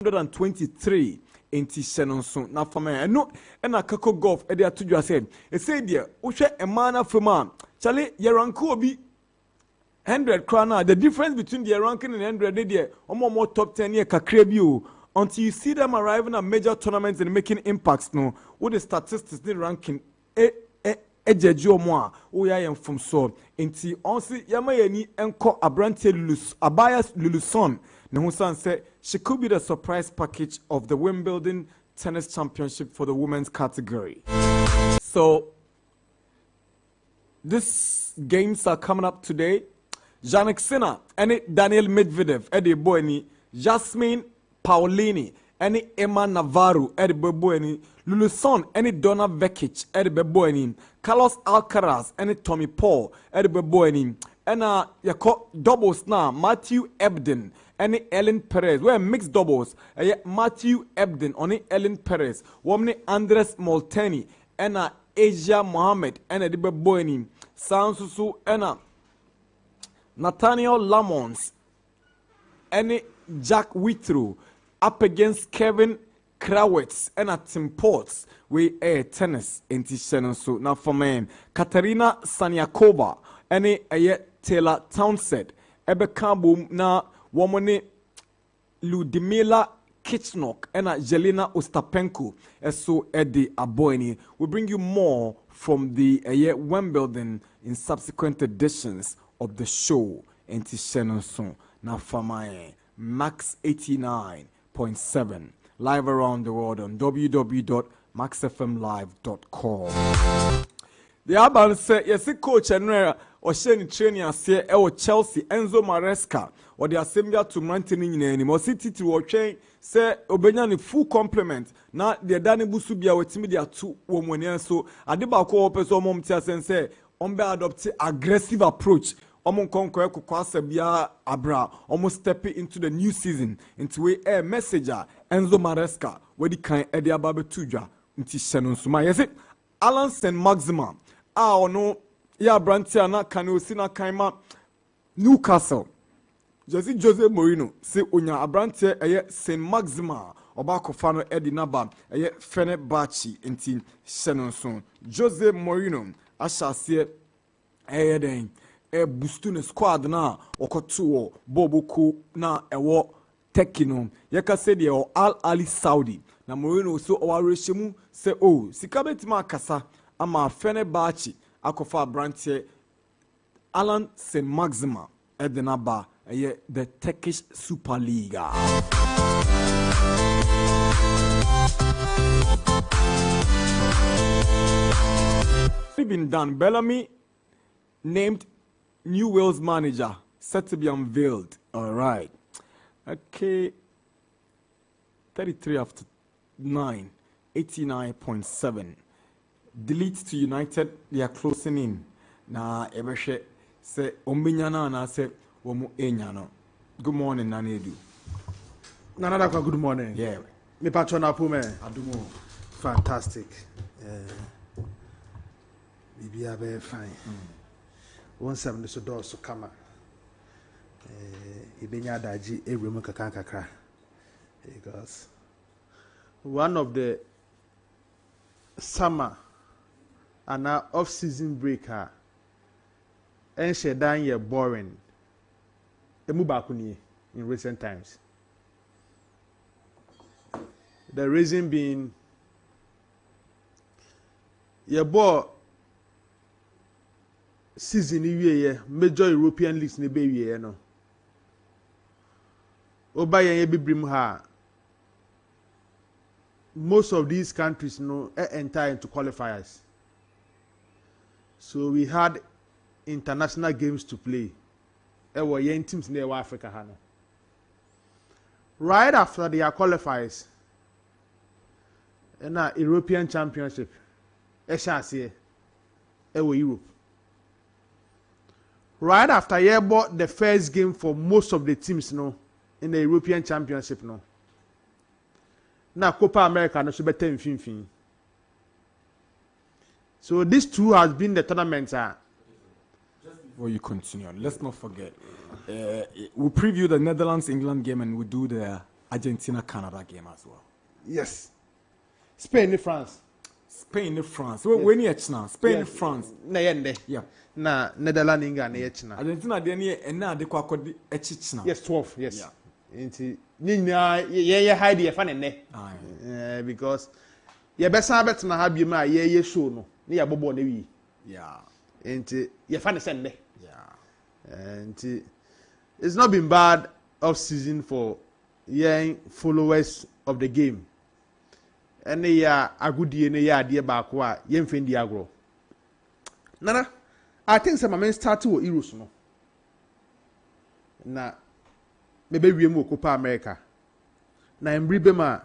123 enti Shenonso na fama no na kako golf e dey atudwa said e say there wo hwe e man na fama chale ye rank obi 100 krana the difference between the ranking and 100 there omo top 10 here kakra bi o until you see them arriving at major tournaments and making impacts no with the statistics the ranking ejeju omo a wo ya yem from so enti onsi yama yani enko abrante lulus abayas luluson Nehusan said she could be the surprise package of the Wimbledon Tennis Championship for the women's category. So, these games are coming up today. Jannik Sinner and Daniel Medvedev, Eddie Boeni, Jasmine Paolini, and Emma Navarro, Eddie Boeni, Luluson, and Donna Vekic, Eddie Boeni, Carlos Alcaraz, and Tommy Paul, Eddie Boeni, and yako doubles now, Matthew Ebden, and Ellen Perez. We're mixed doubles. Matthew Ebden, on Ellen Perez. Womni Andres Molteni, and Asia Mohammed, and Edibe Boeni. Sansusu, and Nathaniel Lamons, and Jack Withrow, up against Kevin Krawitz, and Tim Potts. We air tennis in Tishenonsu. Now for men, Katarina Sanyakova, and Taylor Townsend, Ebe Kabum na Womone Ludmila Kitchnok and Jelena Ostapenko so Eddie Aboini. We bring you more from the Wimbledon in subsequent editions of the show. Enti Shenonson na Famae Max 89.7 live around the world on www.maxfmlive.com. The Aban said, yes, coach and or Shane training as here Chelsea Enzo Maresca or the assembly to maintaining in or city to train say Obenya full complement na the Dani Busubia with media 2 women so Adiba ko person mom tia say on be adopt aggressive approach omon konko kwasa bia abra almost stepping into the new season into a messenger Enzo Maresca where the kind Eddie Ababe Tudja nti Shenonsuma yes it Alan St. Maxima no ya brantia na kanosi na kaima Newcastle Jose Mourinho se onya abrantia St. Maxima obako fano Eddie Naba Fenerbahce nti Shenonson Jose Mourinho ashase den boostu ne squad na okoto bobuku na ewo tekino yeka se de Al Ali Saudi na Mourinho so owareshemu se sikabetima kasa ama Fenerbahce akofa branche Alan St. Maxima Edenaba the Turkish Superliga. Been done. Bellamy named New Wales manager set to be unveiled. All right. Okay. 33 after 9. 89.7. Delete to United, they are closing in. Na ebeshe se ombinyana na se womu enyano. Good morning, Nanedu. Nanadakwa, good morning. Yeah. Me patron apume. Adumo. Fantastic. Bibi abe fine. One seven so do so kama. Ibenya daji ewremu kakra. Because one of the summer and our off-season breaker and shedan ye boring emu bakuni in recent times. The reason being ye ball season ye major European leagues ne be ye no oba ye bibrim ha most of these countries enter into qualifiers. So we had international games to play. Our young teams in Africa. Right after their qualifiers, and a European Championship, Europe. Right after you bought the first game for most of the teams in the European Championship. Now Copa America no so better in fin. So these two has been the tournaments. Just before you continue, let's not forget. We'll preview the Netherlands-England game and we'll do the Argentina Canada game as well. Yes. Spain and France. Spain and France. When you China, Spain and France. Na yende. Yeah. Na Netherlands England na China. Argentina dey near and na dey kwa kodi China. Yes, 12. Yes. Yeah. Inti ninya ye hide ye fa ne. Because ye besa bet na ha bi ma ye show no. Ne ya bobo na wi. Yeah. Inti ye fa ne sende. Yeah. And it's not been bad off season for young followers of the game. And they are a good year, they are dear back where young Fendi agro. Nana, I think some men start to Eros no. Na maybe we mo Copa America. Na embribema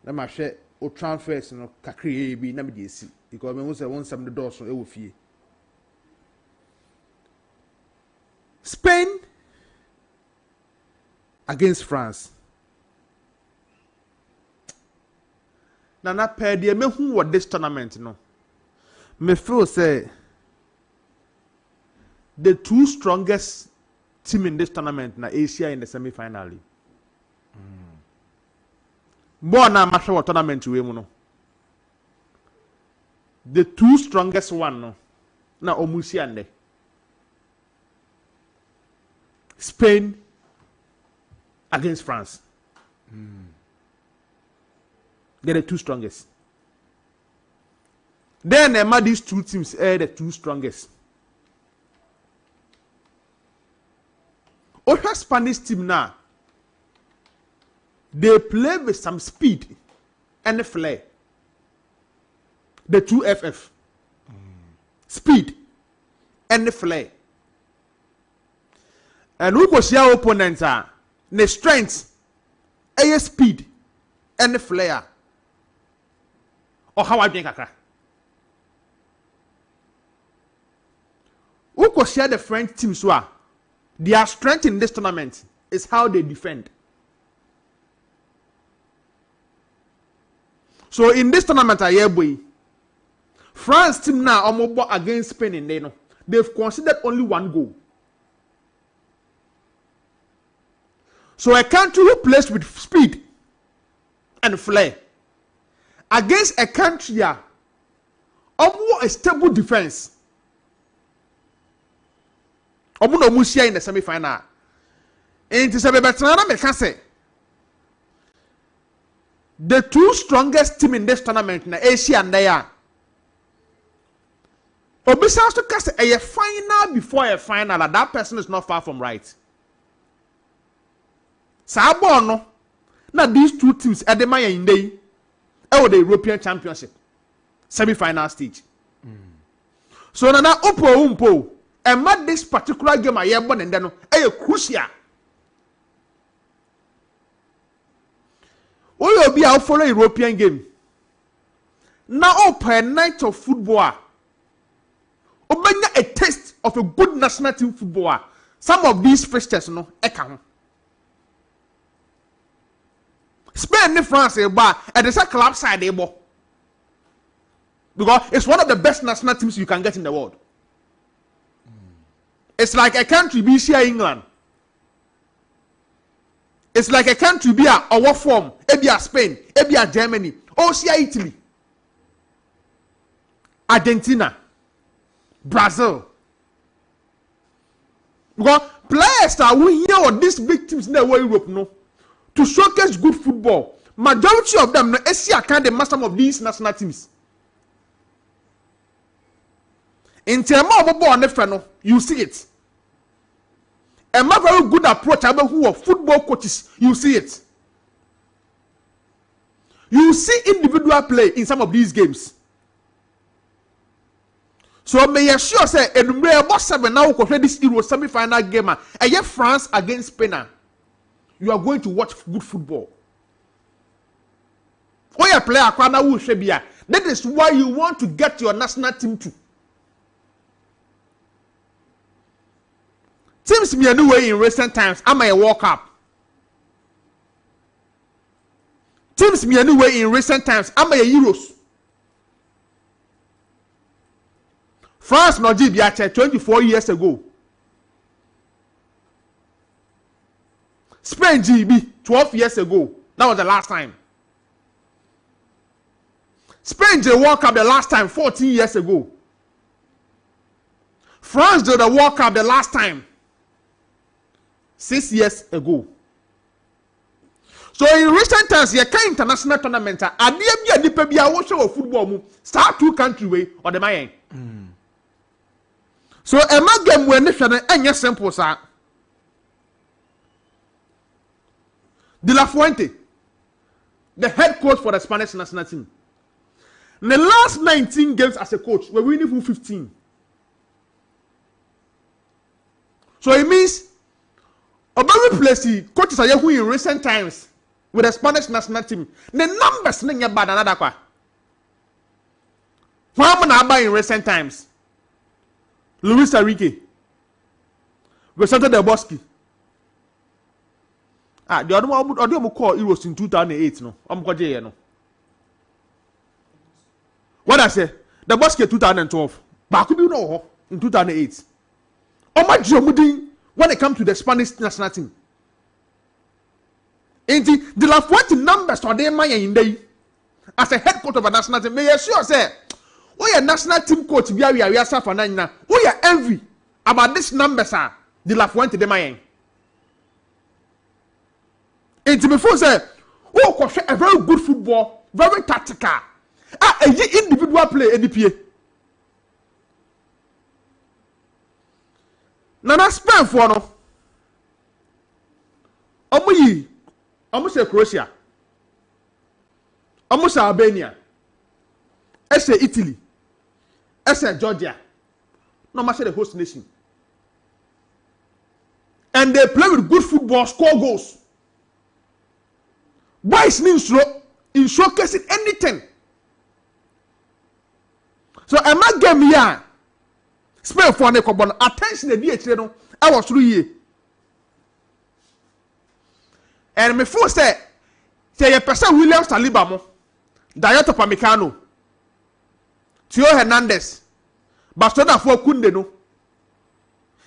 na ma share o transfers no kakri bi na me dey see because me won some the doors so e wo fie. Spain against France. Nana per the me who what this tournament no. Me feel say the two strongest team in this tournament na Asia in the semi-final. More na match what tournament we mu no. The two strongest one no na omusi ande. Spain against France. They're the two strongest. Then these two teams are the two strongest. Our Spanish team now, they play with some speed and flair. The two FF. Speed and flair. And who go see our opponents are the strength, air speed, and the flair. Or how I drink a crack. Who could share the French team so their strength in this tournament is how they defend. So in this tournament, France team now almost against Spain in there. They've considered only one goal. So a country who plays with speed and flair against a country a stable defense. Omuno musia in the semi-final. And it's a better me can say the two strongest team in this tournament na Asia and they are. Obisa to cast a final before a final, and that person is not far from right. Sabo no. Now these two teams at the Maya in the European Championship semi-final stage. So now Umpo and not this particular game I have born and then crucial. We will be out for a European game. Now open night of football. Open a taste of a good national team football. Some of these fixtures no account. Spain and France at the club side because it's one of the best national teams you can get in the world. It's like a country be here England. It's like a country be our form, ebia Spain, ebia Germany, or here Italy, Argentina, Brazil. Because players that we hear on these big teams in the world Europe no. To showcase good football, majority of them, Asia can the master of these national teams. In terms of ball on the front, you see it. A very good approach about who are football coaches, you see it. You see individual play in some of these games. So may you sure say, and we about 7 now this Euro semi-final game, and France against Spain. You are going to watch good football. That is why you want to get your national team to. Teams me anyway in recent times, am I a World Cup? Teams me anyway in recent times, am I a Euros? France no GBH 24 years ago. Spain GB 12 years ago. That was the last time. Spain did the World Cup the last time 14 years ago. France did the World Cup the last time 6 years ago. So in recent times, you can international tournament. Adie bi nipa bia wo hwe football mu start two country way or the mayen. So a game we ne hwe no enye simple sa. De La Fuente, the head coach for the Spanish national team. In the last 19 games as a coach, we're winning for 15. So it means about replacing coaches are who in recent times with the Spanish national team. The numbers are bad another kwa. What happened in recent times? Luis Enrique, Vicente Del Bosque. The other one call it was in 2008. No, I'm going to no. What I say? The Bosque 2012. But could you know in 2008? How much you when it comes to the Spanish national team? And the La Fuente numbers are there in day as a head coach of a national team. May I sure say, we are national team coach. We are suffering now. We are envy about these numbers are the La Fuente de Mayen. And before say, oh, a very good football, very tactical. A individual play NDPA. Nana Spain for no. Almost Croatia. Almost Albania. Italy. Georgia. No matter the host nation. And they play with good football, score goals. Boys means in showcasing anything. So a man game here. Spain for the carbon attention the DH no. I was 3 years. And me first say a person William Saliba mo, Dayoto Pamecano, Tio Hernandez, Barcelona for Kunde no.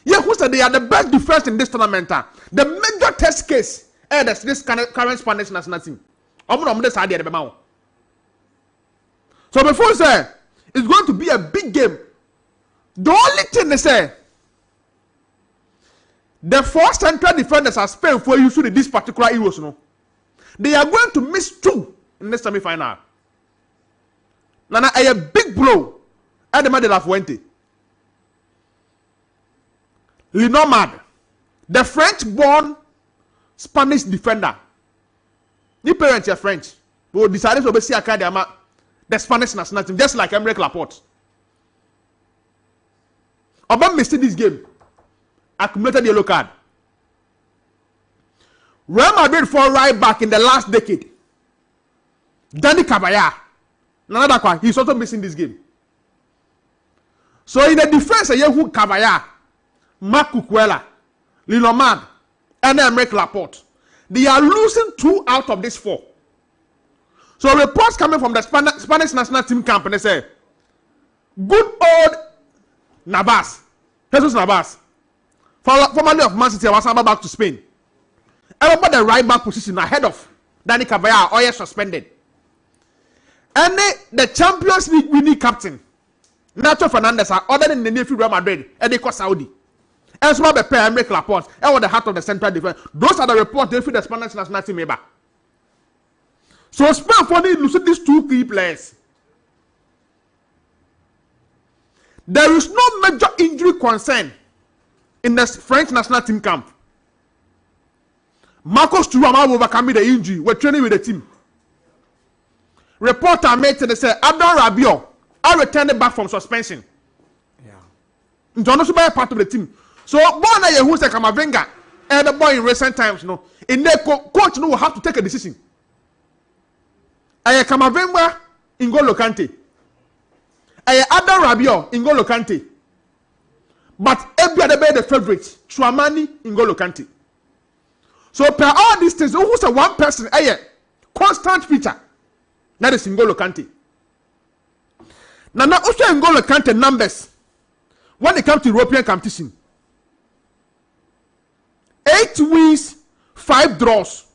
Yeah, who said they are the best defense in this tournament? The major test case this current Spanish national team. So before say it's going to be a big game. The only thing they say, the four central defenders are Spain for you in this particular Euros. No, they are going to miss 2 in this semi-final. Now, a big blow at the De La Fuente. Lenormand, the French-born Spanish defender. The parents are French. Who decided to obey the Spanish national team, just like Emmerich Laporte. Obama missed this game. Accumulated yellow card. Real Madrid fall right back in the last decade. Danny Caballá. Nanadakwa, he's also missing this game. So in the defense, Yehu Caballá, Marc Cucurella, Lenormand, and Emmerich Laporte. They are losing 2 out of these 4. So reports coming from the Spanish national team camp and they say, good old Navas, Jesus Navas, formerly of Man City, was back to Spain. Everybody the right back position ahead of Danny Caballá, all suspended. And the Champions League winning captain, Nacho Fernandez, are other than the nephew Real Madrid, and they call Saudi. And some of the pair make Laporte, and the heart of the central defense. Those are the reports they feel the Spanish national team member. So Spain for losing these 2 key players. There is no major injury concern in the French national team camp. Marcos Thuram will overcome the injury. We're training with the team. Reporter made to say Adon Rabiot are returned back from suspension. Yeah. John also be part of the team. So born a who say Camavinga and the boy in recent times, no, in their coach no will have to take a decision. Aye Camavinga N'Golo Kante. Aye Adon Rabiot N'Golo Kante. But every the favorite Tchouameni N'Golo Kante. So per all these things, who's a one person aye constant feature. That is N'Golo Kante. Now also N'Golo Kante numbers when it comes to European competition. 8 wins, 5 draws.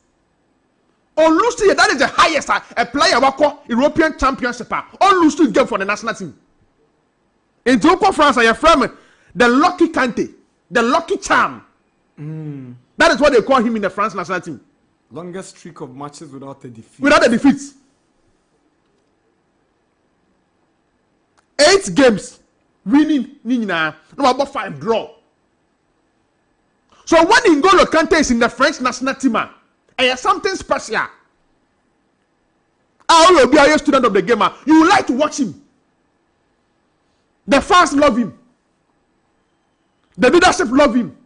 On lose to that is the highest a player wako European Championship. On lose to game for the national team. In Darkwa France, I affirm the lucky Kante, the lucky charm. That is what they call him in the France national team. Longest streak of matches without a defeat. Without a defeat. 8 games winning. No about 5 draw. So when N'Golo Kante is in the French national team, it's something special. I will be a student of the game. You like to watch him. The fans love him. The leadership love him.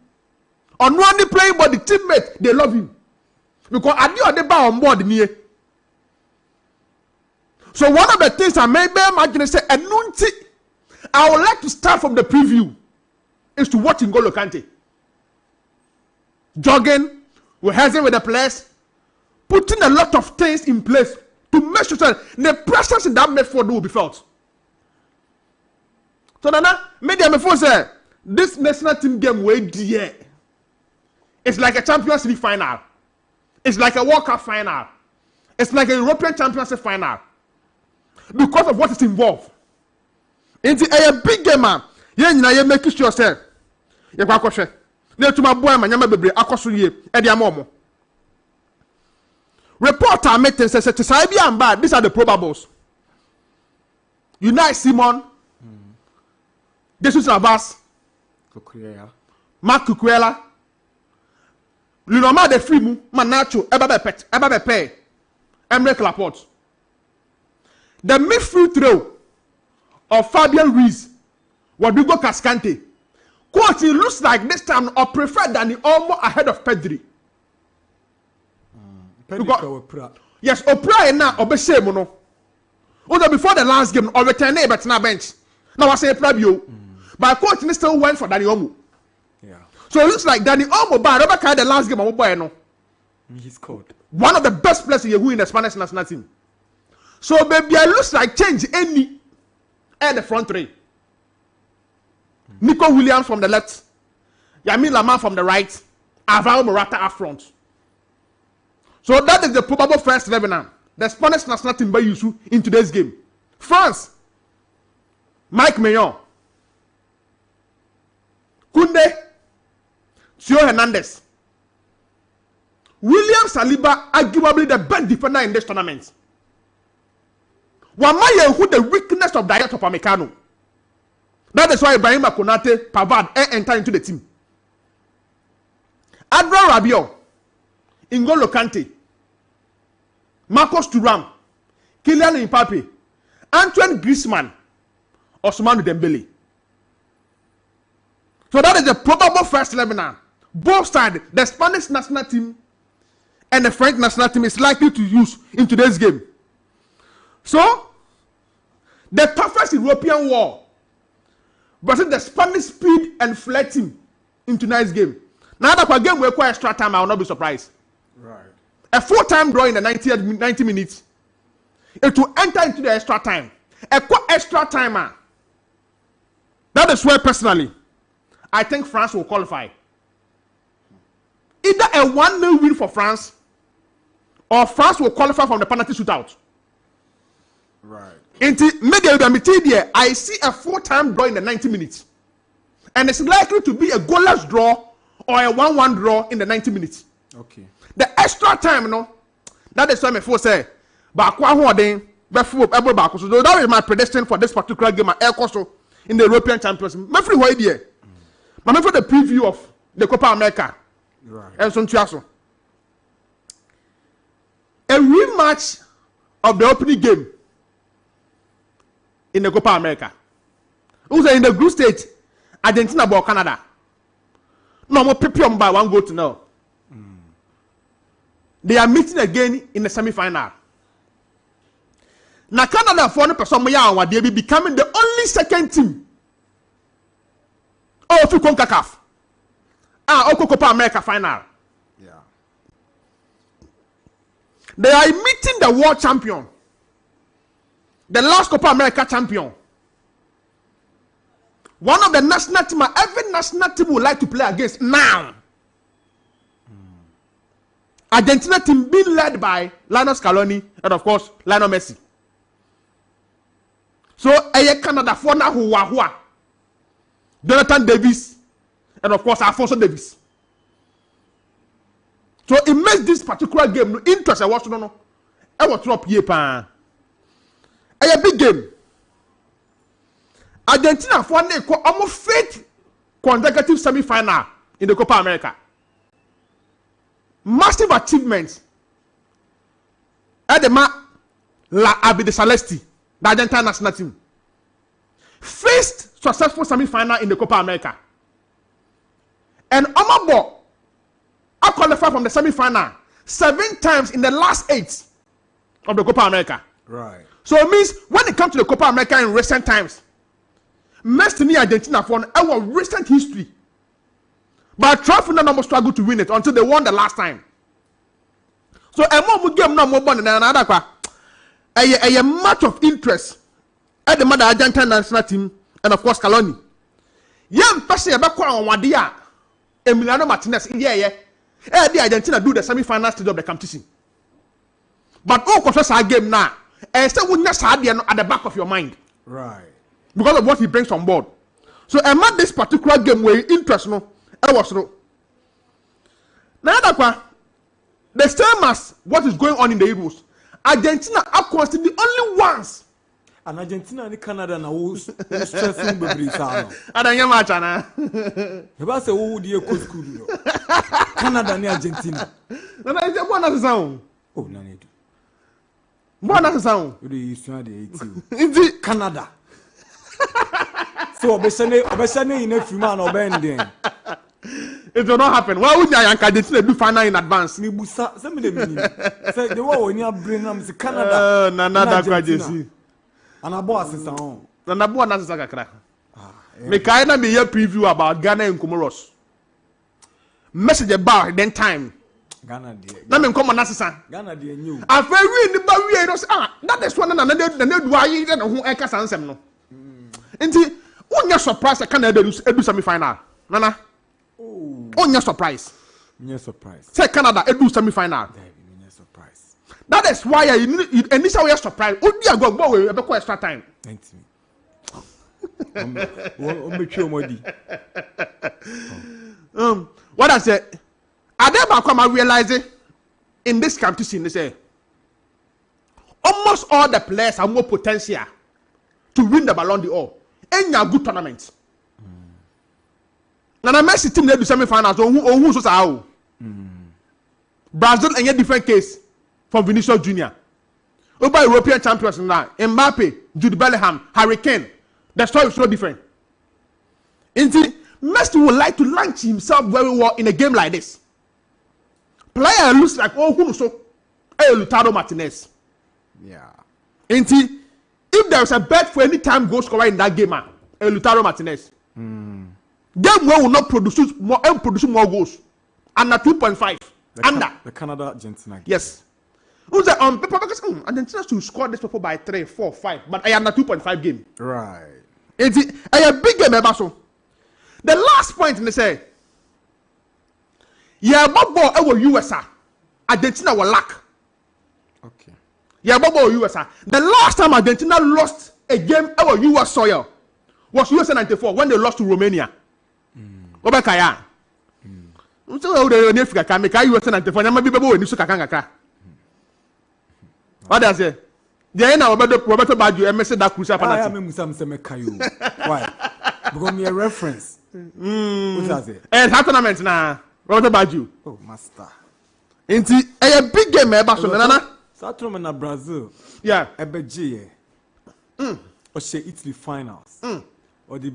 On one playing, but the teammates they love him because I knew they buy on board me. So one of the things I may imagine say, I would like to start from the preview is to watch N'Golo Kante jogging, rehearsing with the players, putting a lot of things in place to make sure that the presence in that midfield will be felt. So Nana, media before say this national team game way dear. It's like a Champions League final. It's like a World Cup final. It's like a European Championship final. Because of what is involved. It's a big game, man. You make sure yourself. You go question. Ne to my boy man nyama bebre akoso ye e dia momo. Reporter meeting says to say bi amba, these are the probables. Unai Simon, Jesus Navas, Kukurea, Mark Kukuela, Lunoma de Frimu, Manacho, Eba Bepe, Emre Laporte. The midfield throw of Fabian Ruiz, Rodrigo Cascante. Coach, it looks like this time or prefer Dani Olmo ahead of Pedri. Yes, Opra now obese mono. Although before the last game, or return but na bench. Now I say Prabio. But coach still went for Dani Olmo. Yeah. So it looks like Dani Olmo, but Robert carried the last game of boy no. He scored. One of the best players in the Spanish national team. So baby, it looks like change any at the front three. Nico Williams from the left, Yamin Lamar from the right, Alvaro Morata up front. So that is the probable first 11 now. The Spanish national team by Yusu in today's game. France, Mike Maignan, Koundé, Theo Hernandez, William Saliba, arguably the best defender in this tournament. Wamaye who the weakness of Dayot Upamecano. That is why Ibrahim Konate Pavard enter into the team. Adrien Rabiot, N'Golo Kante, Marcus Thuram, Kylian Mbappe, Antoine Griezmann, Ousmane Dembele. So that is the probable first 11 now. Both sides, the Spanish national team and the French national team is likely to use in today's game. So, the toughest European war versus the Spanish speed and flair team in tonight's game. Now that game will require extra time, I will not be surprised. Right. A full-time draw in the 90 minutes. It will enter into the extra time. A extra timer. That is where personally, I think France will qualify. Either a 1-0 win for France, or France will qualify from the penalty shootout. Right. I see a full-time draw in the 90 minutes. And it's likely to be a goalless draw or a 1-1 draw in the 90 minutes. Okay. The extra time, that is why my force say, so that is my prediction for this particular game in the European Championship. I'm free idea. I'm for the preview of the Copa America. Right. And so a rematch of the opening game in the Copa America. Who's in the group stage? Argentina about Canada. No more pipium by 1 goal to 0. They are meeting again in the semi-final. Now Canada for the person they be becoming the only second team. Oh, if you CONCACAF. Copa America final. Yeah. They are meeting the world champion. The last Copa America champion. One of the national team, every national team would like to play against now. Argentina team being led by Lionel Scaloni and of course Lionel Messi. So Canada for now who Jonathan Davis and of course Alfonso Davis. So it makes this particular game no interest. I watch no. I was drop here pa. A big game. Argentina for almost fifth consecutive semi-final in the Copa America. Massive achievements. Edema La Abide Celesti, the Argentine national team. First successful semi-final in the Copa America. And Omabo I qualified from the semi-final 7 times in the last 8 of the Copa America. Right. So it means when it comes to the Copa America in recent times, Messi Argentina for our recent history. But trophy no more struggle to win it until they won the last time. So a more game no more than another kwa. A match of interest at the mother Argentine national team and of course Scaloni. Young person about on Wadia Emiliano Martinez the Argentina do the semi-final stage of the competition. But all course our game now. And still wouldn't at the back of your mind. Right. Because of what he brings on board. So I met this particular game where interest no. I was no. Now the same as what is going on in the Euros. Argentina are constantly the only ones. And Argentina and Canada na who stressing baby sana. Adanya match na. Eba say who dey go school yo. Canada and Argentina. Na is the one as sound. Oh na need. One as sound. You dey use the 80. Canada. So obesane in a few man obending. It will not happen. Why would Argentina do final in advance? Ni busa say me dey mean. Say the one when you bring am say Canada. Na Darkwa Gyasi. And abo asesa on. Na abo na asesa kakra. Me kai na me hear preview about Ghana and Comoros. Message about then time. Ghana dey. Na me come on asesa. Ghana dey new. Afa wi ni ba wi no say that is one na do ayi na ho e kasa nsem no. Nti unya surprise Canada do semi final. Nana. Oh. Unya surprise. Unya surprise. Say Canada do semi final. Unya surprise. That is why you initially you're surprised. Odi agbo we be call extra time. Thank you. What I say? Adeba come realizing in this competition they say almost all the players have more potential to win the Ballon d'Or. Any good tournament. Now Messi team they do semi-finals on who so how. Brazil and a different case from Vinicius Junior. Over European champions now, Mbappe, Jude Bellingham, Harry Kane. The story is so different. Indeed, Messi would like to launch himself very well in a game like this. Player looks like who so Lautaro Martinez. Yeah. Indeed, if there is a bet for any time goal scorer in that game, Lautaro Martinez. Game will not produce more goals. Under 2.5. Under. The Canada Argentina game. Yes. Who's that on paper? Because Argentina should score this before by 3, 4, 5. But I am not 2.5 game. Right. It's a big game, so. The last point in the say. Yeah, ball over USA. Argentina will lack. Okay. Yeah, ball USA. The last time Argentina lost a game over US soil was USA 94 when they lost to Romania. Obekaya. So they don't Africa can make USA 94. Nyama bi bebo ni so kakanga. What does it? There na Roberto Baggio MSC that crucial penalty. I am Musam Semekayo. Why? Because me a reference. What does it? And that tournament na Roberto Baggio. Oh, master. Inti a big game eba so nana. That tournament na Brazil. Yeah. Ebeje. Or say Italy finals. Or the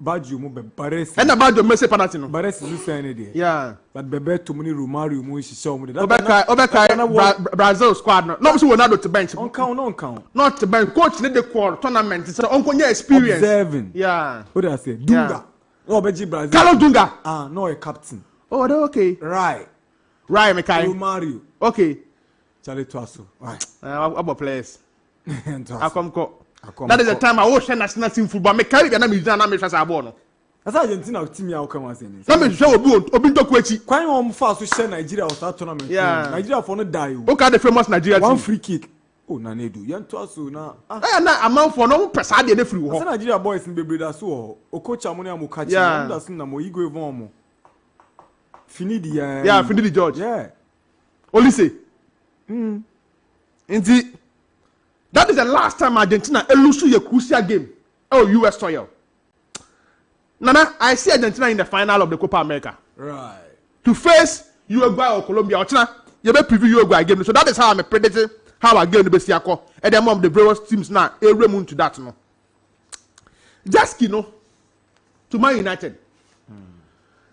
Baggio mo be Baresi. And Baggio Messi penalty no. Baresi you say any day. Yeah. But bebe to many Romario mo show mo. Obeka Brazil squad no. No so Ronaldo to bench. On count. Not to bench. Coach need the core tournament. So on experience. Observing. Yeah. What do I say? Dunga. Oh, Beji Brazil. Carlos Dunga. No a captain. Oh, they're okay. Right, Mekai. Romario. Okay. Charlie Tuaso. Right. About players. I That is the time I watch national team football. Me carry na me na me trust abono. As Argentina team ya come and say. Let me show obi Ndokwechi. Kwan on fast to share Nigeria or start tournament. Yeah. Nigeria for no die. Okay, the famous Nigeria one team. free kick. Oh, Nanedu. Yan to aso na. Na amount for no pesa de free ho. Say Nigeria boys in bebre da so. O coach amoni amukachi. Yeah. That's na mo igo evon mo. Finidi ya. Yeah, Finidi George. Yeah. Olise. Indeed. That is the last time Argentina lose a crucial game. Oh, US soil. Nana, I see Argentina in the final of the Copa America. Right. To face Uruguay or Colombia or China, you may preview Uruguay game. So that is how I'm predicting how I game the Besiako. And then one of the bravest teams now, a remoon to that. No. Gyasi, no, to Man United.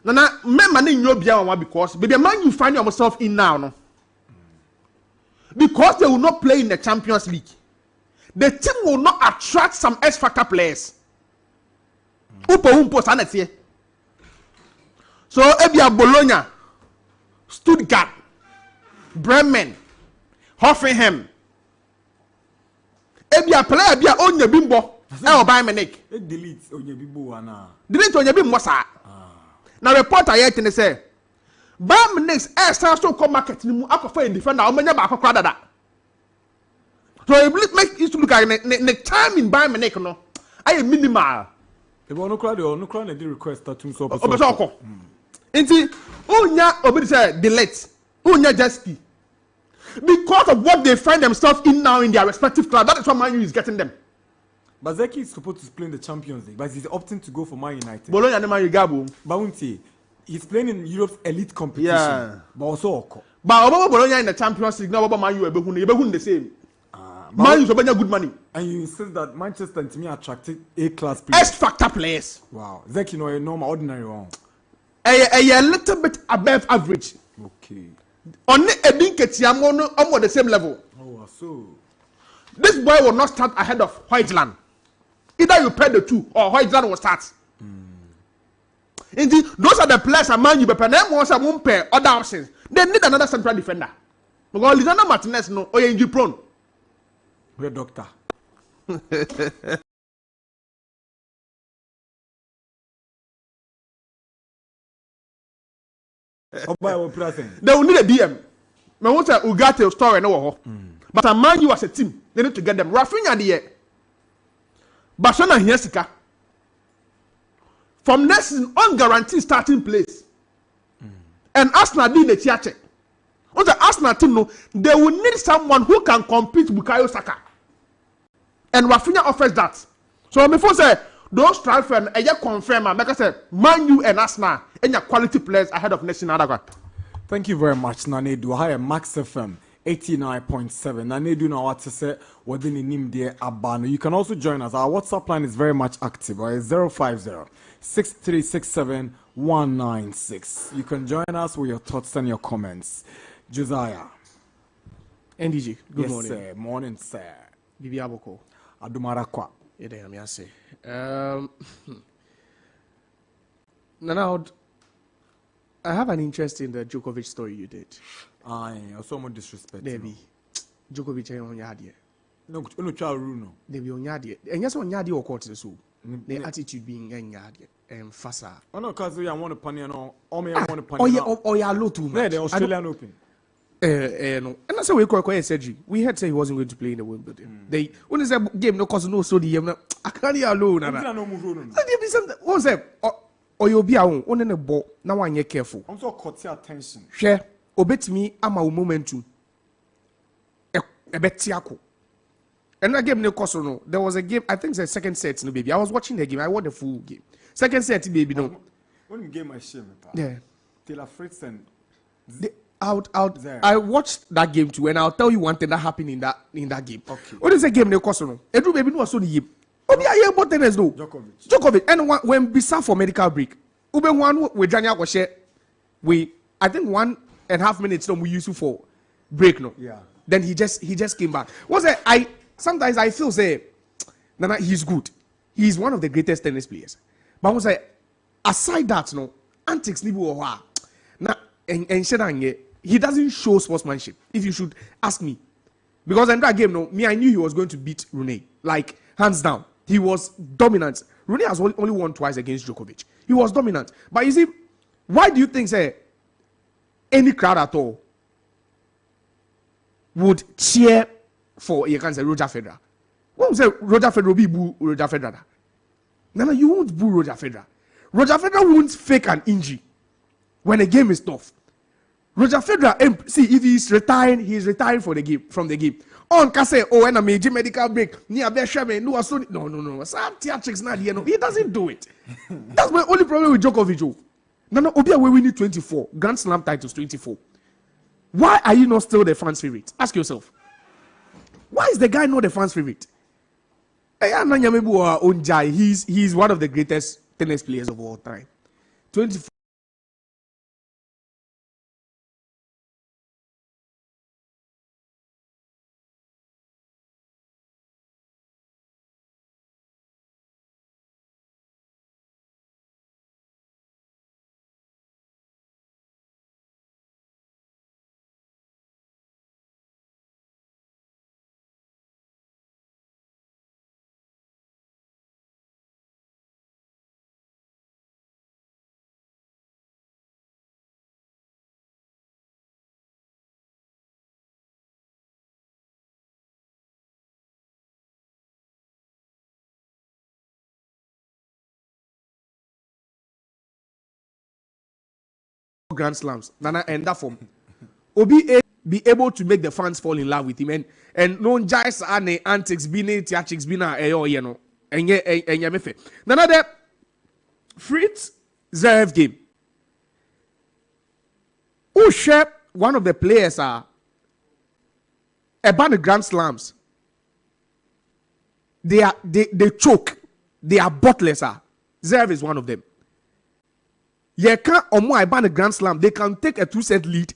Nana, remember in your Biawa because baby man you find yourself in now, no. Because they will not play in the Champions League. The team will not attract some X-factor players. So, Ebia Bologna, Stuttgart, Bremen, Hoffenheim. Ebia player Ebia Onye Bimbo, Bayern Munich. Delete Onye Bimbo ana. Delete Onye Bimbo sa. Now reporter yet in the say, Bayern Munich start to come market ni mu akofo in defender o menya ba akokra dada. So it make you look at the time in Bayern Munich no. I minimal. If no crowd na dey request that to so. Obesoko. Nti onya obi say delete. Onya Gyasi. Because of what they find themselves in now in their respective club, that is what Man U is getting them. But Zeki is supposed to play in the Champions League, but he's opting to go for Man United. Bologna and Man U gabo. Bounty. He's playing in Europe's elite competition. Yeah. But also Oko. But about Bologna in the Champions League, now about Man U ebehun the same. Man U so good money. And you insist that Manchester to me attracted A-class players. X-factor players. Wow. Zeki no a normal ordinary one. A little bit above average. Okay. On a binketi on the same level. Oh, so this boy will not start ahead of Hoyland. Either you pair the two or Hoyland will start. Indeed, those are the players among you, but them once a one pair other options. They need another central defender. Because Lisandro Martinez no or injury prone. We're doctor. They will need a DM. I want to Ugarte story no. But a man you as a team, they need to get them. Rafinha the year. Barcelona Hiesika. From next season, unguaranteed starting place. And Arsenal did the theatre. On the Arsenal team, no, they will need someone who can compete with Bukayo Saka. And Rafinha offers that. So before say those transfers, I just confirm, like I said, Man U and Arsenal, and your quality players ahead of next season. Thank you very much, Nanedu. Hi, Max FM 89.7. Nanedu now what to say within the name there Abano. You can also join us. Our WhatsApp line is very much active. Right? 050-6367-196. You can join us with your thoughts and your comments. Josiah. NDG, good yes, morning. Sir. Morning, sir. Bibi Aboko. Adumarakwa. Yede amiase. Nana, I have an interest in the Djokovic story you did. I also more disrespect. Debbie, Djokovic on yadie. No, no, no. Debbie on yadie. And yes, on yadie or quarter so. The attitude being en yadie and fasa. Oh no, cause I want to punish no. Or me I want to punish. Oh yeah, oh yeah, low too much. The Australian Open. No. And that's why we call surgery. We had say he wasn't going to play in the Wimbledon. They when is that game no cause no so the I can't hear alone. I don't What's that? Or you'll be on a ball. Now I'm careful. I'm so caught your attention. Share. Obet me, I'm a momentum. A betiako. And that game, no cost no. There was a game, I think it's the second set, no baby. I was watching the game, I won the full game. Second set, baby, no. When you game I shame, yeah. Taylor Fritz and I watched that game too, and I'll tell you one thing that happened in that game. Okay. What is the game, no cost no? Edu baby no so the game. Obi aye about tennis no. Djokovic. And when Bisa for medical break, Ube one with Janya was share. I think 1.5 minutes no we used for break no. Yeah. Then he just came back. Was it sometimes I feel say Nana he's good. He's one of the greatest tennis players. But was aside that no antics ni bo wa. Na and he doesn't show sportsmanship. If you should ask me. Because in that game no me I knew he was going to beat Rune. Like hands down. He was dominant. Rune has only won twice against Djokovic. He was dominant. But you see, why do you think, say, any crowd at all would cheer for, you can say, Roger Federer? What would say Roger Federer will be boo Roger Federer? No, you won't boo Roger Federer. Roger Federer won't fake an injury when a game is tough. Roger Federer, see, if he's retiring for the game, from the game. On can say, oh, and a major medical break, near Beshaman, no. Some theatrics not here, no. He doesn't do it. That's my only problem with Djokovic. No, Obia, we need 24 Grand Slam titles, 24. Why are you not still the fans' favorite? Ask yourself. Why is the guy not the fans' favorite? He's one of the greatest tennis players of all time. 24. Grand Slams, Nana, and that form. Obi be able to make the fans fall in love with him, and no Gyasi and antics, theatrics, you know, and mefe. Nana, the Fritz Zverev game. Who share one of the players about the Grand Slams? They choke. They are bottlers. Zverev is one of them. You can't ban the Grand Slam. They can take a 2-set lead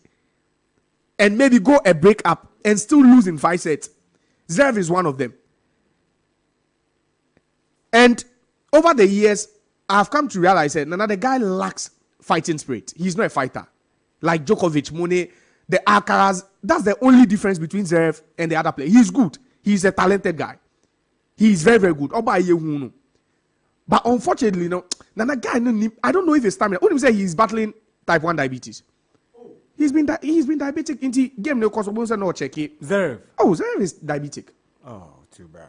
and maybe go a break up and still lose in 5 sets. Zverev is one of them. And over the years, I've come to realize that the guy lacks fighting spirit. He's not a fighter. Like Djokovic, Mone, the Alcaraz. That's the only difference between Zverev and the other player. He's good. He's a talented guy. He's very, very good. But unfortunately, Nana guy, I don't know if his stamina. Only say he's battling type 1 diabetes. Oh. He's been diabetic in the game. No cause no check it. Zverev. Oh, Zverev is diabetic. Oh, too bad.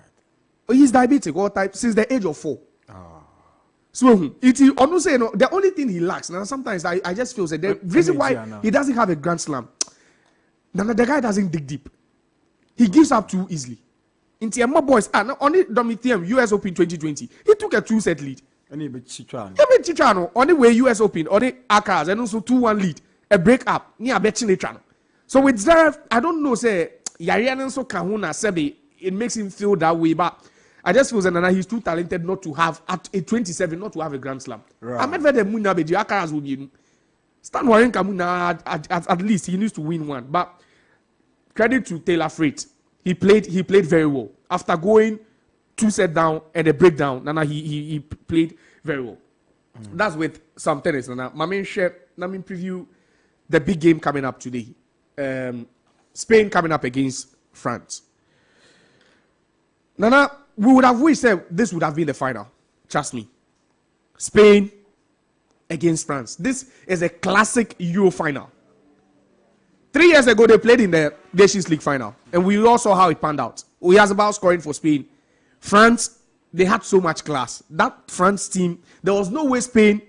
He's diabetic all type since the age of 4. Oh. So the only thing he lacks. Now sometimes I just feel that the reason why he doesn't have a Grand Slam. Nana the guy doesn't dig deep. He gives up too easily. In my boys, only Domitium US Open 2020, he took a 2-set lead. Only way US Open, or the Akars, and also 2-1 lead, a break up near Betchin. So with Zverev, I don't know, say Yarian so Kahuna Sebi, it makes him feel that way, but I just feel that he's too talented not to have at a 27, not to have a Grand Slam. Right. I met the Muna, but the Akars will be Stan Warren Kamuna at least he needs to win one. But credit to Taylor Fritz. He played very well. After going 2-set down and a breakdown, Nana he played very well. That's with some tennis. Nana, my main share, preview the big game coming up today. Spain coming up against France. Nana, we would have wished that this would have been the final. Trust me. Spain against France. This is a classic Euro final. 3 years ago, they played in the Nations League final. And we all saw how it panned out. We asked about scoring for Spain. France, they had so much class. That France team, there was no way Spain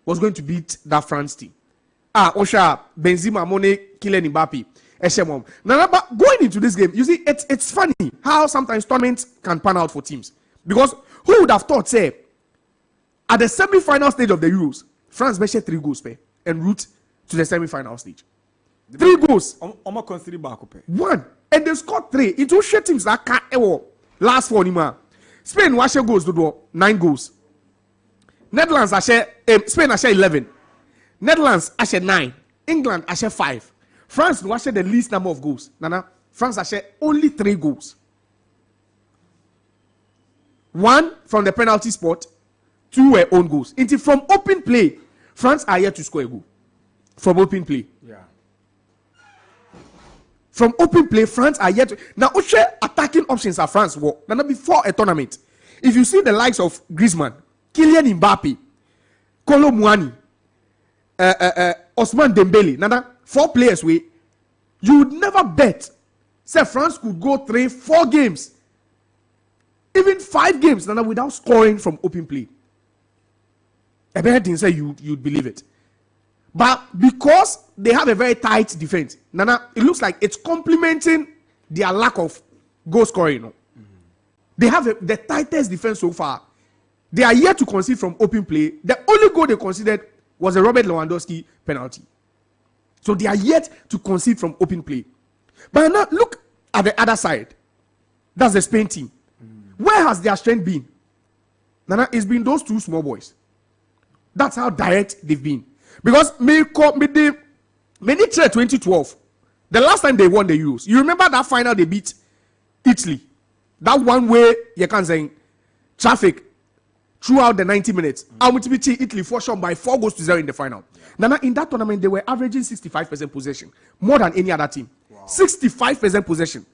was going to beat that France team. Osha, Benzema, Mone, Kylian Mbappe, Eshemom. Now, but going into this game, you see, it's funny how sometimes tournaments can pan out for teams. Because who would have thought, say, at the semi-final stage of the Euros, France measured 3 goals and route to the semi-final stage. 3 goals. One. And they scored 3. It will share teams that can't last 4 anymore. Spain was share goals to do 9 goals. Netherlands are share Spain are share 11. Netherlands are share 9. England are share 5. France was share the least number of goals. Nana, France are share only 3 goals. 1 from the penalty spot, 2 were own goals. Until from open play, France are yet to score a goal. From open play. Yeah. From open play, France are yet to. Now, attacking options are France. Now, before a tournament, if you see the likes of Griezmann, Kylian Mbappe, Kolo Muani, Osman Dembele. Nana, 4 players we. You would never bet. Say France could go 3, 4 games, even 5 games, Nana, without scoring from open play. I bet say you'd believe it. But because they have a very tight defense, Nana, it looks like it's complementing their lack of goal scoring. You know? They have the tightest defense so far. They are yet to concede from open play. The only goal they conceded was a Robert Lewandowski penalty. So they are yet to concede from open play. But now look at the other side. That's the Spain team. Where has their strength been? Nana, it's been those 2 small boys. That's how direct they've been. Because me 2012, the last time they won the Euros, you remember that final they beat Italy? That one way you can say traffic throughout the 90 minutes. Italy for sure by 4-0 in the final. Nana, in that tournament, they were averaging 65% possession, more than any other team. Wow. 65% possession.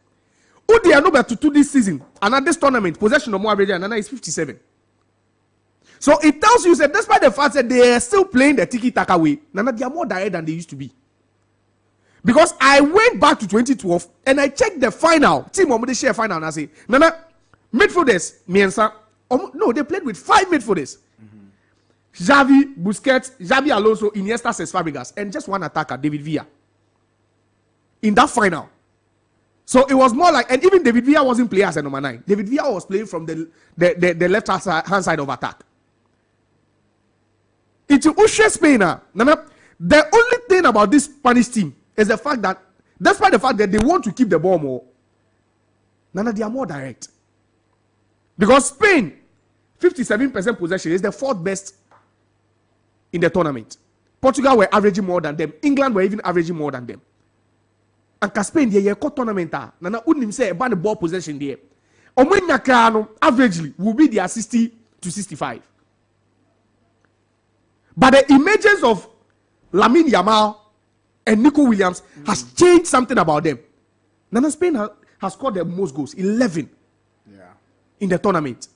Who they are not about to do this season, and at this tournament, possession of more average, Nana is 57. So it tells you that despite the fact that they are still playing the tiki-taka way, Nana, they are more direct than they used to be. Because I went back to 2012 and I checked the final, team Omode share final, and I say, Nana, midfielders, Miensa, no, they played with 5 midfielders. Xavi, Busquets, Xabi Alonso, Iniesta, Cesc Fabregas, and just one attacker, David Villa. In that final. So it was more like, and even David Villa wasn't playing as a number 9. David Villa was playing from the left hand side of attack. It's Ushe Spain. Nana, the only thing about this Spanish team is the fact that, despite the fact that they want to keep the ball more, Nana, they are more direct. Because Spain, 57% possession is the 4th best in the tournament. Portugal were averaging more than them. England were even averaging more than them. And Spain, they are tournament. Nana, unim say about the ball possession there. Omwenyakano averagely will be their 60 to 65. But the emergence of Lamine Yamal and Nico Williams has changed something about them. Nana, Spain has scored the most goals, 11 in the tournament.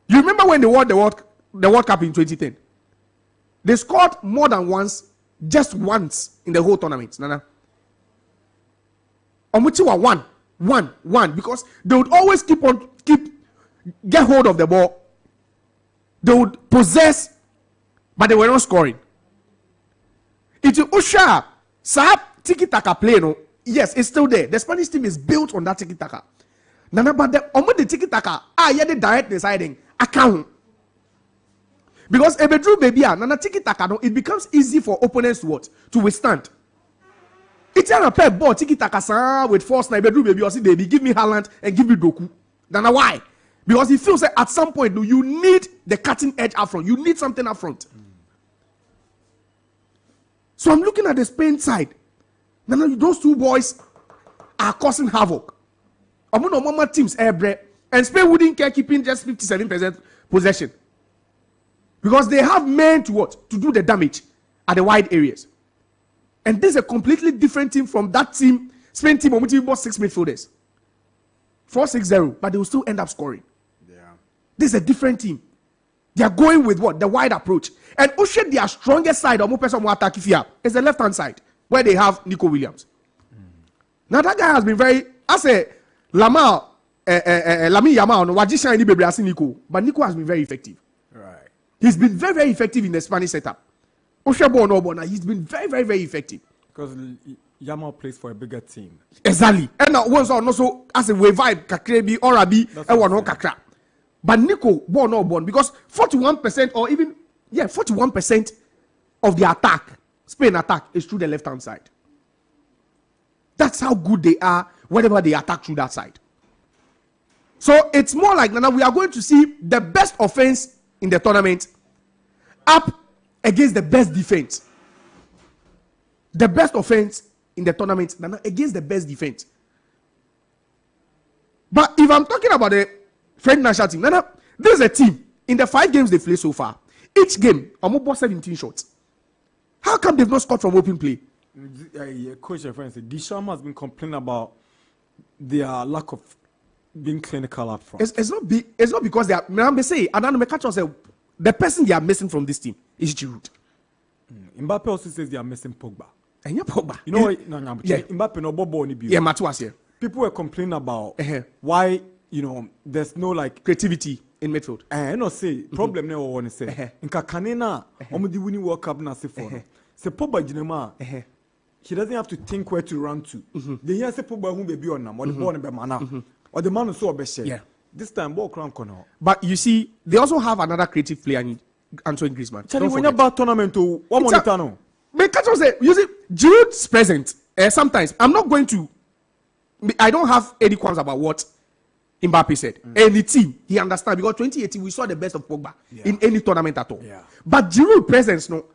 You remember when they won the World Cup in 2010? They scored more than once, just once in the whole tournament. Nana. On which you were one, because they would always get hold of the ball. They would possess, but they were not scoring. It's Usha, Saab tiki-taka play, no? Yes, it's still there. The Spanish team is built on that tiki-taka. Nana, but the tiki-taka, the direct deciding, account. Because Ebedru baby, Nana tiki-taka, no, it becomes easy for opponents to withstand. It's a pair ball tiki-taka with force. Ebedru baby, or see baby, give me Haaland and give me Doku. Nana, why? Because he feels that at some point, you need the cutting edge up front. You need something up front. So I'm looking at the Spain side. Nana, those 2 boys are causing havoc. Mama teams and Spain wouldn't care keeping just 57% possession. Because they have men to do the damage at the wide areas. And this is a completely different team from that team. Spain team bought 6 midfielders. 4-6-0, but they will still end up scoring. This is a different team. They are going with the wide approach. And Oshe, their strongest side, is the left-hand side, where they have Nico Williams. Now that guy has been very, I say, Lamine Yamal, no, Wajisha any baby Nico, but Nico has been very effective. Right. He's been very, very effective in the Spanish setup. Oshe Bono, he's been very, very, very effective. Because Yamal plays for a bigger team. Exactly. And once also as a vibe, Kakrebi, Orabi, and one Kakra. But Nico Bono because 41% or even 41% of the attack, Spain attack, is through the left-hand side. That's how good they are whenever they attack through that side. So it's more like now we are going to see the best offense in the tournament up against the best defense. The best offense in the tournament against the best defense. But if I'm talking about the French national team, this is a team in the 5 games they played so far. Each game, almost 17 shots. How come they've not scored from open play? Coach and friends, Deschamps has been complaining about their lack of being clinical up front. It's not because they are. They say, and then catch us the person they are missing from this team is Giroud. Mbappe also says they are missing Pogba. And you Pogba. You know what? No, yeah. Mbappe no bobo ni Yeah, Matuas here. People were complaining about why, you know, there's no like creativity in midfield. No say problem ne want to say. Inka kanena omudi winning World Cup na se for. Se Pogba jinema. He doesn't have to think where to run to. They hear say Pogba who be on them or the ball be mana. Or the man so be share. Yeah. This time ball crown corner. But you see, they also have another creative player in Antoine Griezmann. Charlie, when you about tournament to one monitor no. But catch say, you see, Giroud's present. Sometimes I'm not going to. I don't have any qualms about what Mbappe said. Any team, he understands because 2018 we saw the best of Pogba in any tournament at all. Yeah. But Giroud's presence, no,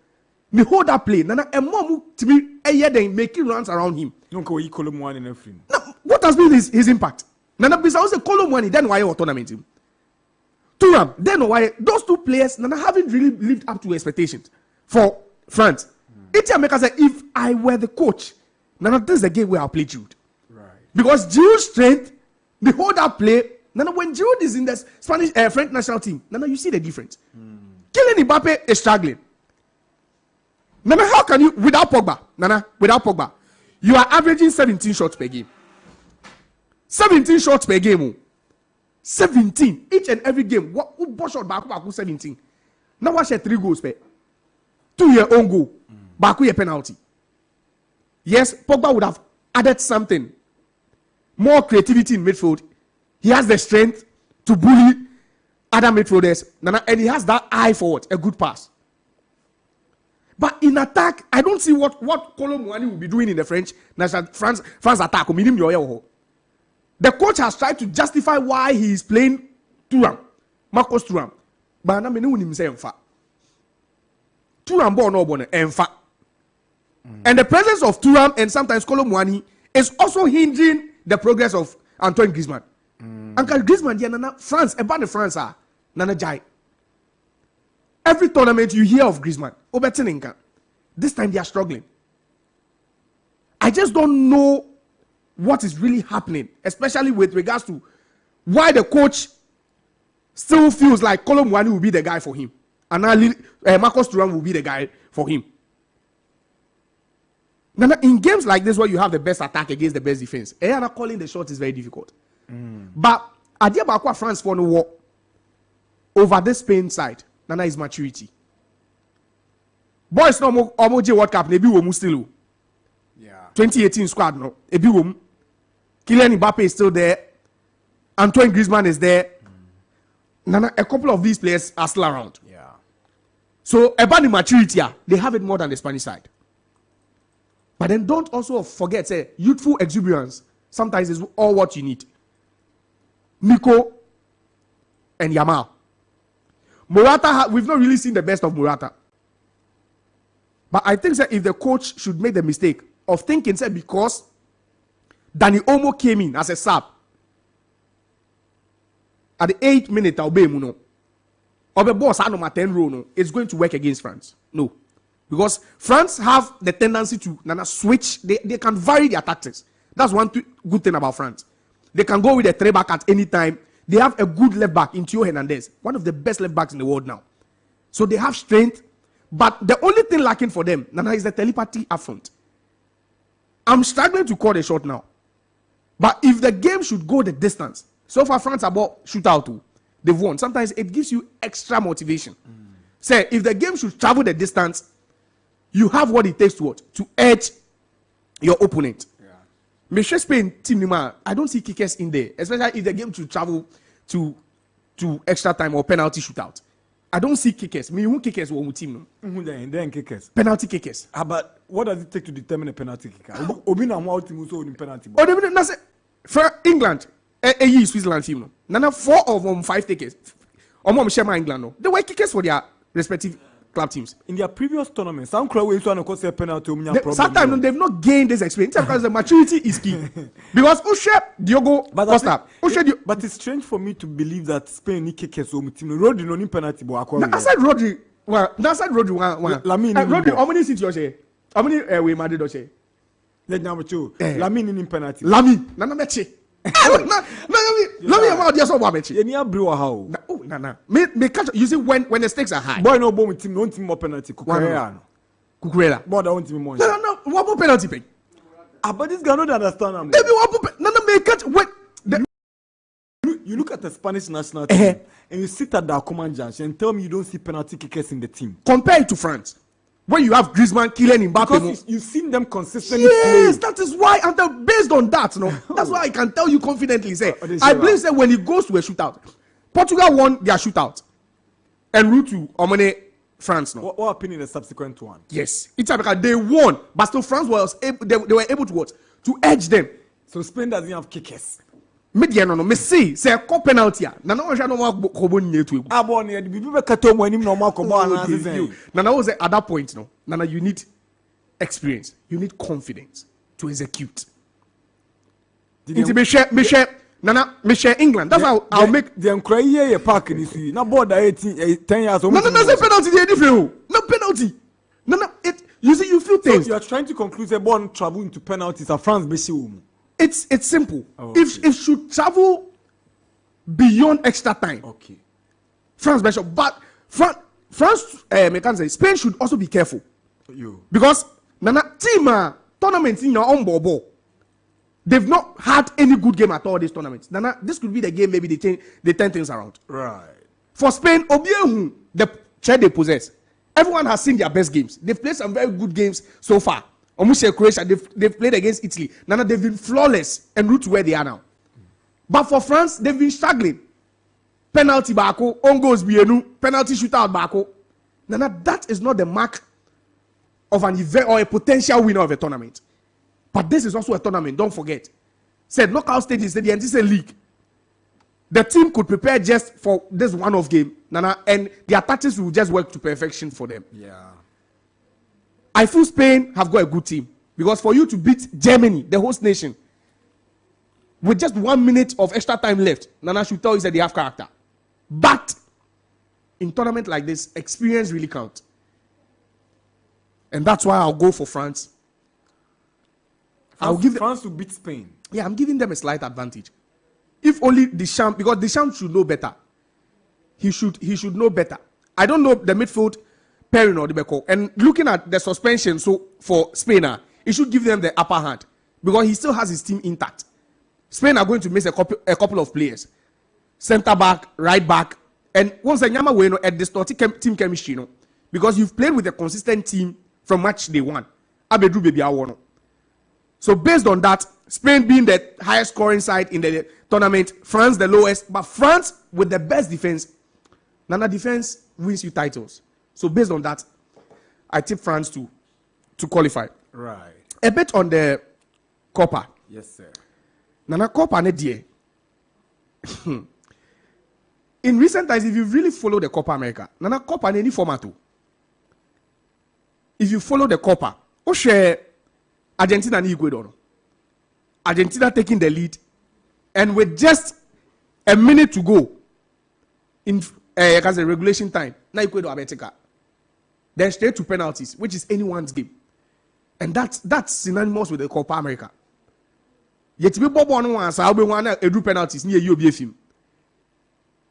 me hold that play. Nana, and more to be a year then making runs around him. No, go equal one in everything. What has been his impact? Nana, besides the column money, then why your tournament team? Thuram, then why those two players Nana haven't really lived up to expectations for France. It's a maker say if I were the coach, Nana, this is the game where I'll play Giroud. Right. Because Giroud's strength, the whole that play, Nana, when Giroud is in the Spanish French national team, Nana, you see the difference. Kylian Mbappe is struggling. Nana, how can you without Pogba? Nana, without Pogba, you are averaging 17 shots per game. 17 shots per game. 17 each and every game. What shot back 17? Now watch 3 goals per 2-year own goal. Back a penalty. Yes, Pogba would have added something. More creativity in midfield. He has the strength to bully other midfielders. And he has that eye for what? A good pass. But in attack, I don't see what Kolo Muani will be doing in the French national France attack. The coach has tried to justify why he is playing Thuram, Marcus Thuram. But I don't know say Thuram born no born enfa. And the presence of Thuram and sometimes Kolo Muani is also hindering the progress of Antoine Griezmann. Uncle Griezmann, nana France, about the France are nana jai. Every tournament you hear of Griezmann, Obetinenka. This time they are struggling. I just don't know what is really happening, especially with regards to why the coach still feels like Kolo Muani will be the guy for him. And now Marcus Thuram will be the guy for him. Now, in games like this where you have the best attack against the best defense, calling the shots is very difficult. But Adia Bakwa France for no war over the Spain side, Nana is maturity. Boys no more World Cup, maybe we still. Yeah. 2018 squad no, ebi wom. Kylian Mbappe is still there. Antoine Griezmann is there. Nana, a couple of these players are still around. Yeah. So about the maturity, they have it more than the Spanish side. But then don't also forget, say, youthful exuberance sometimes is all what you need. Nico and Yamal. Morata, we've not really seen the best of Morata. But I think that if the coach should make the mistake of thinking, say, because Dani Olmo came in as a sub at the 8th minute, Obe boss number 10 row, no, it's going to work against France. No. Because France have the tendency to switch. They can vary their tactics. That's one good thing about France. They can go with a 3-back at any time. They have a good left back in Theo Hernandez, one of the best left backs in the world now. So they have strength. But the only thing lacking for them, is the telepathy up front. I'm struggling to call the shot now. But if the game should go the distance, so far France are about shootout too. They've won. Sometimes it gives you extra motivation. Say, if the game should travel the distance, you have what it takes to edge your opponent. Yeah. Spain team, I don't see kickers in there, especially if the game should travel to extra time or penalty shootout. I don't see kickers. Who kickers will team? Then kickers. Penalty kickers. But what does it take to determine a penalty kicker? Obina what team also in penalty. For England, Switzerland team. Nana 4 of them 5 kickers. Or Shema England no. They were kickers for their respective club teams. In their previous tournaments, some crowd will cause a penalty. Sometimes they've not gained this experience because the maturity is key. Because Diogo Costa. But it's strange for me to believe that Spain need kickers on team. Rodri no need penalty. Aside Rodri, Rodri, how many seats you say? How many we Madrid do say? Let now two. Lamine need penalty. Lamine, Nana Meche. Let me about this over Meche. Any brew how? Nana. Me catch. You see, when the stakes are high. Boy, no bomb with team, no team more penalty. Kukurela. Boy, that won't team more. No. What more penalty pay? But this guy don't understand. Maybe what? No. Me catch. Wait. You look at the Spanish national team and you sit at the command judge and tell me you don't see penalty kickers in the team. Compare it to France, where you have Griezmann, Kylian Mbappe. Because you've seen them consistently. Yes, play. that is why. And based on that, that's why I can tell you confidently. Say, I believe that when it goes to a shootout, Portugal won their shootout, and route to Omane, France. What happened in the subsequent one? Yes, it's because they won, but still France was able. They were able to what? To edge them. So Spain doesn't have kickers. Media no me see say a penalty na no hwa no ma kobo nyetu egu Abo ne de bibi be kato mo anim na mo akobo na season na was at that point no na you need experience, you need confidence to execute. Did me share England, that's how I'll make the enkra park ni si na board 18 10 years no say penalty dey different no penalty no it you see you feel things so you are trying to conclude a ball travel into penalties at France be she It's simple. Okay. If should travel beyond extra time, okay. France better, but France, I can say Spain should also be careful. Because nana team tournament in your own ball, they've not had any good game at all this tournament. Nana, this could be the game maybe they turn things around. Right. For Spain, Obiehu, the chair they possess, everyone has seen their best games. They've played some very good games so far. Almost Croatia, they've played against Italy. Nana, they've been flawless and route to where they are now. But for France, they've been struggling. Penalty bako, on goals bienu, penalty shootout bako. Nana, that is not the mark of an event or a potential winner of a tournament. But this is also a tournament, don't forget. Said knockout stages, the NTC league. The team could prepare just for this one-off game, Nana, and their tactics will just work to perfection for them. Yeah. I feel Spain have got a good team because for you to beat Germany, the host nation, with just 1 minute of extra time left, Nana should tell you that they have character. But in tournament like this, experience really counts. And that's why I'll go for France. I'll give France to beat Spain. Yeah, I'm giving them a slight advantage. If only Deschamps, because Deschamps should know better. He should know better. I don't know the midfield pairing or the back. And looking at the suspension, so for Spain, it should give them the upper hand because he still has his team intact. Spain are going to miss a couple of players, center back, right back, and once a Nyama Weno at the team chemistry, because you've played with a consistent team from match day one. Abedu baby awono. So based on that, Spain being the highest scoring side in the tournament, France the lowest, but France with the best defense. Nana defense wins you titles. So based on that, I tip France to qualify. Right. A bit on the Copa. Yes, sir. Nana Copa ne die. In recent times, if you really follow the Copa America, Nana Copa ne any format. If you follow the Copa, share Argentina and Ecuador. Argentina taking the lead, and with just a minute to go in regulation time, now Ecuador Abetika. Then straight to penalties, which is anyone's game. And that's synonymous with the Copa America. Yet we bob on one side, we want to do penalties near you film.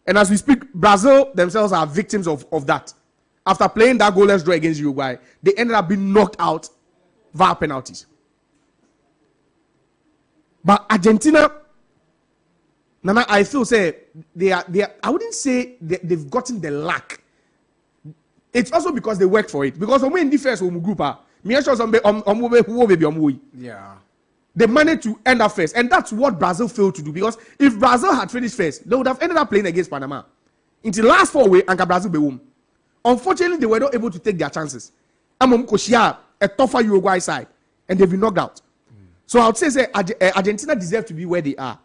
And as we speak, Brazil themselves are victims of that. After playing that goalless draw against Uruguay, they ended up being knocked out via penalties. But Argentina, Nana, I feel say they are. I wouldn't say they've gotten the luck. It's also because they worked for it. Because when in defense, group yeah, they managed to end up first, and that's what Brazil failed to do. Because if Brazil had finished first, they would have ended up playing against Panama. In the last 4 way, and Brazil be won. Unfortunately, they were not able to take their chances. A tougher Uruguay side, and they've been knocked out. So I would say Argentina deserve to be where they are,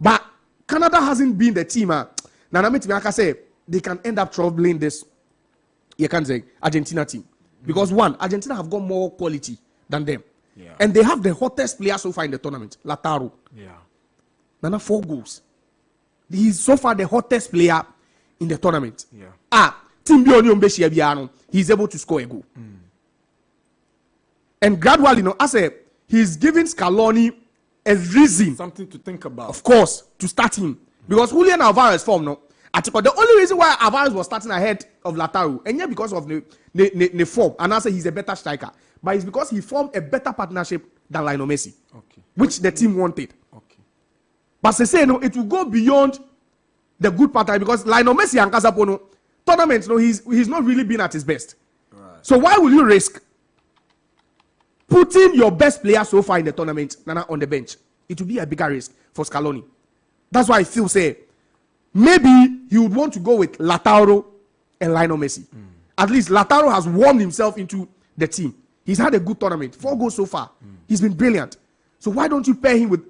but Canada hasn't been the team. Nana say they can end up troubling this. You can say Argentina team because one, Argentina have got more quality than them, and they have the hottest player so far in the tournament, Lautaro. Yeah, Nana 4 goals. He's so far the hottest player in the tournament. Yeah. Team Bionium he's able to score a goal. And gradually, he's giving Scaloni a reason, something to think about. Of course, to start him. Because Julian Alvarez form, The only reason why Alvarez was starting ahead of Lautaro, and yeah, because of the form, and I say he's a better striker, but it's because he formed a better partnership than Lionel Messi, which the team wanted. But they say no, it will go beyond the good partner because Lionel Messi and Casapono tournaments, no, he's not really been at his best. Right. So why will you risk putting your best player so far in the tournament on the bench? It will be a bigger risk for Scaloni. That's why I feel say maybe he would want to go with Lautaro and Lionel Messi. At least Lautaro has warmed himself into the team. He's had a good tournament, 4 goals so far. He's been brilliant. So why don't you pair him with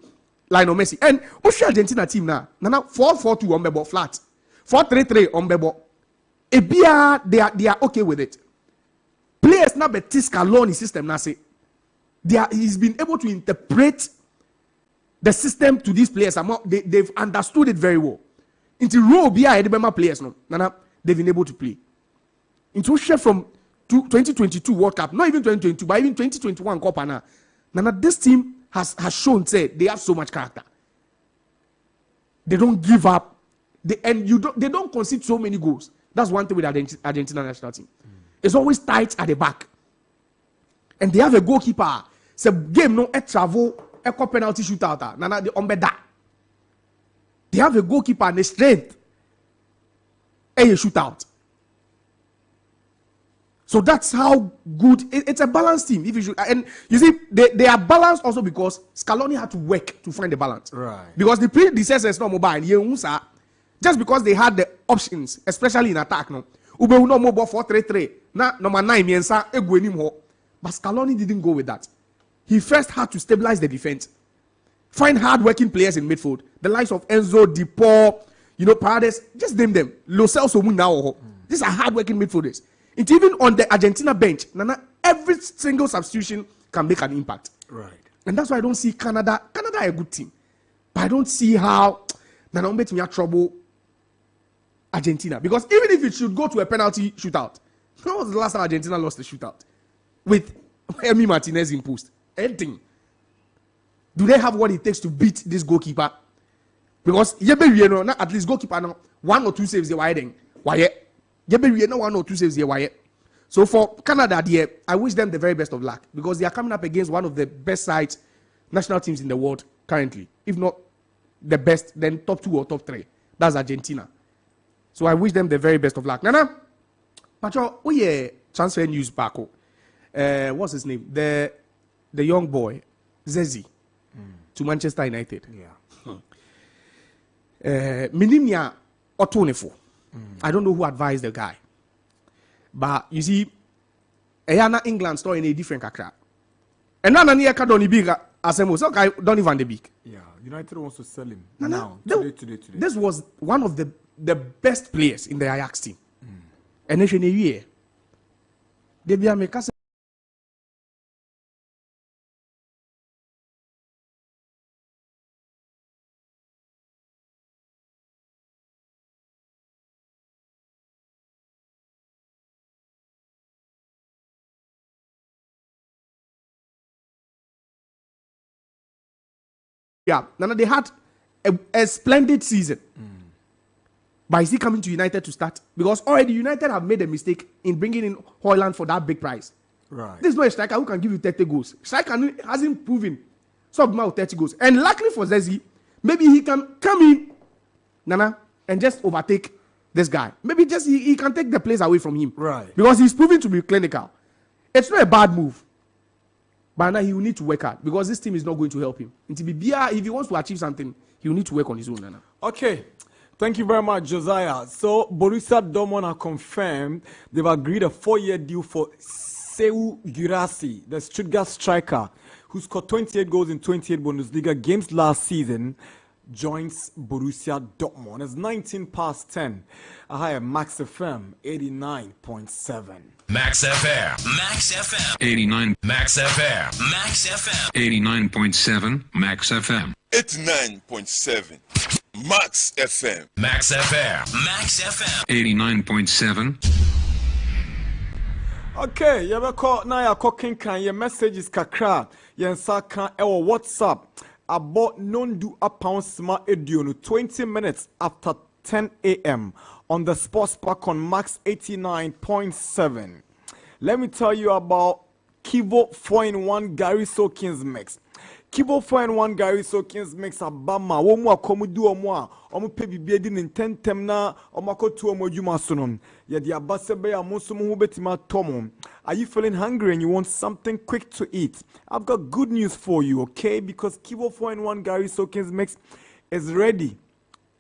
Lionel Messi? And what's the Argentina team now? 4-4-2 on Bebo flat, 4-3-3 on Bebo. Ebia, they are okay with it. Players now betis Scaloni system now say he's been able to interpret the system to these players. They've understood it very well. Into role Edibema players no, they've been able to play. Into share from 2022 World Cup, not even 2022, but even 2021 Copa now. This team has shown say they have so much character. They don't give up. They don't concede so many goals. That's one thing with Argentina national team. It's always tight at the back. And they have a goalkeeper. It's a game no travel echo penalty shootout. Nana the ombeda. They have a goalkeeper and a strength. A shootout. So that's how good it's a balanced team. If you should, and you see, they are balanced also because Scaloni had to work to find the balance. Right. Because the predecessors not mobile. Just because they had the options, especially in attack, no. Ube no mobile 4-3-3. Na number 9 miensa egwenim ho. But Scaloni didn't go with that. He first had to stabilize the defense. Find hard-working players in midfield. The likes of Enzo, DePaul, Paredes, just name them. Lo Celso now. These are hard-working midfielders. It's even on the Argentina bench. Every single substitution can make an impact. Right. And that's why I don't see Canada. Canada are a good team. But I don't see how Nana Umbet me trouble Argentina. Because even if it should go to a penalty shootout, when was the last time Argentina lost a shootout? With Emi Martinez in post. Anything. Do they have what it takes to beat this goalkeeper? Because at least goalkeeper now 1 or 2 saves they were then. Why? 1 or 2 saves here. Why? So for Canada, I wish them the very best of luck because they are coming up against one of the best sides, national teams in the world currently. If not the best, then top 2 or top 3. That's Argentina. So I wish them the very best of luck. Nana, Pacho, transfer news back. What's his name? The young boy, Zezi, to Manchester United. Yeah. Minimia Otonefo. I don't know who advised the guy. But you see, England story in a different kakra. And now Nani Kadoni big asemo. So guy Donny van de Beek. Yeah, United wants to sell him now. Today. This was one of the best players in the Ajax team. And then year. They be make us. Yeah, they had a splendid season. But is he coming to United to start? Because already United have made a mistake in bringing in Højlund for that big price. Right. This is not a striker who can give you 30 goals. Striker hasn't proven some amount of 30 goals. And luckily for Zezi, maybe he can come in, and just overtake this guy. Maybe just he can take the place away from him. Right. Because he's proven to be clinical. It's not a bad move. But now he will need to work hard because this team is not going to help him. If he wants to achieve something, he will need to work on his own. Nana. Okay. Thank you very much, Josiah. So, Borussia Dortmund have confirmed they've agreed a 4-year deal for Gyasi, the Stuttgart striker, who scored 28 goals in 28 Bundesliga games last season, joins Borussia Dortmund. It's 10:19. I have Max FM 89.7. Max FM. Max FM. 89. Max FM. Max FM. 89.7. Max FM. 89.7. Max FM. Max FM. Max FM. 89.7. Okay, you ever call now? You're cooking. Can your messages kakra? Your can WhatsApp about non do a pound sma edio 20 minutes after 10 a.m. on the Sports Park on Max 89.7. Let me tell you about Kivo 4-in-1 Gary Soakins mix. Kivo 4-in-1 Gary Soakins mix abama womu akomudu omwa omu pe bibie di nintentem na omakotu omo adwuma so no ye de abasebe ya musu mu betima tomo. Are you feeling hungry and you want something quick to eat? I've got good news for you, okay? Because Kivo 4-in-1 Gary Soakins mix is ready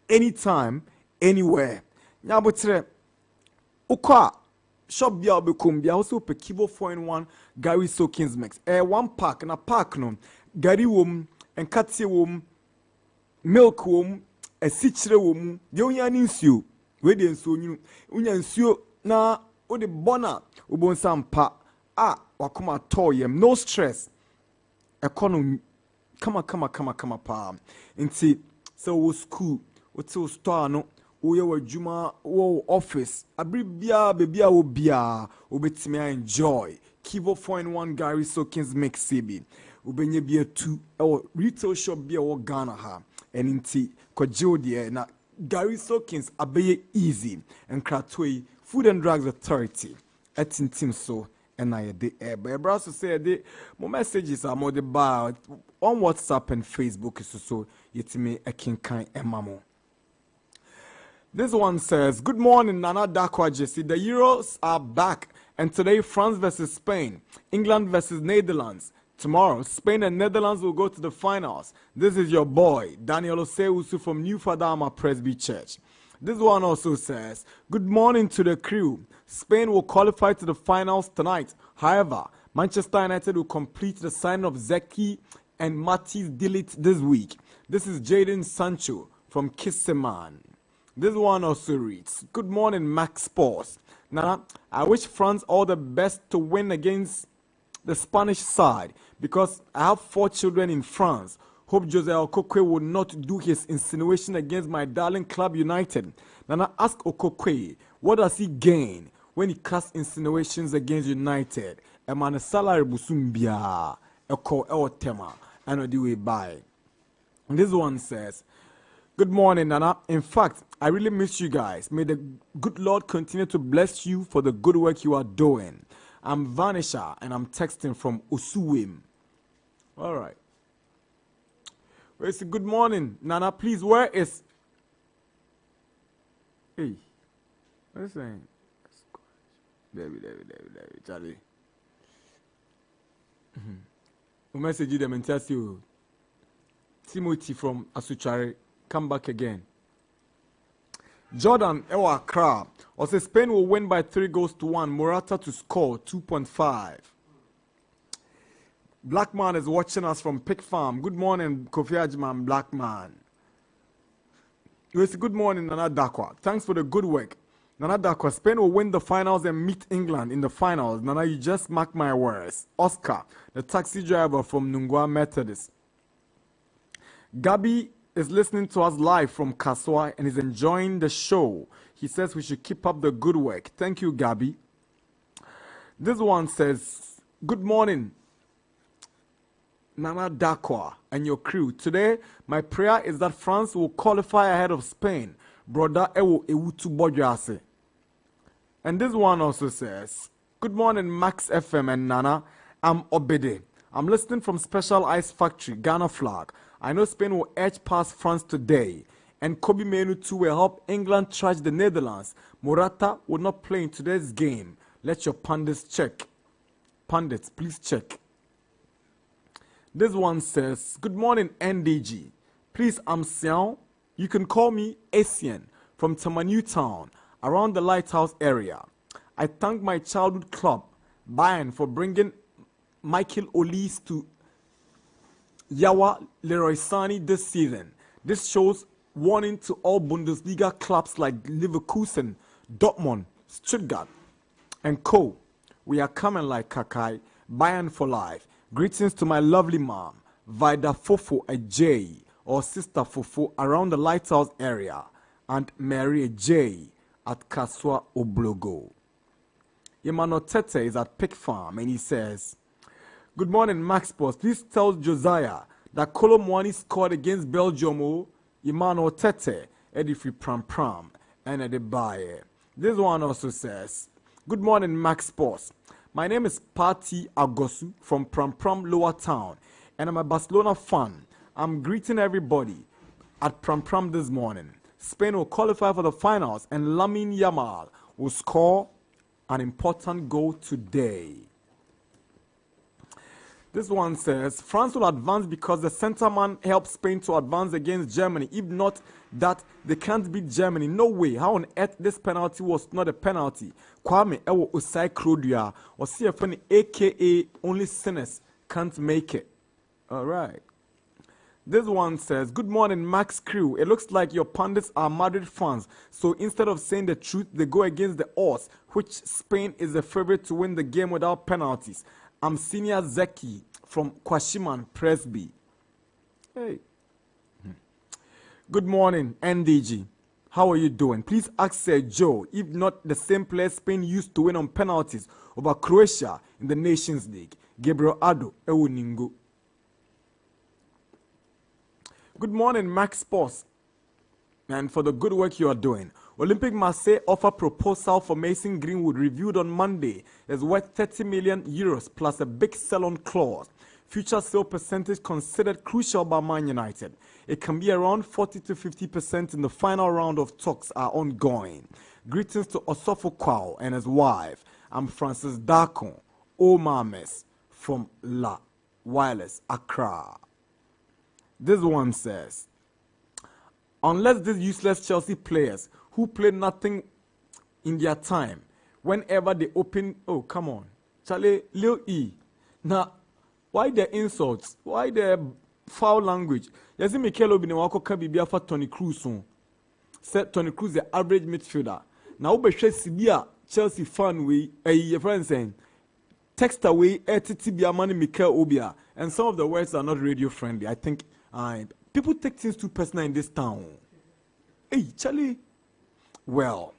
anytime, anywhere. Nyabotre ukwa shop bia obekum bia also pe Kivo 4-in-1 Gary Soakins mix. One pack na pack no Gary wom enkate wom milk wom esichire wom de onya ni nsuo we de nsuo nyunu unya nsuo na o de bona ubonsa mpa wakoma toyem no stress economy kama pa nti so wo school wo till store no wo ye wadwuma wo office abri bia bebia wo bia obetimi enjoy Kivo 4-in-1 Gary Soakins mix CB ubenye bia tu retail shop bia wo Ghana ha eninti kwajo de na Gary Soakins abeye easy and kratoi Food and Drugs Authority etintim so and I de but browser say de mo messages are more the bar on WhatsApp and Facebook so yetime ekinkan emamo. This one says, good morning, Nana Darkwa Gyasi. The Euros are back, and today France versus Spain, England versus Netherlands. Tomorrow, Spain and Netherlands will go to the finals. This is your boy, Daniel Oseusu from New Fadama Presby Church. This one also says, good morning to the crew. Spain will qualify to the finals tonight. However, Manchester United will complete the signing of Zeki and Matisse Delete this week. This is Jadon Sancho from Kisseman. This one also reads, good morning, Max Sports. Nana, I wish France all the best to win against the Spanish side because I have 4 children in France. Hope Jose Okokwe will not do his insinuation against my darling club United. Nana, ask Okokwe, what does he gain when he casts insinuations against United? A man salary busumbia, eko tema, and the way by. This one says, good morning, Nana. In fact, I really miss you guys. May the good Lord continue to bless you for the good work you are doing. I'm Vanisha and I'm texting from Osuwim. All right. Well, say good morning, Nana. Please, where is... Hey, what are you saying? Baby, Charlie. We message you them and tell you. Timothy from Asuchari. Come back again. Jordan Ewa Accra also Spain will win by 3-1. Morata to score 2.5. Blackman is watching us from Pig Farm. Good morning, Kofi Ajman Blackman. Yes, good morning, Nana Darkwa. Thanks for the good work. Nana Darkwa, Spain will win the finals and meet England in the finals. Nana, you just mark my words. Oscar, the taxi driver from Nungwa Methodist. Gabi is listening to us live from Kaswa and is enjoying the show. He says we should keep up the good work. Thank you, Gabi. This one says, good morning, Nana Darkwa and your crew. Today, my prayer is that France will qualify ahead of Spain. Brother Ewo Ewutu Bodyase. And this one also says, good morning, Max FM and Nana. I'm Obede. I'm listening from Special Ice Factory, Ghana flag. I know Spain will edge past France today, and Kobe Menu too will help England trash the Netherlands. Morata will not play in today's game. Let your pundits check. Pundits, please check. This one says, good morning, NDG. Please, I'm Xiao. You can call me Asian from Tamanu Town, around the Lighthouse area. I thank my childhood club, Bayern, for bringing Michael Olise to Yawa Leroy Sani this season. This shows warning to all Bundesliga clubs like Leverkusen, Dortmund, Stuttgart, and co. We are coming like Kakai, Bayern for life. Greetings to my lovely mom, Vida Fofo Ajay, or Sister Fofo around the Lighthouse area, and Mary J at Kaswa Oblogo. Emmanuel Tete is at Pig Farm and he says, good morning, Max Boss. Please tell Josiah that Kolo Mwani scored against Belgium. Emmanuel Tete. Eddie Free Pram Pram, and Eddie Baye. This one also says, good morning, Max Sports. My name is Patti Agosu from Pram Pram Lower Town, and I'm a Barcelona fan. I'm greeting everybody at Pram Pram this morning. Spain will qualify for the finals, and Lamine Yamal will score an important goal today. This one says, France will advance because the centre man helped Spain to advance against Germany. If not that, they can't beat Germany. No way. How on earth this penalty was not a penalty? Kwame Ewo Osai Krodia or CFN aka only sinners can't make it. All right. This one says, good morning, Max Crew. It looks like your pundits are Madrid fans. So instead of saying the truth, they go against the odds, which Spain is the favorite to win the game without penalties. I'm Senior Zeki from Kwashiman Presby. Hey. Good morning, NDG. How are you doing? Please ask Sir Joe if not the same player Spain used to win on penalties over Croatia in the Nations League. Gabriel Ado Ewuningo. Good morning, Max Sports, and for the good work you are doing. Olympic Marseille offer proposal for Mason Greenwood reviewed on Monday is worth 30 million euros plus a big sell-on clause. Future sale percentage considered crucial by Man United. It can be around 40 to 50% in the final round of talks are ongoing. Greetings to Osofo Kwao and his wife. I'm Francis Darkwa, Omames from La Wireless, Accra. This one says, unless these useless Chelsea players who play nothing in their time, whenever they open, oh, come on, Charlie, Lil E. Now, why the insults? Why the foul language? Yasi Mikel Obine wako kabibia for Tony Cruz. Said Tony Cruz the average midfielder. Now, Obeshe Sibia Chelsea fan we, your friend saying, text away, Tibia money Mikel Obia. And some of the words are not radio friendly. I think people take things too personal in this town. Hey, Charlie. Well,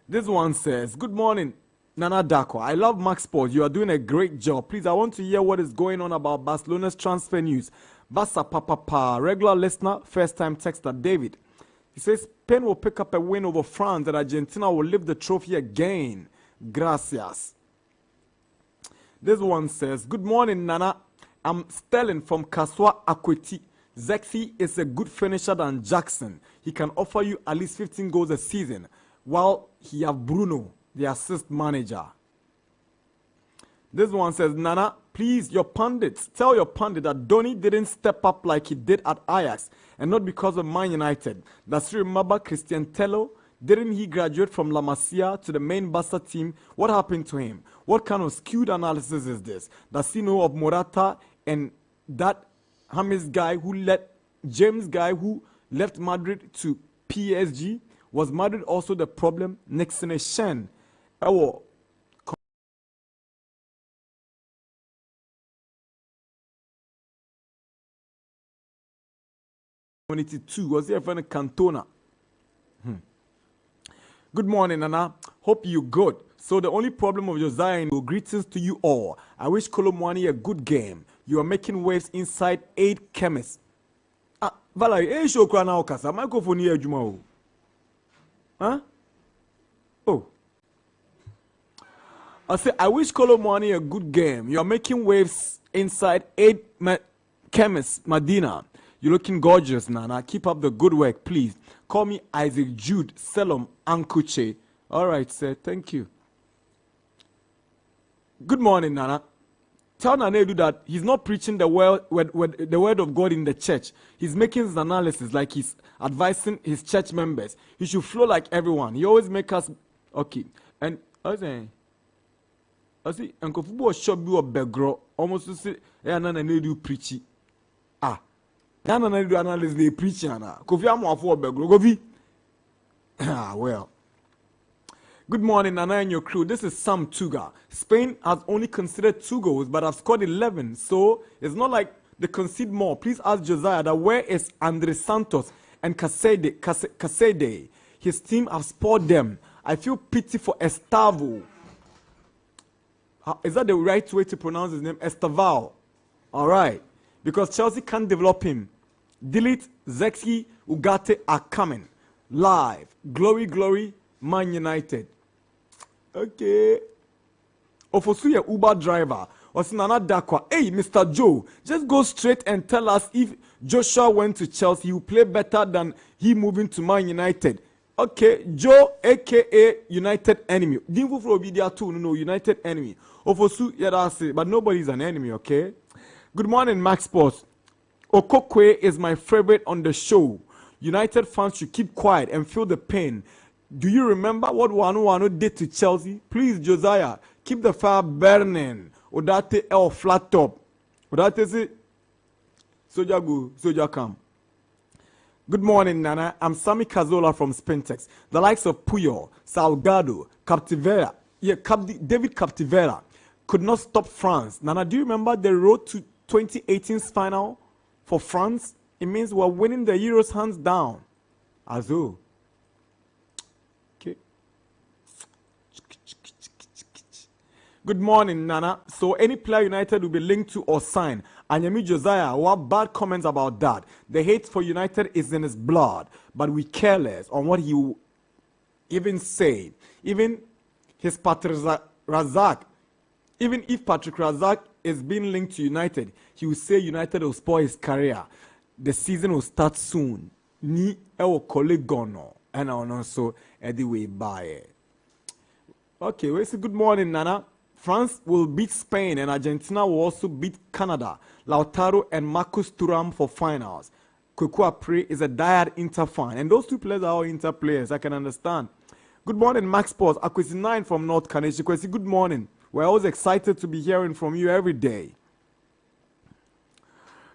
this one says, good morning, Nana Darkwa. I love Max Sports. You are doing a great job. Please, I want to hear what is going on about Barcelona's transfer news. Basa Papa, regular listener, first-time texter, David. He says, Spain will pick up a win over France and Argentina will lift the trophy again. Gracias. This one says, good morning, Nana. I'm Sterling from Kaswa Akweti. Zexi is a good finisher than Jackson. He can offer you at least 15 goals a season, while he have Bruno, the assist manager. This one says, Nana, please, your pundits, tell your pundit that Donny didn't step up like he did at Ajax, and not because of Man United. Does you remember Christian Tello? Didn't he graduate from La Masia to the main Barca team? What happened to him? What kind of skewed analysis is this? Does he know of Morata and that James guy who left Madrid to PSG? Was Madrid also the problem? Nixon Shen. Oh, community 2 was here from Cantona. Good morning, Nana. Hope you good. So the only problem of Josiah, greetings to you all. I wish Kolomwani a good game. You are making waves inside 8 chemists. Valerie, show crana okasa. Microphone here, Juma. Huh? Oh. I say, I wish Kolomwani a good game. You are making waves inside 8 chemists, Medina. You're looking gorgeous, Nana. Keep up the good work, please. Call me Isaac Jude Selom Ankuche. All right, sir. Thank you. Good morning, Nana. Tell Nana that he's not preaching the word of God in the church. He's making his analysis like he's advising his church members. He should flow like everyone. He always make us okay. And I see, Uncle Fubu should be a begro. Almost to say, "Hey, Nana, need you preachy." Nana, need you analyze the preaching. Kofi amu afu begro. Kofi. Well. Good morning, Nana and your crew. This is Sam Tuga. Spain has only considered 2 goals, but have scored 11. So it's not like they concede more. Please ask Josiah that where is Andre Santos and Casede? His team have spoiled them. I feel pity for Estavo. Is that the right way to pronounce his name? Estaval. All right. Because Chelsea can't develop him. Delete, Zeki, Ugarte are coming. live. Glory, glory, Man United. Okay. Ofosu Uber driver. Osinana Darkwa. Hey, Mr. Joe, just go straight and tell us if Joshua went to Chelsea, he will play better than he moving to Man United. Okay, Joe, aka United enemy. Dimfu for Obidia too, no, United enemy. Ofosu, yeah, that's it. But nobody is an enemy, okay? Good morning, Max Sports. Okokwe is my favorite on the show. United fans should keep quiet and feel the pain. Do you remember what Wanu did to Chelsea? Please, Josiah, keep the fire burning. Odate El flat top. Odate say, Soja go, Soja come. Good morning, Nana. I'm Sammy Cazola from Spintex. The likes of Puyol, Salgado, Captivera, David Captivera could not stop France. Nana, do you remember the road to 2018's final for France? It means we're winning the Euros hands down. Azo. Okay. Good morning, Nana. So any player United will be linked to or signed. Anyami Josiah, what bad comments about that? The hate for United is in his blood, but we care less on what he will even say. Even his Patrick Razak, even if Patrick Razak is being linked to United, he will say United will spoil his career. The season will start soon. Ni ewo colleague gono. And also anyway bye. Okay, we say good morning, Nana. France will beat Spain and Argentina will also beat Canada. Lautaro and Marcus Thuram for finals. Kweku Apre is a diehard Inter fan. And those two players are all Inter players, I can understand. Good morning, Max Sports. Akwesi 9 from North Kaneshi. Akwesi, good morning. We're always excited to be hearing from you every day.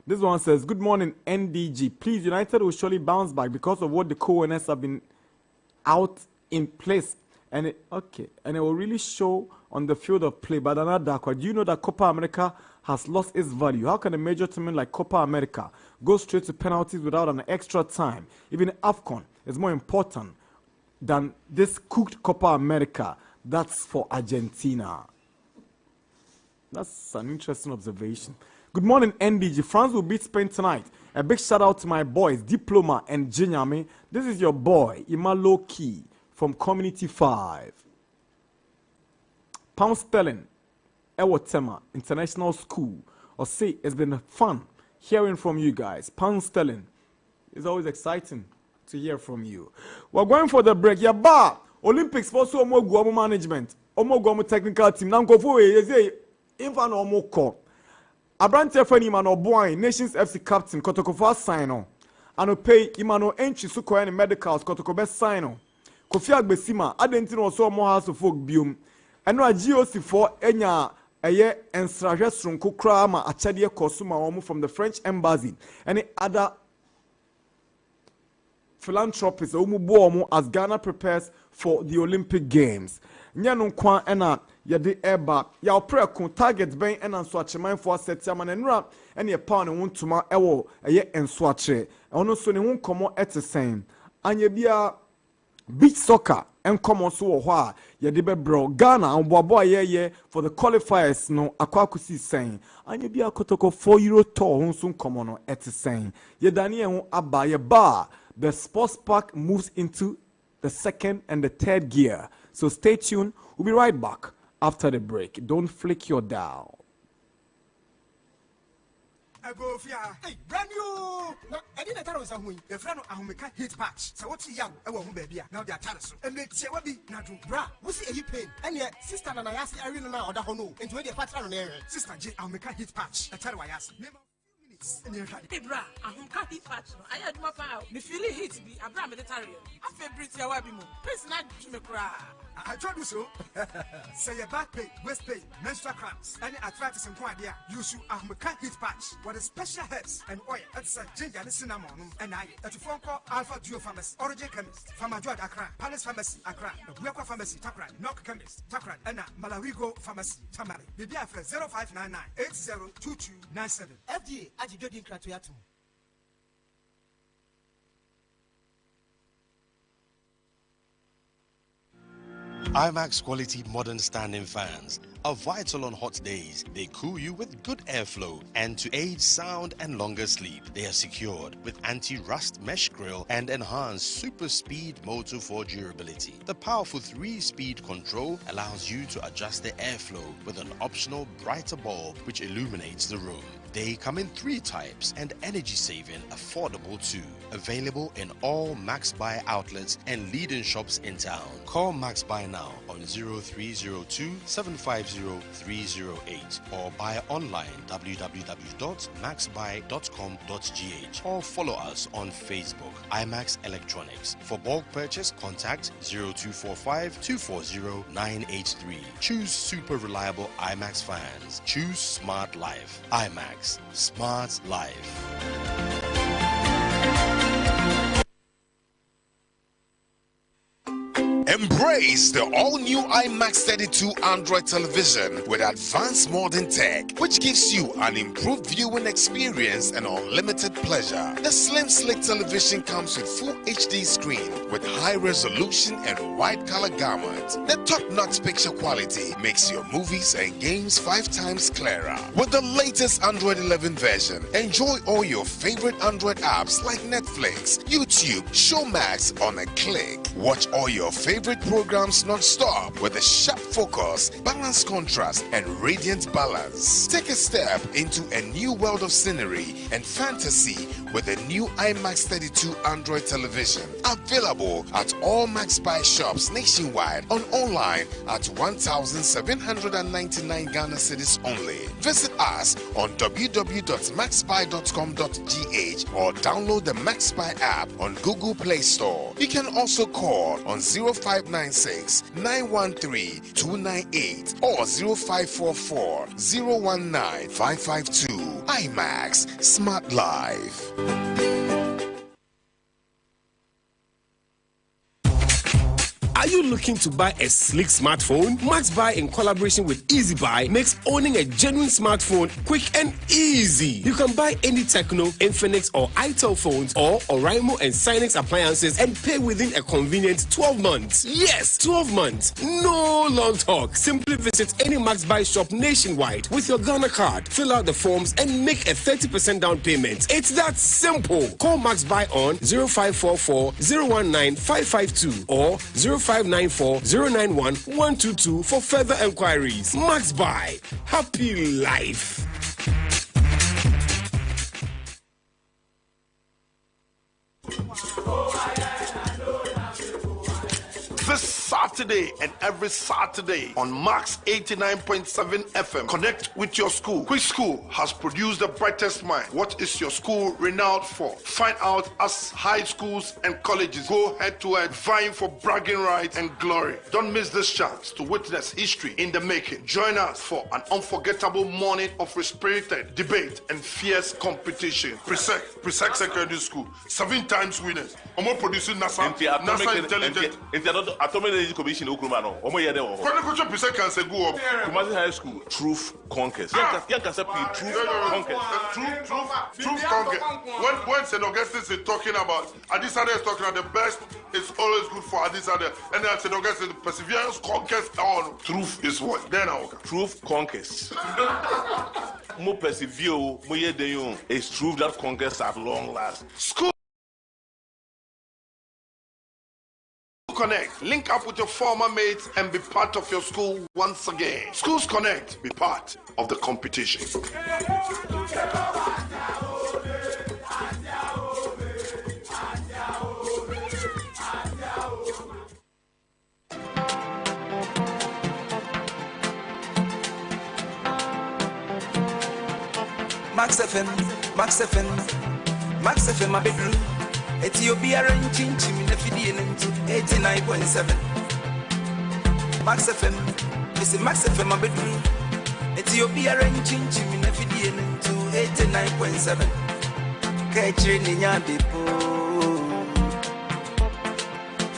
This one says, good morning, NDG. Please, United will surely bounce back because of what the co-owners have been out in place. And it will really show on the field of play. But another Darkwa, do you know that Copa America has lost its value? How can a major tournament like Copa America go straight to penalties without an extra time? Even AFCON is more important than this cooked Copa America. That's for Argentina. That's an interesting observation. Good morning, NDG. France will beat Spain tonight. A big shout out to my boys, Diploma and Jinyame. This is your boy, Imalo Key from Community 5. Pound Sterling, Ewotema International School. Or say it's been fun hearing from you guys. Pound Sterling. It's always exciting to hear from you. We're going for the break. Yeah, ba Olympics for so more Guamo management. Omo Guamo technical team. Now go for it. Infan Omo call. Abrante Fani Imano Boy, Nations FC captain, Kotoko sign on. Ano pay Imano entry suko any medicals, Kotoko best sign on. Kofi Agbesima, Adentino also more house of folk bium. And no GOC for Enya Aye and Strajesrum Kukrama Achadia Kosuma Omu from the French embassy. Any other philanthropists Omu Bomu as Ghana prepares for the Olympic Games. Nyanun Kwan Ena Yadi Eba, ya prayer con target ben and swatch man for set yaman and rap any a pound and won't to my ewo a ye and swatch it. And also, they won't come at the same. And ye be a beach soccer and come on so wha Yadibe bro Ghana and Waboy ye for the qualifiers no Aquacusi saying. And ye be a Kotoko €4 tour who soon come on at the same. Ye Daniel Abba ye bar. The sports park moves into the second and the third gear. So stay tuned. We'll be right back after the break. Don't flick your dial. Hey, brand new! No, I didn't tell you something. Your friend Ahumeka hit patch. So what's young? I won't be now they are telling and make sure be not do bra. What's it you pain? And yet, sister and I ask Irene now or the Hono into the pattern on air. Sister J. Ahumeka hit patch. I tell you, I ask. Hey, bra, I'm happy patch. I had my file. The feeling hit me, a bra Mediterranean. I feel pretty, I will be more. Please not to me cry. I told you so. Say your back pain, waist pain, menstrual cramps, any arthritis and idea. You should Ahumeka hit patch. What is special herbs and oil. That's a ginger and cinnamon. And I at a phone call Alpha Duo Pharmacy, Origin Chemist, Pharmajoy Accra, Palace Pharmacy, Accra, Buakwa Pharmacy, Takran, Knock Chemist, Takran, and Malarigo Pharmacy, Tamari. The BFF 0599 802297. FDA, Ajidodin Kratuatu. IMAX quality modern standing fans are vital on hot days. They cool you with good airflow, and to aid sound and longer sleep, they are secured with anti-rust mesh grille and enhanced super speed motor for durability. The powerful 3-speed control allows you to adjust the airflow with an optional brighter bulb which illuminates the room. They come in 3 types and energy-saving, affordable too. Available in all Max Buy outlets and leading shops in town. Call Max Buy now on 0302 750 308 or buy online www.maxbuy.com.gh or follow us on Facebook, IMAX Electronics. For bulk purchase, contact 0245 240 983. Choose super reliable IMAX fans. Choose Smart Life. IMAX. Smart Life. Embrace the all-new IMAX 32 Android television with advanced modern tech, which gives you an improved viewing experience and unlimited pleasure. The slim, slick television comes with full HD screen with high resolution and wide color gamut. The top-notch picture quality makes your movies and games 5 times clearer. With the latest Android 11 version, enjoy all your favorite Android apps like Netflix, YouTube, Showmax on a click. Watch all your favorite programs non-stop with a sharp focus, balanced contrast, and radiant balance. Take a step into a new world of scenery and fantasy with the new IMAX 32 Android television. Available at all Max Buy shops nationwide, on online at 1,799 Ghana cedis only. Visit us on www.maxbuy.com.gh or download the Max Buy app on Google Play Store. You can also call on 0596 913 298 or 0544 019 552. IMAX Smart Life. Are you looking to buy a sleek smartphone? Max Buy, in collaboration with Easy Buy, makes owning a genuine smartphone quick and easy. You can buy any Tecno, Infinix, or Itel phones, or Oraimo and Sinex appliances, and pay within a convenient 12 months. Yes, 12 months. No long talk. Simply visit any Max Buy shop nationwide with your Ghana card, fill out the forms, and make a 30% down payment. It's that simple. Call Max Buy on 0544 019 552 or 0594 091 122 for further enquiries. Max Buy. Happy life. This Saturday and every Saturday on Max 89.7 FM. Connect with your school. Which school has produced the brightest mind? What is your school renowned for? Find out as high schools and colleges go head to head, vying for bragging rights and glory. Don't miss this chance to witness history in the making. Join us for an unforgettable morning of respirited debate and fierce competition. Presec Secondary School, 7 times winners. Omo producing NASA intelligent. Atomic Energy Commission Okrumano. Omo yede o. Kwani Presec can say go up. Kumasi High School, Truth Conquers. Truth Conquers. When St. Augustine is talking about Adisade is talking about the best, it's always good for Adisade. And then St. Augustine, perseverance conquers all. Truth is what? Then Truth Conquers. Mo persevere, mo yede yo. It's truth that conquers at long last. School Connect. Link up with your former mates and be part of your school once again. Schools Connect. Be part of the competition. Max FM, my bedroom. Ethiopia and Chinchim in the Fidian 89.7. Max FM, it's a Max FM, my bedroom. Ethiopia and Chinchim in the Fidian 89.7. Catching in your people.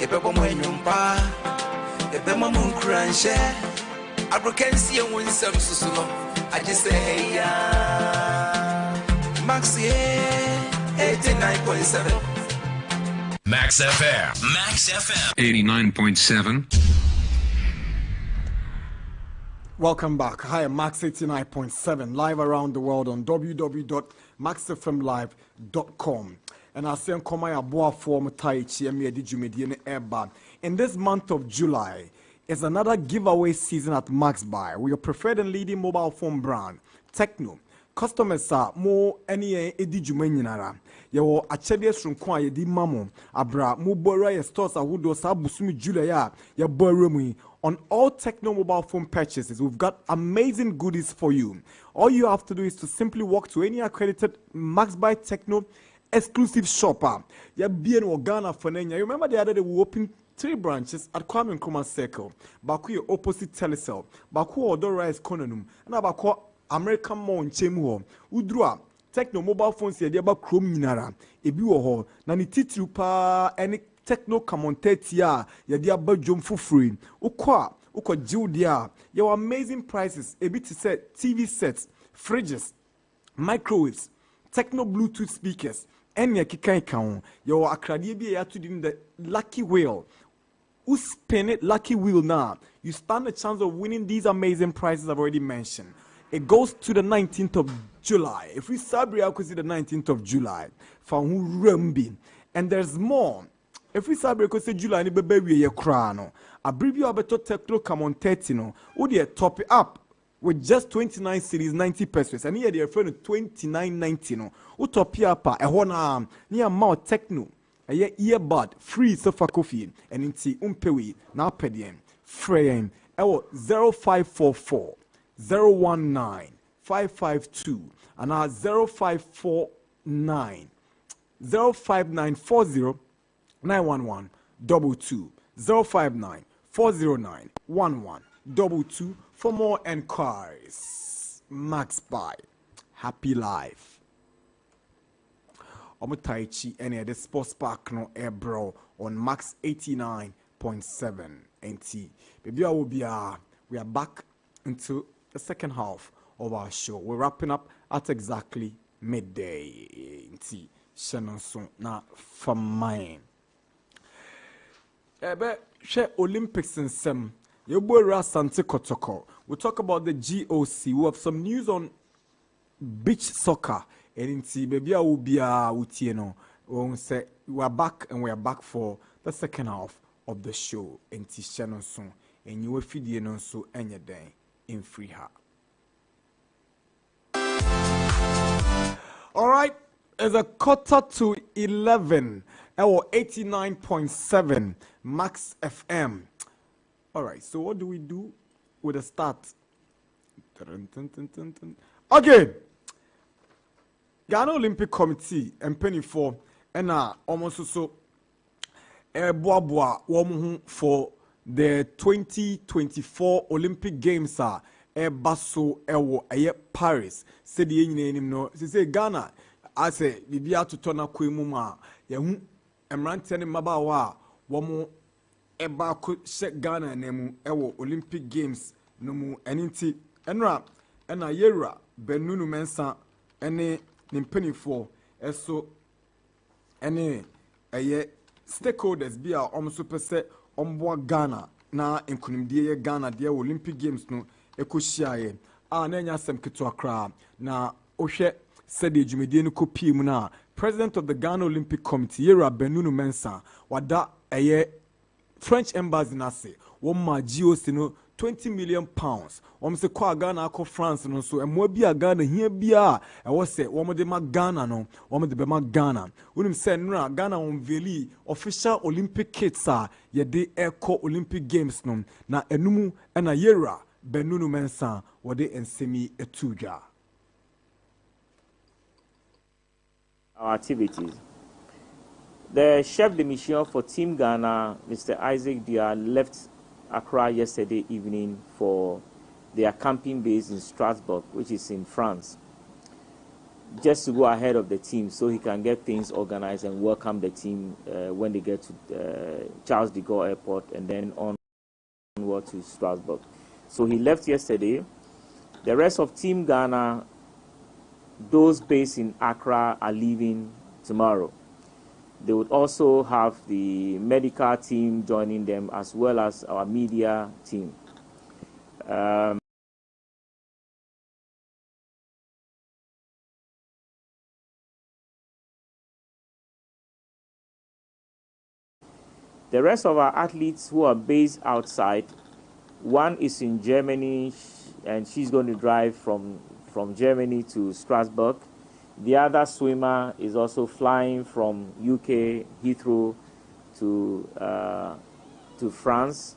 A pebble when you pa, a pebble moon crunch. I can see a win some susulo. I just say, hey, yeah. Max, yeah, 89.7. Max FM. Max FM. 89.7. Welcome back. Hi, Max 89.7 live around the world on www.maxfmlive.com. And I say, come my aboa form Taichi and me Dijumedian Airban. In this month of July, is another giveaway season at Max Buy. We are preferred and leading mobile phone brand, Techno. Customers are more any edijumenyinara. Yawo achedies from kwa yedi mamo abra mubora ye stores ahudo sa busumi July ya borumi. On all Techno mobile phone purchases, we've got amazing goodies for you. All you have to do is to simply walk to any accredited Max Buy Techno exclusive shopper. Ya bien Ghana for Nenya. You remember the other day we opened 3 branches at Kwame Nkrumah Circle. Baku opposite Telecel. Baku Odora is Kononum. And Baku American Mall in Chemu. Udrua Techno mobile phones here ba Chrome Minara. Ebi wo ho na ni titru pa any Techno Camontetia ya dia ba jom for free. Uko Judia. Your amazing prices. Ebi to set TV sets, fridges, microwaves, Techno Bluetooth speakers. And ya kikai kaon. Your akradi bi ya to the lucky whale. Who spin it lucky wheel now? You stand a chance of winning these amazing prizes I've already mentioned. It goes to the 19th of July. If we celebrate, I could see the 19th of July. And there's more. If we celebrate, because July, ni bebe we ye krano. A preview abeto Techno come on 30 would you top it up with just 29 cities, 90 pesos. And here they're referring to 29.90 no. Who top it up a hona near more Techno. A year earbud free sofa coffee and inti umpewi now pedien frame 0544 019 552 and our 0549 05940 911 22 059 409 1122 for more enquiries. Max Buy. Happy life. Omutaichi and the sports park no airbro on Max 89.7 NT. Baby, we are back into the second half of our show. We're wrapping up at exactly midday. NT Shannon na from mine. Share Olympics and some. Yobora Sante Kotoko. We'll talk about the GOC. We have some news on beach soccer. And in see, baby, I will be say we are back and we are back for the second half of the show. And Shannon soon, and you will feed you on so any day in free her. All right, it's a 11:15. Our 89.7 Max FM. All right, so what do we do with the start? Okay. Ghana Olympic Committee and penny for and almost so boa for the 2024 Olympic Games basso Paris. Said the name no. She say Ghana. I say bibia to turn up kwemuma. Yehu emrantene mabawa womo eba ko shek Ghana nemu Olympic Games no mu eninti enra ena yera benunu mensa ene nimpenifo eso ene stakeholders be almost pese omboa Ghana na enkunimdie Ghana de Olympic Games no ekoshiaye na nya asem keto akra na ohwe said the Jumedie kopi mu na president of the Ghana Olympic Committee Yera Benunu Mensa wada French embassy na se woma GOC no 20 million pounds. Se kwa Ghana ako France no so emo bia Ghana hia bia se de ma Ghana no de be ma Ghana. Unim se nra Ghana unveil official Olympic kits ye de eco Olympic Games no na enumu na Yera Benunu Mensa wode ensemi etuja. Our activities. The chef de mission for Team Ghana, Mr. Isaac Dia, left Accra yesterday evening for their camping base in Strasbourg, which is in France, just to go ahead of the team so he can get things organized and welcome the team when they get to Charles de Gaulle Airport and then onward to Strasbourg. So he left yesterday. The rest of Team Ghana, those based in Accra, are leaving tomorrow. They would also have the medical team joining them as well as our media team. The rest of our athletes who are based outside, one is in Germany, and she's going to drive from Germany to Strasbourg. The other swimmer is also flying from UK, Heathrow, to France.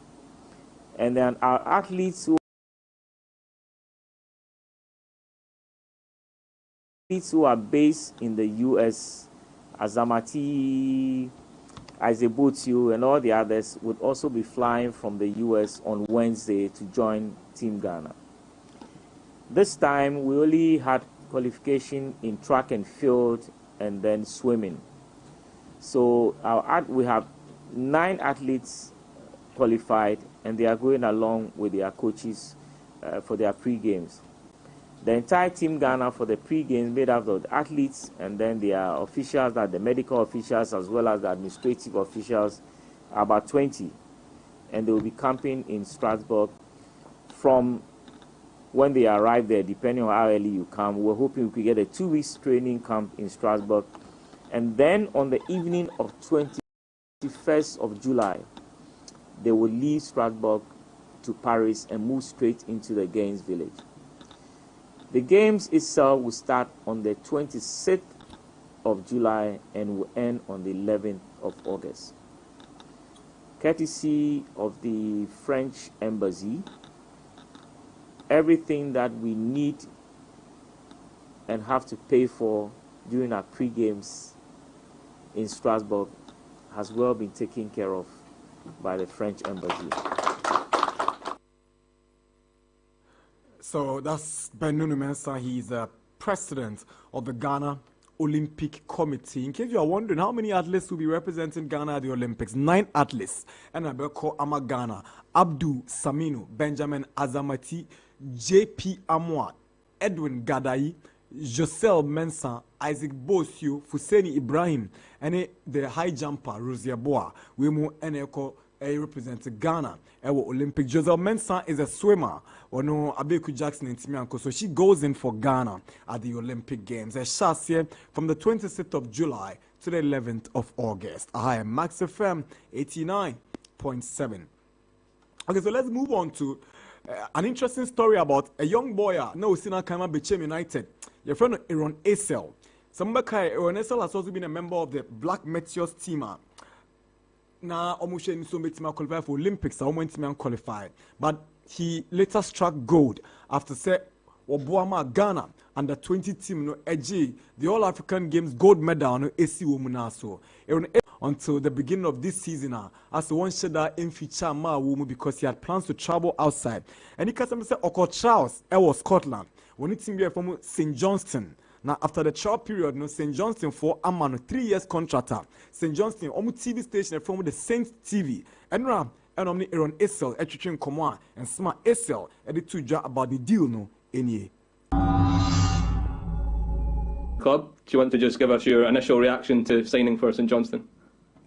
And then our athletes who are based in the US, Azamati, Isebotiu, and all the others would also be flying from the US on Wednesday to join Team Ghana. This time, we only had qualification in track and field and then swimming. So we have 9 athletes qualified, and they are going along with their coaches for their pre-games. The entire Team Ghana for the pre-games made up of the athletes and then their officials, the medical officials as well as the administrative officials, are about 20. And they will be camping in Strasbourg from when they arrive there, depending on how early you come. We're hoping we could get a 2-week training camp in Strasbourg. And then on the evening of 21st of July, they will leave Strasbourg to Paris and move straight into the Games village. The Games itself will start on the 26th of July and will end on the 11th of August. Courtesy of the French Embassy, everything that we need and have to pay for during our pre-games in Strasbourg has well been taken care of by the French Embassy. So that's Ben Nunu Mensah. He's a president of the Ghana Olympic Committee. In case you are wondering how many athletes will be representing Ghana at the Olympics, 9 athletes. And I will call Ama Ghana, Abdul Saminu, Benjamin Azamati, JP Amwa, Edwin Gadai, Josel Mensah, Isaac Bosio, Fuseni Ibrahim, and the high jumper, Rosia Boa. We move and represent Ghana. Olympic. Josel Mensah is a swimmer. No Abeku Jackson in Timianko. So she goes in for Ghana at the Olympic Games. A shot here from the 26th of July to the 11th of August. I am Max FM 89.7. Okay, so let's move on to an interesting story about a young boy. No, Sina Kama Bechem United. Your friend Aaron Esel. Somebody Aaron Esel has also been a member of the Black Meteors team. Now, almost any so qualified for Olympics. I went to qualify, but he later struck gold after say Obuama Ghana under 20 team no edge the All African Games gold medal no AC woman so until the beginning of this season as one shadow in feature ma woman because he had plans to travel outside and he can say Oko Charles was Scotland when it team from St. Johnston. Now, after the trial period, no St. Johnston for a man 3 years contractor. St. Johnston, TV station from the Saint TV. And omni Aaron Esel, Etchin Komwa, and Smart Esel, and the 2 job about the deal, no, any. Club, do you want to just give us your initial reaction to signing for St. Johnston?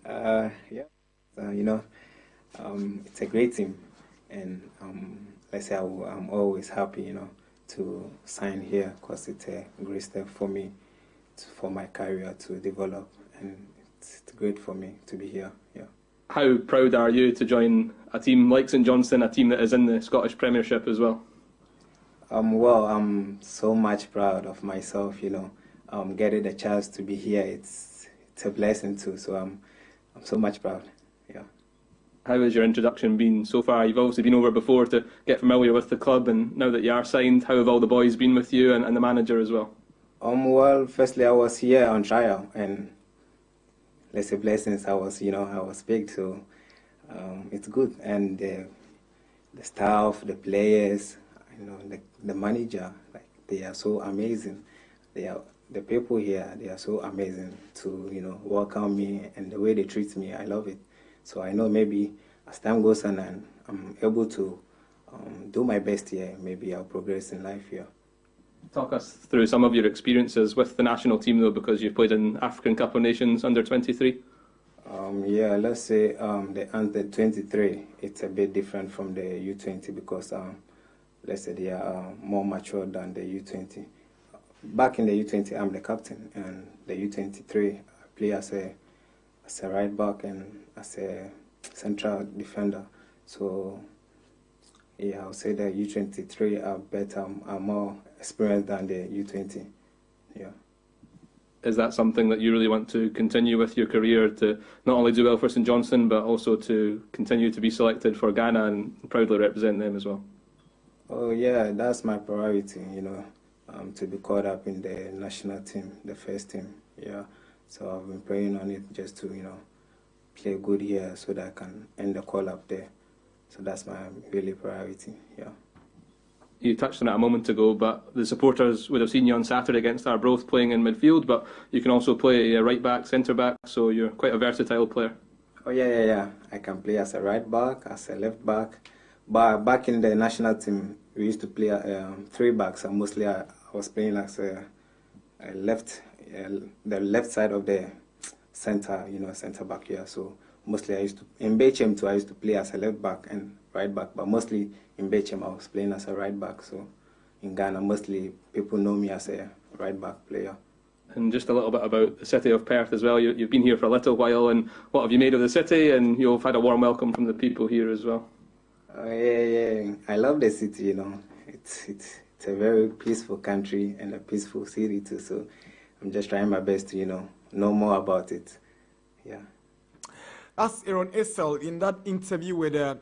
Yeah, it's a great team, and let's say I'm always happy, to sign here because it's a great step for me, for my career to develop, and it's great for me to be here. Yeah. How proud are you to join a team like St. Johnston, a team that is in the Scottish Premiership as well? Well, I'm so much proud of myself. Getting the chance to be here, it's a blessing too. So I'm so much proud. Yeah. How has your introduction been so far? You've obviously been over before to get familiar with the club, and now that you are signed, how have all the boys been with you and the manager as well? Well, firstly, I was here on trial, and let's say blessings. I was picked, so it's good. And the staff, the players, the manager, they are so amazing. The people here, they are so amazing to welcome me, and the way they treat me, I love it. So I know maybe as time goes on and I'm able to do my best here, maybe I'll progress in life here. Talk us through some of your experiences with the national team though, because you've played in African Cup of Nations under 23. Yeah, let's say the under 23, it's a bit different from the U20 because let's say they are more mature than the U20. Back in the U20, I'm the captain, and the U23 I play as a right back and as a central defender. So yeah, I would say the U23 are better, are more experienced than the U20. Yeah. Is that something that you really want to continue with your career, to not only do well for St Johnstone, but also to continue to be selected for Ghana and proudly represent them as well? Oh yeah, that's my priority, to be called up in the national team, the first team. Yeah. So I've been praying on it just to, play good here so that I can end the call up there. So that's my really priority, yeah. You touched on it a moment ago, but the supporters would have seen you on Saturday against Arbroath playing in midfield, but you can also play right back, centre back, so you're quite a versatile player. Oh yeah. I can play as a right back, as a left back. But back in the national team, we used to play 3 backs, and mostly I was playing as the left side of the centre, centre back here. So mostly in Bechem too, I used to play as a left back and right back, but mostly in Bechem I was playing as a right back. So in Ghana, mostly people know me as a right back player. And just a little bit about the city of Perth as well. You've been here for a little while, and what have you made of the city? And you've had a warm welcome from the people here as well. Yeah. I love the city, It's a very peaceful country and a peaceful city too. So I'm just trying my best to, know more about it. Yeah. As Aaron Essel in that interview with the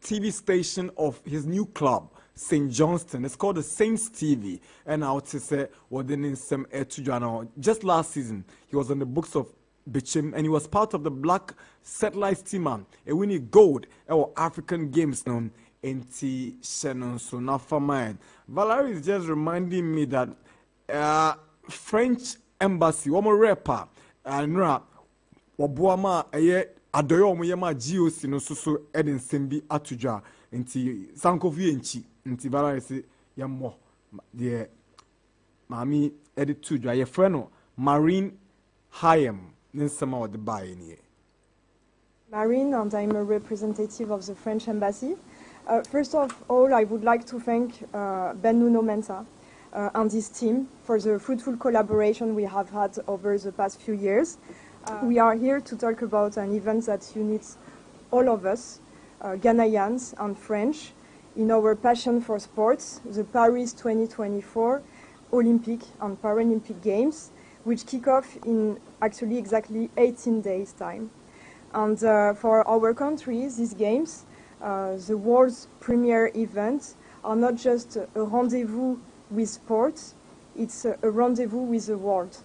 TV station of his new club, St. Johnstone. It's called the Saints TV. And I would say, just last season, he was on the books of Bichim, and he was part of the Black Satellite team, and winning gold at African Games now in T. Shannon. So now for mine, Valerie is just reminding me that French embassy, one more rapper, and Wabuama, adoyo omuyema Gyasi no so edin sembi atudwa nti sankofi enchi nti Valerie se yammo de mami edit tudwa ye freno Marine Hayem nsema o de bae ni. Marine, and I'm a representative of the French embassy. First of all, I would like to thank Ben Nuno Mensah and his team for the fruitful collaboration we have had over the past few years. We are here to talk about an event that unites all of us, Ghanaians and French, in our passion for sports, the Paris 2024 Olympic and Paralympic Games, which kick off in actually exactly 18 days' time. And for our country, these games, the world's premier events, are not just a rendezvous with sports, it's a rendezvous with the world.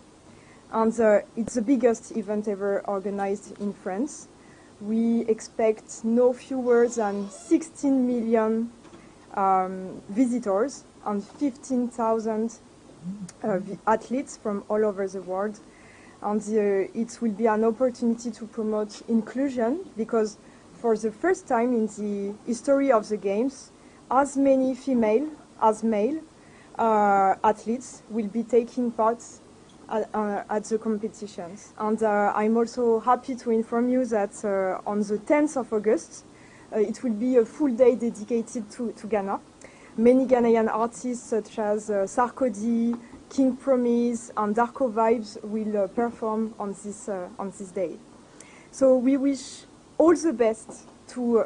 And it's the biggest event ever organized in France. We expect no fewer than 16 million visitors and 15,000 athletes from all over the world. And it will be an opportunity to promote inclusion, because for the first time in the history of the Games, as many female as male athletes will be taking part at the competitions. And I'm also happy to inform you that on the 10th of August, it will be a full day dedicated to Ghana. Many Ghanaian artists such as Sarkodie, King Promise and Darkwa Vibes will perform on this day. So we wish all the best to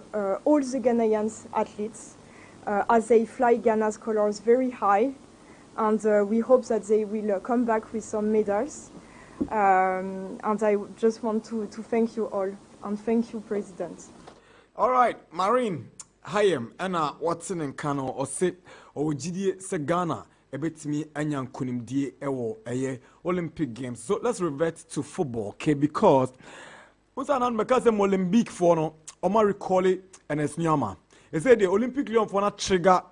all the Ghanaian athletes as they fly Ghana's colors very high, and we hope that they will come back with some medals. And I just want to thank you all, and thank you, President. All right, Marine Hayem, Anna Watson and Kano, or sit or Gidi Sagana, a bit me and Kunim die ewo Olympic Games. So let's revert to football, okay? Because what's an because Olympic for no, Oma recall it and it's Nyama. They said the Olympic Leon for not trigger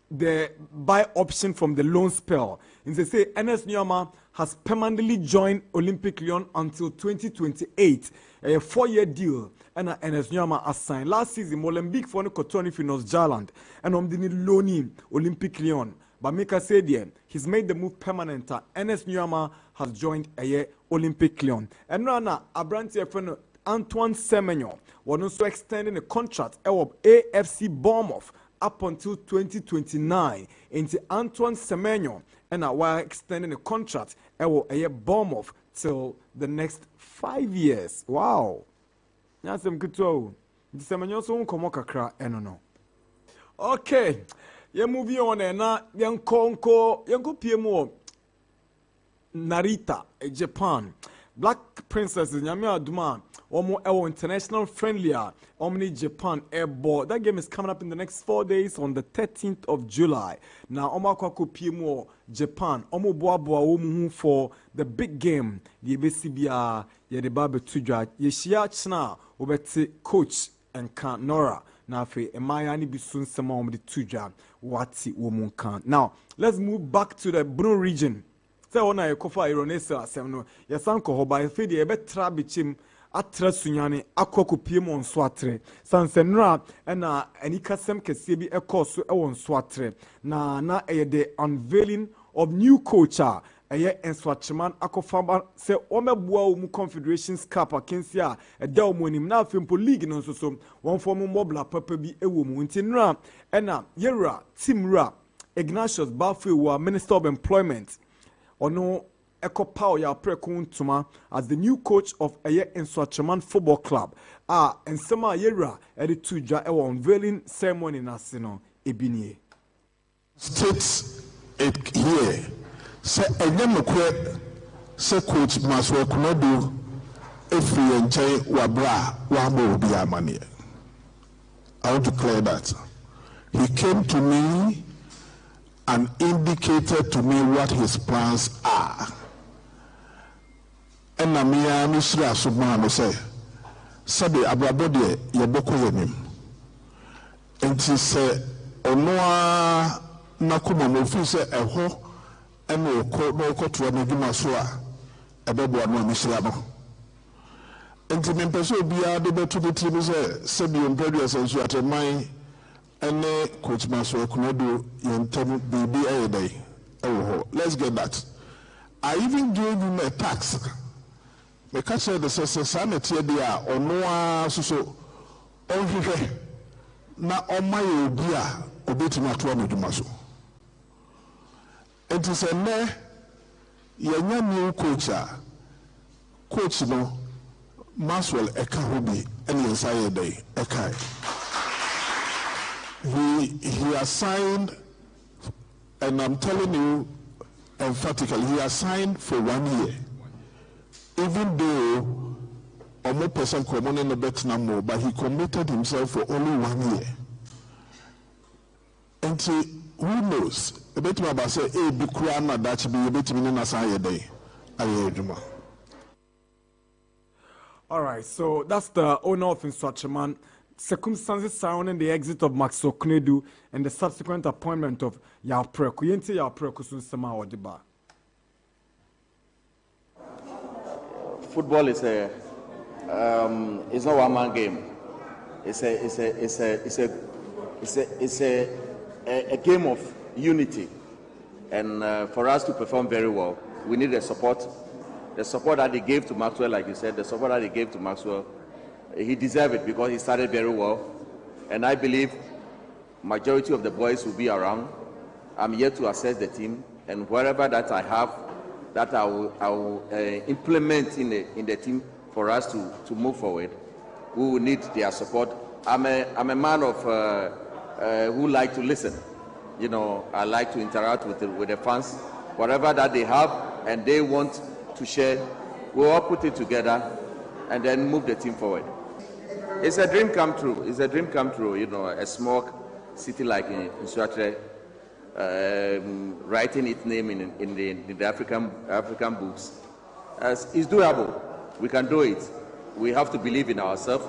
the buy option from the loan spell. And they say NS Nyama has permanently joined Olympic Lyon until 2028, a 4-year deal. And NS Nyama has signed last season. Molenbeek for the Cotonou Finos Jarland and the loaning Olympic Lyon. But Mika said he's made the move permanent. NS Nyama has joined a Olympic Lyon. And now Abranti friend Antoine Semenyo was also extending a contract of AFC Bournemouth up until 2029. Into Antoine Semenyo and while extending a contract a Bournemouth till the next 5 years. Wow. Nyasem kuto. Disemanyo so nkomo kakra eno no. Okay. Ye movie on na yanko PM Narita, Japan. Black Princesses Nyame Aduma omo international friendlier Omni Japan airball. That game is coming up in the next 4 days on the 13th of July. Now omo akwa PM Japan omo boaboa omo for the big game. The BCBA ye de ba betudwa ye shia chna obeti coach and can Nora. Now fe emaya ni bisun sema omo de tudwa wati womun kan. Now let's move back to the Bruno region. Say ona ekofa ironesa asem no yesanko hoba efe de ebetra bichim atra sunyane akoko piem on so atre sansenra na anikasem kese bi ekoso e won so atre na de unveiling of new coach eye enswacheman akofamba se omeboa mu confederations cup akensi a eda omonim na afempo league no so won form mobla papa bi ewo mu ntinra na yera teamra Ignatius Bafewa, Minister of Employment ono Ekopao ya Prekuntuma as the new coach of Eye Enswacheman Football Club. Ensema Yera Edituja ewa unveiling ceremony nasino ebinie. States it here. Se enyemekwe se coach Maswe Kunodu efri enche wabra wamo obi amane. I want to clear that. He came to me and indicated to me what his plans are. And Namia Misra Subman say, Sabi Abrabode Yaboko Yenim. And he said, Onoa Nakuma Mofi say, Eho, and no court to Anagima Sua, a bebo no Misramo. And to me, Peso Bia, the better to the tribu say, Sabi and Bredias and so at a mine. And coach Maswe Kunodu yentem bibi ayedai. Oh, let's get that. I even gave him a tax. Me catch the sanity dia onoa so onhwehwe na omaye obi a obetumi ato ameduma so. Enti se ne yenya new coach no Maswell eka hobi ene yensa ayedai ekai. He assigned, and I'm telling you emphatically, he assigned for 1 year. Even though almost person common in the Vietnam, but he committed himself for only 1 year. And so, who knows? A bit about say, "Hey, be Kurana that be a bit in a day." All right, so that's the owner of Nswacheman. Circumstances surrounding the exit of Max Oknedu and the subsequent appointment of Yapreku. Yente Yapreku Sunsema Odiba. Football is it's not one man game. It's a game of unity, and for us to perform very well, we need the support that they gave to Maxwell, like you said, the support that they gave to Maxwell. He deserved it because he started very well, and I believe majority of the boys will be around. I'm here to assess the team, and wherever that I have, that I will implement in the team for us to move forward. We will need their support. I'm a man of who like to listen. You know, I like to interact with the fans. Whatever that they have and they want to share, we'll all put it together and then move the team forward. It's a dream come true. It's a dream come true. You know, a small city like in Suatre, writing its name in the African books. It's doable. We can do it. We have to believe in ourselves.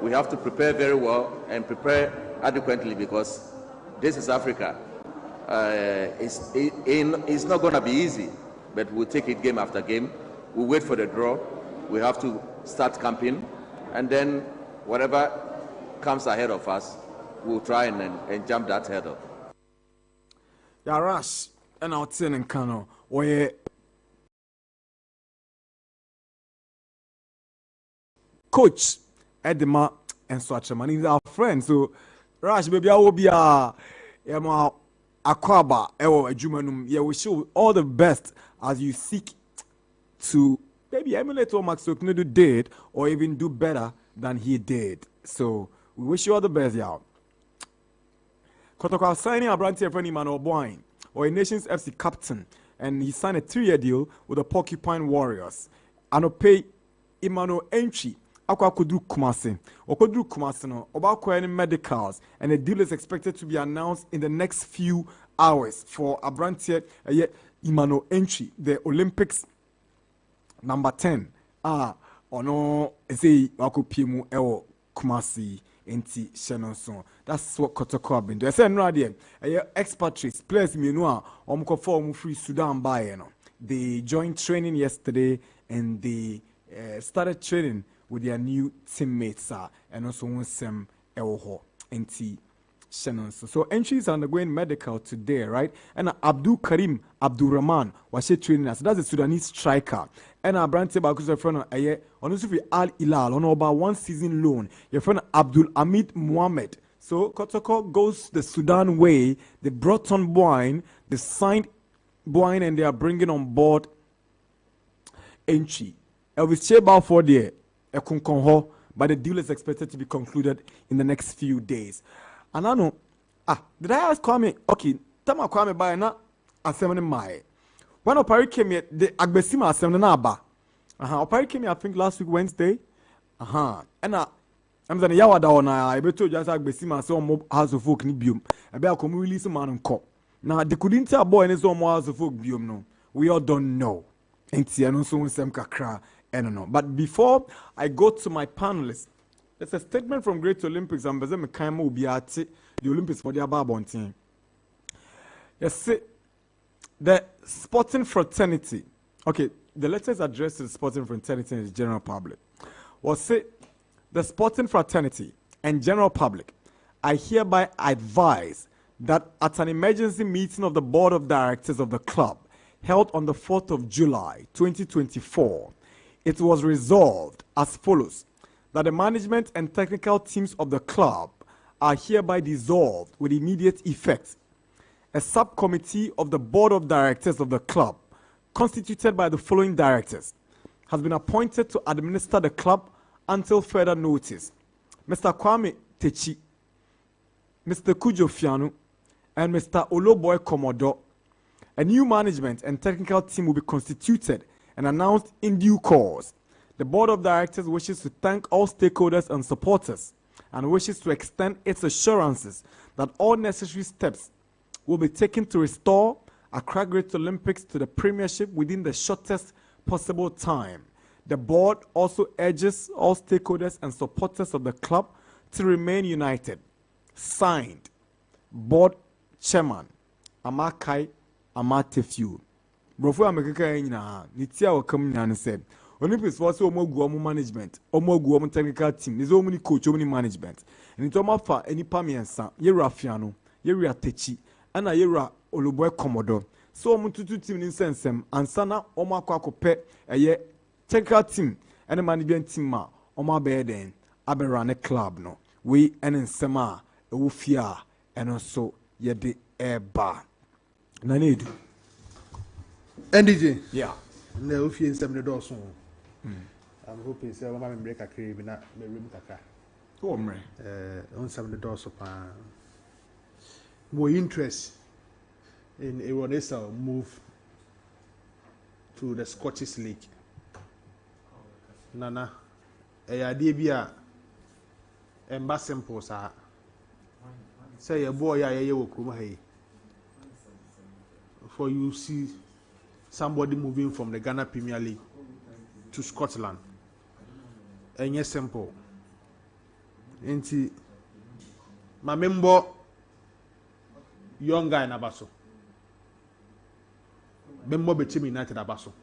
We have to prepare very well and prepare adequately because this is Africa. It's not going to be easy, but we'll take it game after game. We'll wait for the draw. We have to start camping, and then whatever comes ahead of us, we'll try and jump that hurdle. Yeah, Rash, and I'll tell in Kano, where Coach Edema and Swatcherman is our friend. So, Rash, baby, I will be a Akwaba, Ewo, Jumanum. Yeah, we wish you all the best as you seek to maybe emulate what Max Oknedu did or even do better than he did. So we wish you all the best, y'all. Kotoko signing Abranti friend Emmanuel Boyne, or a Nations FC captain, and he signed a 3-year deal with the Porcupine Warriors. And pay Emmanuel entry. Akwa Kodru Kumasi. Okodru Kumasi no about any medicals, and the deal is expected to be announced in the next few hours for Abranti Emmanuel entry, the Olympics number 10. Ono say wako piemu ewo Kumasi enti Shenonson. That's what Kotoko have been doing. I said no idea. Expatriates, players minua omko free Sudan by no. They joined training yesterday and they started training with their new teammates and also one sem ewo enti Shenonson. So entries undergoing medical today, right? And Abdul Karim Abdul Rahman was training us. That's a Sudanese striker. And Abranti Baku's friend on Al Hilal on about 1 season loan. Your friend Abdul Hamid Mohammed. So Kotoko goes the Sudan way. They brought on Boyne, they signed Boyne, and they are bringing on board entry. Elvis Cheba for the Ekunkonho, but the deal is expected to be concluded in the next few days. And I know, did I ask Kwame? Okay, Tama Kwame by na assembly my. When Opari came here, the Agbesima assembly na ba. Opari came here, I think last week Wednesday. And I'm saying Yawada on I beto just Agbesima so more house of folk ni bium. I be a come release man on cop. Now they couldn't tell boy and so more house of folk bium no. We all don't know. And see, I know so some kakra. I don't know. But before I go to my panelists, there's a statement from Great Olympics and Bezem Kaimo will be at the Olympics for their Barbon team. Yes, the sporting fraternity. Okay, the letters addressed to the sporting fraternity and the general public. Was say the sporting fraternity and general public, I hereby advise that at an emergency meeting of the board of directors of the club held on the 4th of July 2024, it was resolved as follows: that the management and technical teams of the club are hereby dissolved with immediate effect. A subcommittee of the board of directors of the club, constituted by the following directors, has been appointed to administer the club until further notice: Mr. Kwame Techi, Mr. Kujo Fianu, and Mr. Oloboy Komodo. A new management and technical team will be constituted and announced in due course. The board of directors wishes to thank all stakeholders and supporters and wishes to extend its assurances that all necessary steps will be taken to restore Accra Great Olympics to the Premiership within the shortest possible time. The board also urges all stakeholders and supporters of the club to remain united. Signed, Board Chairman Amakai Amatefiu. Brofo America nyina nitia wakam nyana said Olympics for so omogu management, omogu omo technical team, nizo omo ni coach, omo ni management. And to mafa eni pamiensa, yera Fiano, yera Techi, ana yera Oloboy Komodo. So omo tutu team ni sensem ansana omo akwa akopɛ eye technical team and management team ma omo abeden aberane club no. We enen sema e wo fia eno so ye de eba. Na need NDJ. Yeah. No, if you in the door soon. I'm hoping so. I'm break a crib in that room. Oh, man. On some of the doors of more interest in Ironesa move to the Scottish League. Nana, a idea be a simple, sir. Say a boy, I will come here. For you see somebody moving from the Ghana Premier League to Scotland. And yes, simple. Enti my member young guy in Abaso. Member Betim United Abaso.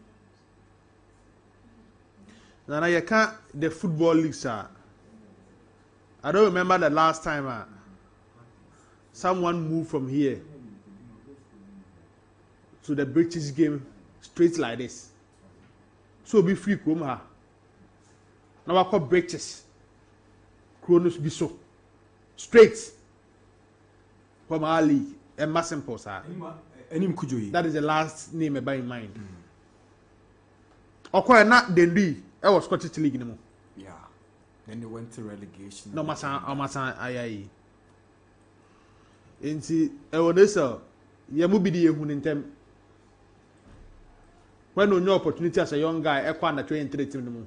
Now you can't the football leagues are. I don't remember the last time someone moved from here to the British game straight like this. So be free Chroma. Now I call British. Kronos be so straight from our league. And Massimpo, sir. That is the last name I bear in mind. Okoye na Dendi was Scottish League no. Yeah. Then they went to relegation. No masa ayayi. Inti Ewonesa yemu bi di ehun ntem. When no new opportunity as a young guy, ekwa na 23 team no.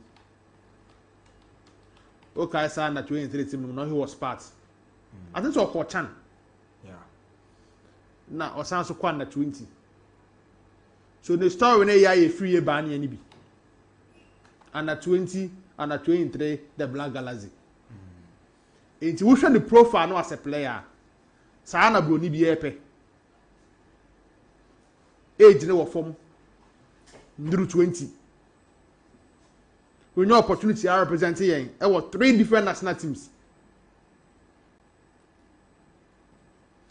Okay, sa na 23 team no, he was part. I think so for Chan. Yeah. Na osan so kwa na 20. So the story when ya free e ban ani bi. Under 20, under 23, the Black Galaxy. Inti wo hwe the profile no as a player. Sa na bro ni bi epe. Age ne wo form. Ndru 20. We know opportunity are representing yen. There were 3 different national teams.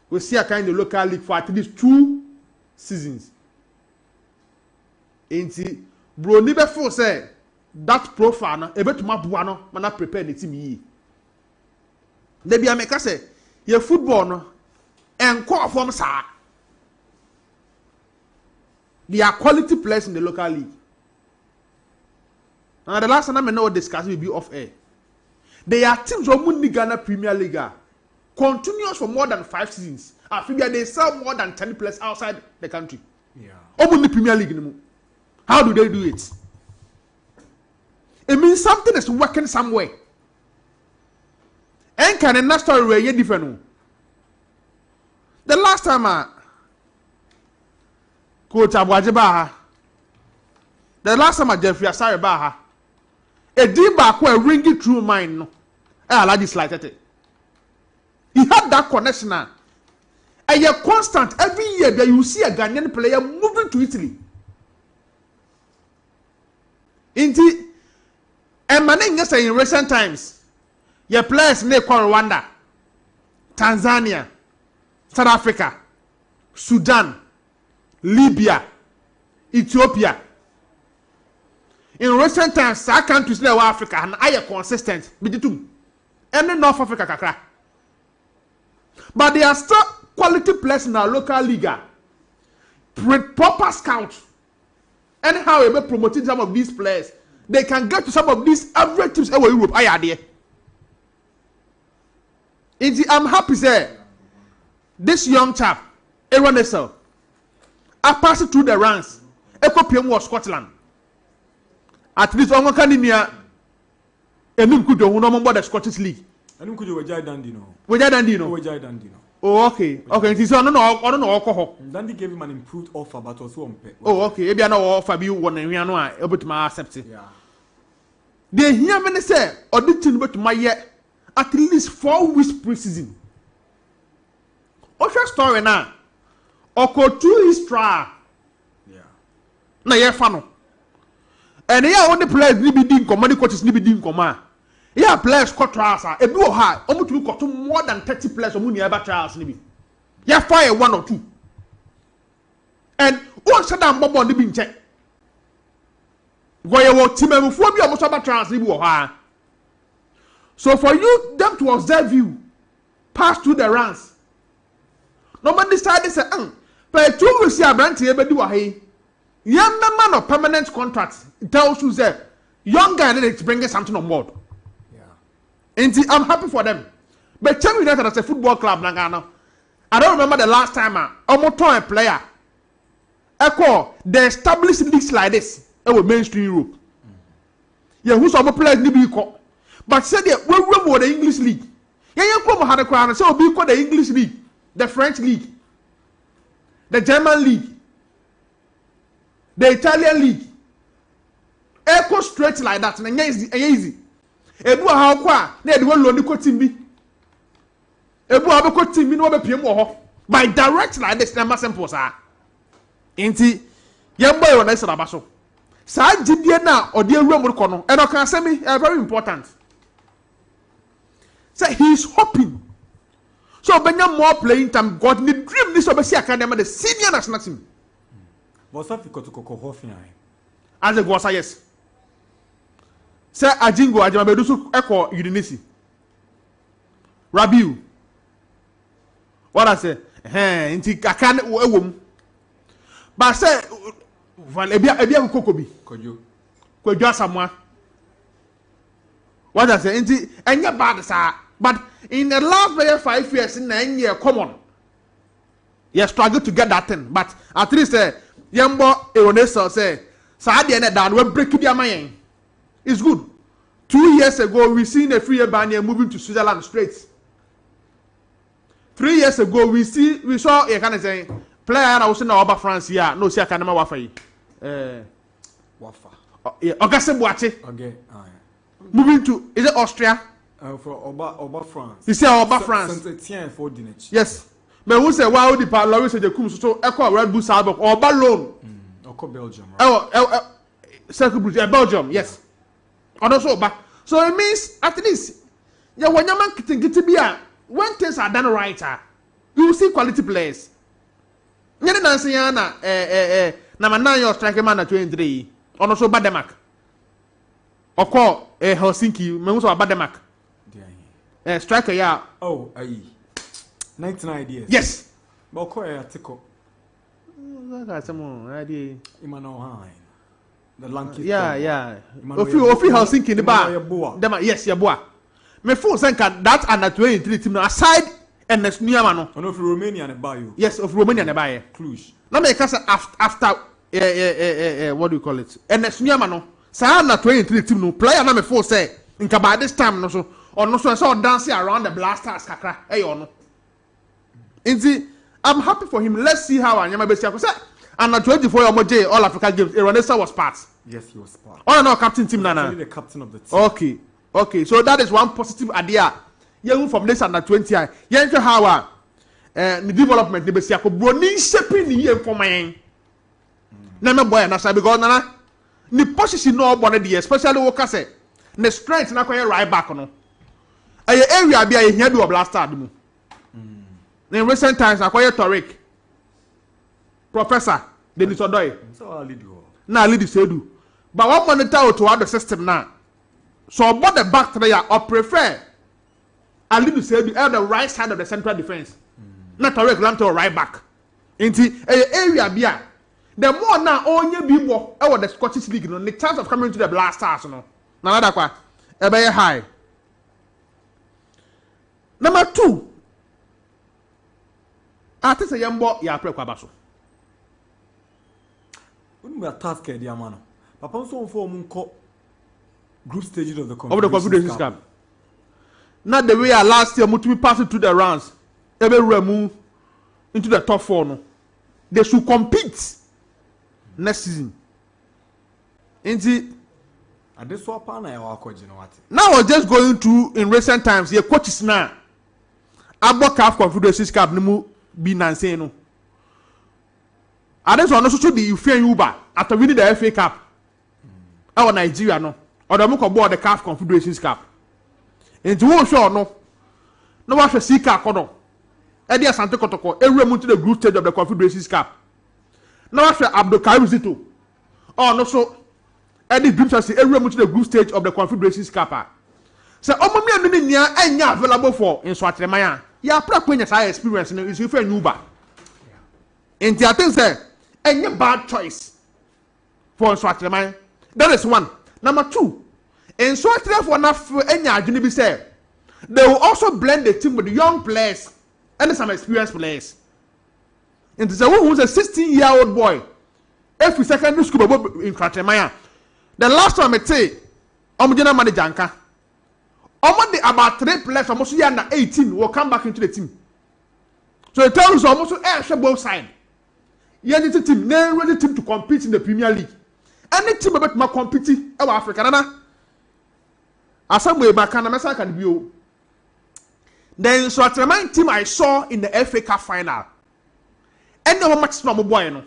We see a kind of local league for at least 2 seasons. Inti bro ni be feel say that profile na ebetuma bua no mana prepare the team yi. Dey bia make say your football no enko form sa. They are quality players in the local league. And the last time I know discuss will be off air. They are teams who won the Ghana Premier League continuous for more than 5 seasons. I figure they sell more than 10 players outside the country. Yeah. Won the Premier League anymore. How do they do it? It means something is working somewhere. And can a next story where you different? The last time Coach Abuaje Baha. The last time Jeffrey Asare Baha. A deep back where ringing through mine. No. I like this like that. He had that connection now. And you're constant every year that you see a Ghanaian player moving to Italy. Indeed, and managing in recent times, your players near Rwanda, Tanzania, South Africa, Sudan, Libya, Ethiopia. In recent times, our countries like Africa and I are consistent with the two. And North Africa kakra. But they are still quality players in our local league. With proper scouts. Anyhow, we be promoting some of these players. They can get to some of these average teams in Europe. I are there. I'm happy say this young chap, Aaron Essel, I passed through the ranks. Eko PM was Scotland. At least on Canada, and could do no more the Scottish League. And could you Wajai Dandino? Wajai Dandino. Wajai Dandino. Oh, okay. Okay, so I don't know alcohol. Dandy gave him an improved offer, but also on pay. Oh, okay. Maybe I know offer you one and we are not able to accept it. Yeah. They hear me say, auditing but my year at least 4 weeks pre-season. What's your story now? Oko 2 is trial. Yeah. Na ye fano. And here all the players need be doing command, coaches need be doing command. Here players cut trials. Ebi o ha, omo to got more than 30 players omo ni eba trials ni bi. Ye fire 1 or 2. And one shut down bobo ni bi nche. Go ye wo team emufu bi omo so eba trials ni bi o ha. So for you them to observe you pass through the ranks. Nobody decided say, but 2 weeks here branch e be di wa he. Young man of permanent contracts tells you say young guy need to bring something on board. Yeah. And I'm happy for them. But Chelsea United as a football club na Ghana. I don't remember the last time almost a player. Echo they established leagues like this. It was mainstream Europe. Yeah, who's some players need be called. But said we the English league. Yeah, you come had a crown so we call the English league, the French league, the German league. The Italian league, echo straight like that, and easy. Ebu how kwa na the one lonely team bi. Ebu how team bi no be PM ho. By direct like this, na simple sa. Enti yembo yo na isra baso. Sa gidie na ode awura mu ko no, e no kan say me very important. Say he is hoping. So benya more playing time. God need dream this obesi academy the senior national team. Bosa fi kotoko hofia. As a Gyasi, yes. Say Ajingo Ajamabedusu Eko Udinese. Rabiu. What I say? Inti kakan ewom. But say ebia kokobi. Kojo. Gyasi. What I say, and you're bad, sir. But in the last 5 years, in 9 years, common. You struggle to get that thing. But at least, Yambo, Eronesa say, Sadi and down, we're breaking their mind. It's good. 2 years ago, we seen a free banner moving to Switzerland straight. 3 years ago, we saw a kind of saying, player I was in our France here, no, see, I can't remember Wafa. Auguste Boate. Okay. Moving to, is it Austria? For Oba France. You say Oba France. Saint-Etienne for Dinich. Yes. But who say why would the Paris Saint-Germain so echo Red Bull Salzburg or Oba loan? Or Belgium. Belgium, yes. And also Oba. So it means at least when your man get be when things are done right, you will see quality players. Nyene na nse na number 9 your striker man na 23. And also Bademak. Oko Helsinki, me also Bademak. Striker yeah. Oh, aye. 19 ideas. Yes. But Oko Tiko. That's some idea. Imano Hein. The Lanky. Yeah. Ofi Helsinki the bar. Yes, Yaboa. Me full senka that under 23 team aside and next new man. And of Romania and Bayo. Yes, of Romania and Bayo. Cluj. Now me kasa after what do you call it? And next new man. Sa na 23 team no player na me full say nka by this time no so or no so dancing around the blasters kakra no. Inti I'm happy for him. Let's see how Anyama Besia say and na 24 Omoje All Africa Games Eronesa was part. Yes, he was part. Oh no, captain team nana. The captain of the team. Okay. So that is one positive idea. Yeah, from this under 20. Yeah, how the development the Besia ko broni shaping the year for my na me boy na say because nana ni position no born there especially wo kase ne strength na koye right back no area bia ye hia bi o blaster mu in recent times akoye Toric Professor Denis Odoy so lead Sedu but one monitor to the system now so about the back three or prefer I lead Sedu at the right side of the central defense not Toric land to right back into area bia the more now onye bibo the Scottish League no the chance of coming to the Blasters no na Darkwa ebe high. Number 2 ate say yembo ya prekwa baso we are task e dia mano papa so for mu nko group stages of the Confederations Cup not the way last year mutumi pass through the rounds ebe remu into the top 4 no they should compete next season. Now we're just going to in recent times. Your coaches now. Abo CAF Confederations Cup nimu be nanse no. Ades one also the Ufen Uber after winning the FA Cup. Our Nigeria no. Or the muko board the CAF Confederations Cup. Into one show no. No wa hwe sika kono. Edi asante kotoko ewremu to the group stage of the Confederations Cup. Now after Abdul Karim Zito. Oh no so Eddie Dreams has ewremu to the group stage of the Confederations Cup. So omami anu ni nya enya available for in Swatremaya. Ya pra kwenya sa experience no is you for Uber. Enti I think say enya bad choice for Swatremaya. That is one. Number 2. In Swatremaya for na enya adwene bi say they will also blend the team with the young players and some experienced players. And it's a who's a 16-year-old boy. Every secondary school in Swatremaya. The last time I say, I'm general manager Anka. Almost about 3 players almost under 18 will come back into the team. So it tells almost both sides. You need a team, they're ready team to compete in the Premier League. Any team about my competing in Africa, Nana. As some way back, I can be. Then Swatremaya team I saw in the FA Cup final. And no match from a boy. No.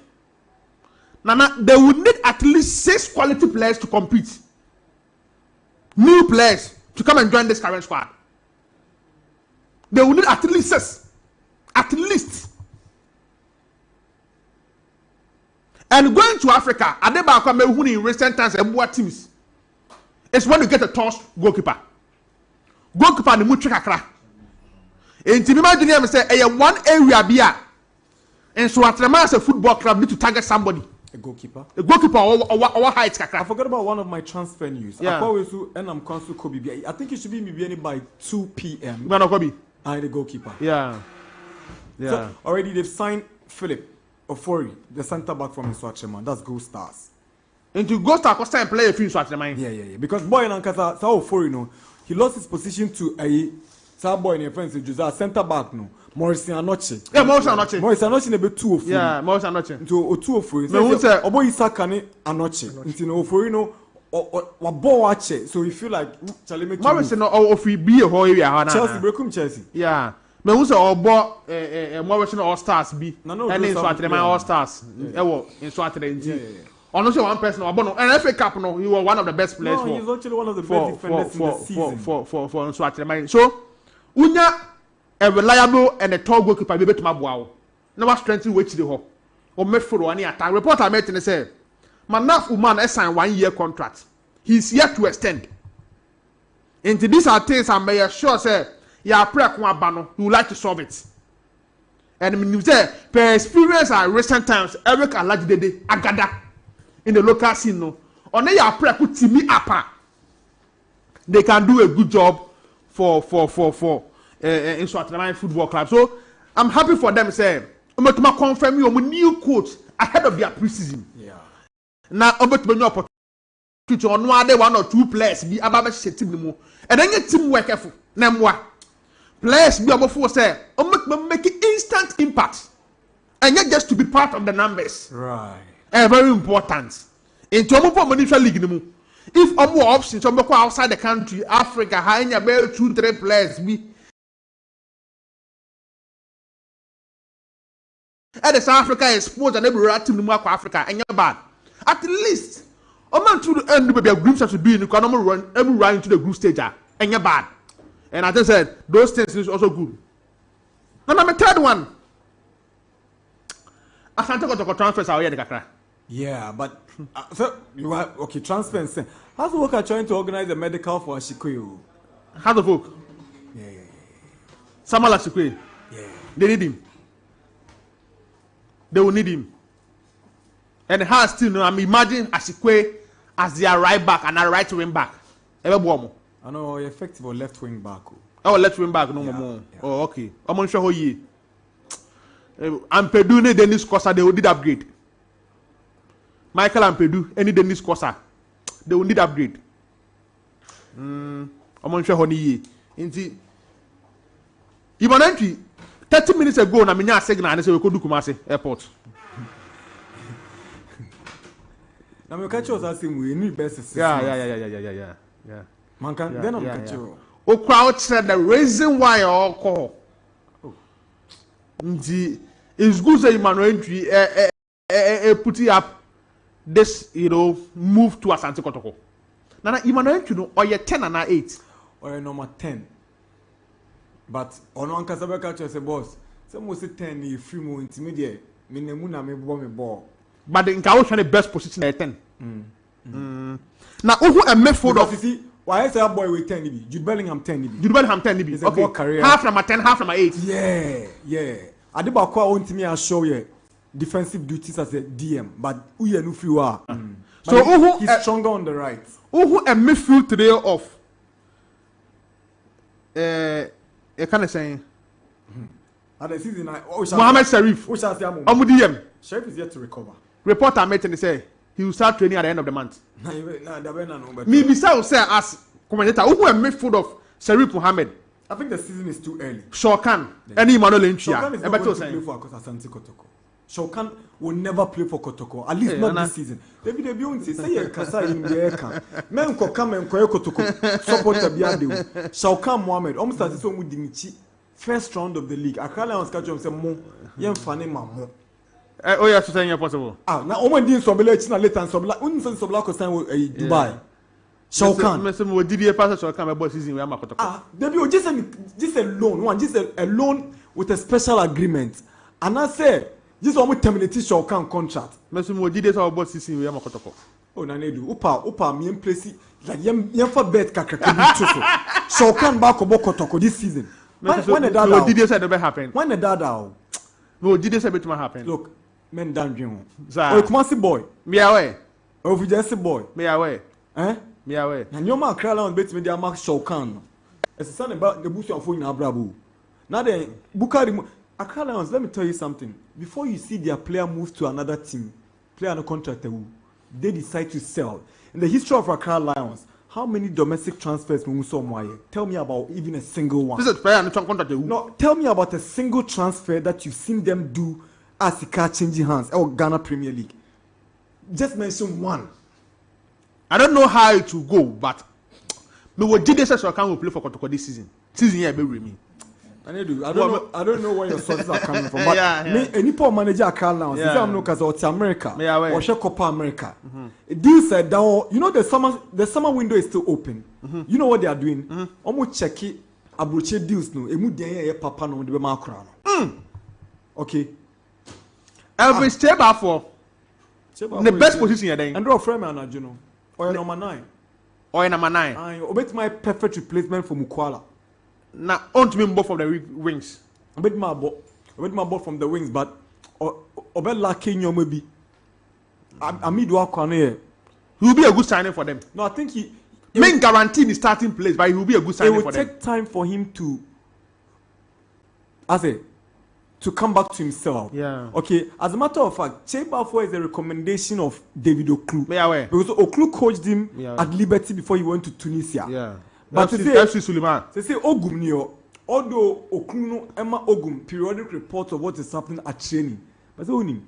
Nana, they would need at least 6 quality players to compete. New players to come and join this current squad. They will need at least 6. At least. And going to Africa, Adeba in recent times and teams. It's when you get a toss goalkeeper. Goalkeeper the much kakra. And to imagine him say, one area beer. And so Swatremaya as a football club need to target somebody. A goalkeeper or height kakra. I forgot about one of my transfer news. Yeah. And I'm council Kobe. I think it should be maybe by 2 p.m. Man, Kobe. I the goalkeeper. Yeah. So already they've signed Philip Ofori, the centre back from Swatchman. That's Gold Stars. Into Gold Star Costa and play a few Swatchman. Yeah. Because boy in Ankasa, Ofori, no, he lost his position to a boy in your friends, Jose, centre back, no. Morrison Anoche. Yeah, Morrison Anoche. Morrison Anoche never 2 of Yeah, Morrison Anoche. Into 2 of 4. So, Obo Isakane Anoche. Into no for no or watch. So you feel like Morrison or free be a whole area. Chelsea, Brekum Chelsea. Yeah. But who's Obo Morrison All Stars be? No, and in Swatman All Stars. In Swatman. Honestly, one person, and FA Cup, no, he was one of the best players. No, he's actually one of the best defenders in the season. For Swatman. So, Unya. A reliable and a tall goalkeeper be better wow. No one strengthen which the hole. Or met for any attack. Report I met in the say. Manaf Uman signed 1 year contract. He's yet to extend. Into these are things I may assure say, ya pray kwa bano, you would like to solve it. And when you say, per experience at recent times, Eric Alajidede Agada in the local scene no. On ya pray put Timi Apa. They can do a good job for in Swatman Football Club. So I'm happy for them. Say, I'm going to confirm you new coach ahead of their preseason. Yeah. Now I'm going to be opportunity on 1 or 2 players be about to team and then get teamwork careful. Namwa players be able to say, I'm going to make instant impact and not just to be part of the numbers. Right. Very important. In terms of monetary league, if I'm more options, I'm outside the country, Africa, high 2-3 players be. And South Africa is exposed and every team in Africa and you're bad. At least, a man to the end of the group such to be in the economy run every run into the group stage and you're bad. And as I said, those things is also good. And I'm a third one. I can't talk about transfers out here. Yeah, but so you are okay. Transfers. How's the worker trying to organize a medical for Ashikoyo? How's the folk? Yeah. Samuel Ashikoyo. Yeah. They need him. They will need him. And how still no, I'm imagine Ashikwe as their right back and a right wing back. I know effective or left wing back. Oh, left wing back no more. Yeah. Oh, okay. I'm on sure ye. And Pedune Dennis Costa, they will need upgrade. Michael and Pedu, any Dennis Costa, they will need upgrade. I'm on sure ye. Inti. Even entry 30 minutes ago, na minya signal and say we could do Kumasi Airport. Now me catch us asking we need best. Yeah. Man can then I'm catch you. O crowd said the reason why all call. Inti it's good say Emmanuel entry put it up this move to Asante Kotoko. Now Emmanuel entry no or 10 and 8 or number 10. But on one Kasaba catch us a boss. Some will say 10 you free more intermediate. Minemuna me ball. But in Kaosha the best position at 10. Now who a midfield of see why is that boy with 10 Jude Bellingham 10 Jude Bellingham 10 okay. Career. Half number 10, half number 8. Yeah. Adibakwa won't me and show you defensive duties as a DM, but we are no free war. So he's stronger on the right. Who a midfield today of kind of saying the season Mohamed Sharif. DM. Sharif is yet to recover. Reporter met and say he will start training at the end of the month. Me besides say as commentator who a midfield of Sharif Mohammed. I think the season is too early. Shokan. Any Emmanuel Enchia. Shokan is not going to play for Asante Kotoko. Shokan will never play for Kotoko. At least not this season. David Ebionti say you kasa in the air. Men ko come and koye Kotoko. Support the biade. Shokan Mohammed. Almost as so mu dimichi. First round of the league. Akala on schedule say mo yen fane ma mo. Oh yeah, so saying possible. Na omo din sobela china later and sobela. Unsen sobela ko sign Dubai. Shokan. Mr. Mo Didier pass Shokan about season we am Kotoko. Debbie just a loan, just a loan with a special agreement. And I say this one terminate Shokan contract. Mr. Mo Didier about season we am Kotoko. Oh na nedu. Upa me place like yem for bet kakra Shokan back obo Kotoko this season. When the Didier said never happen. When the dada. No Didier said it might happen. Look, men dandwin. Sir. Oh, Kumasi boy. Me away. Oh, Gyasi boy. Me away. Eh? Me away. And your man Accra Lions bet me their mark Shawkan. It's a son about the bush of phone in Abrabu. Now then, Bukari Accra Lions, let me tell you something. Before you see their player move to another team, player on a contract, they decide to sell. In the history of Accra Lions, how many domestic transfers we saw? Tell me about even a single one. This is player on a contract. No, tell me about a single transfer that you've seen them do as the car changing hands or Ghana Premier League. Just mention one. I don't know how it will go, but me what did this account will play for Kotoko this season. Season here be with me. I don't know where your sources are coming from. But me any poor manager account now. Since I'm not because America or Copa America. Deal said that you know the summer window is still open. You know what they are doing? Almost check it. Abroche deals no. Emu dey papa no de be ma kra no. Okay. Every step up for the best position here then. And draw frame and you know. Or number 9. Or number 9. Obet my perfect replacement for Mukwala. Now, on to me both from the wings. Obet my ball from the wings, but Obet lacking your maybe. Amidwa Kwane. He will be a good signing for them. No, I think he may guarantee the starting place, but he will be a good signing for them. It will take time for him to, to come back to himself. Yeah. Okay. As a matter of fact, Chebafo is a recommendation of David Oklu. Yeah. Because Oklu coached him at Liberty before he went to Tunisia. Yeah. But FC Suleiman. They say Ogum Neo, although Oklu no Emma Ogum periodic reports of what is happening at training. But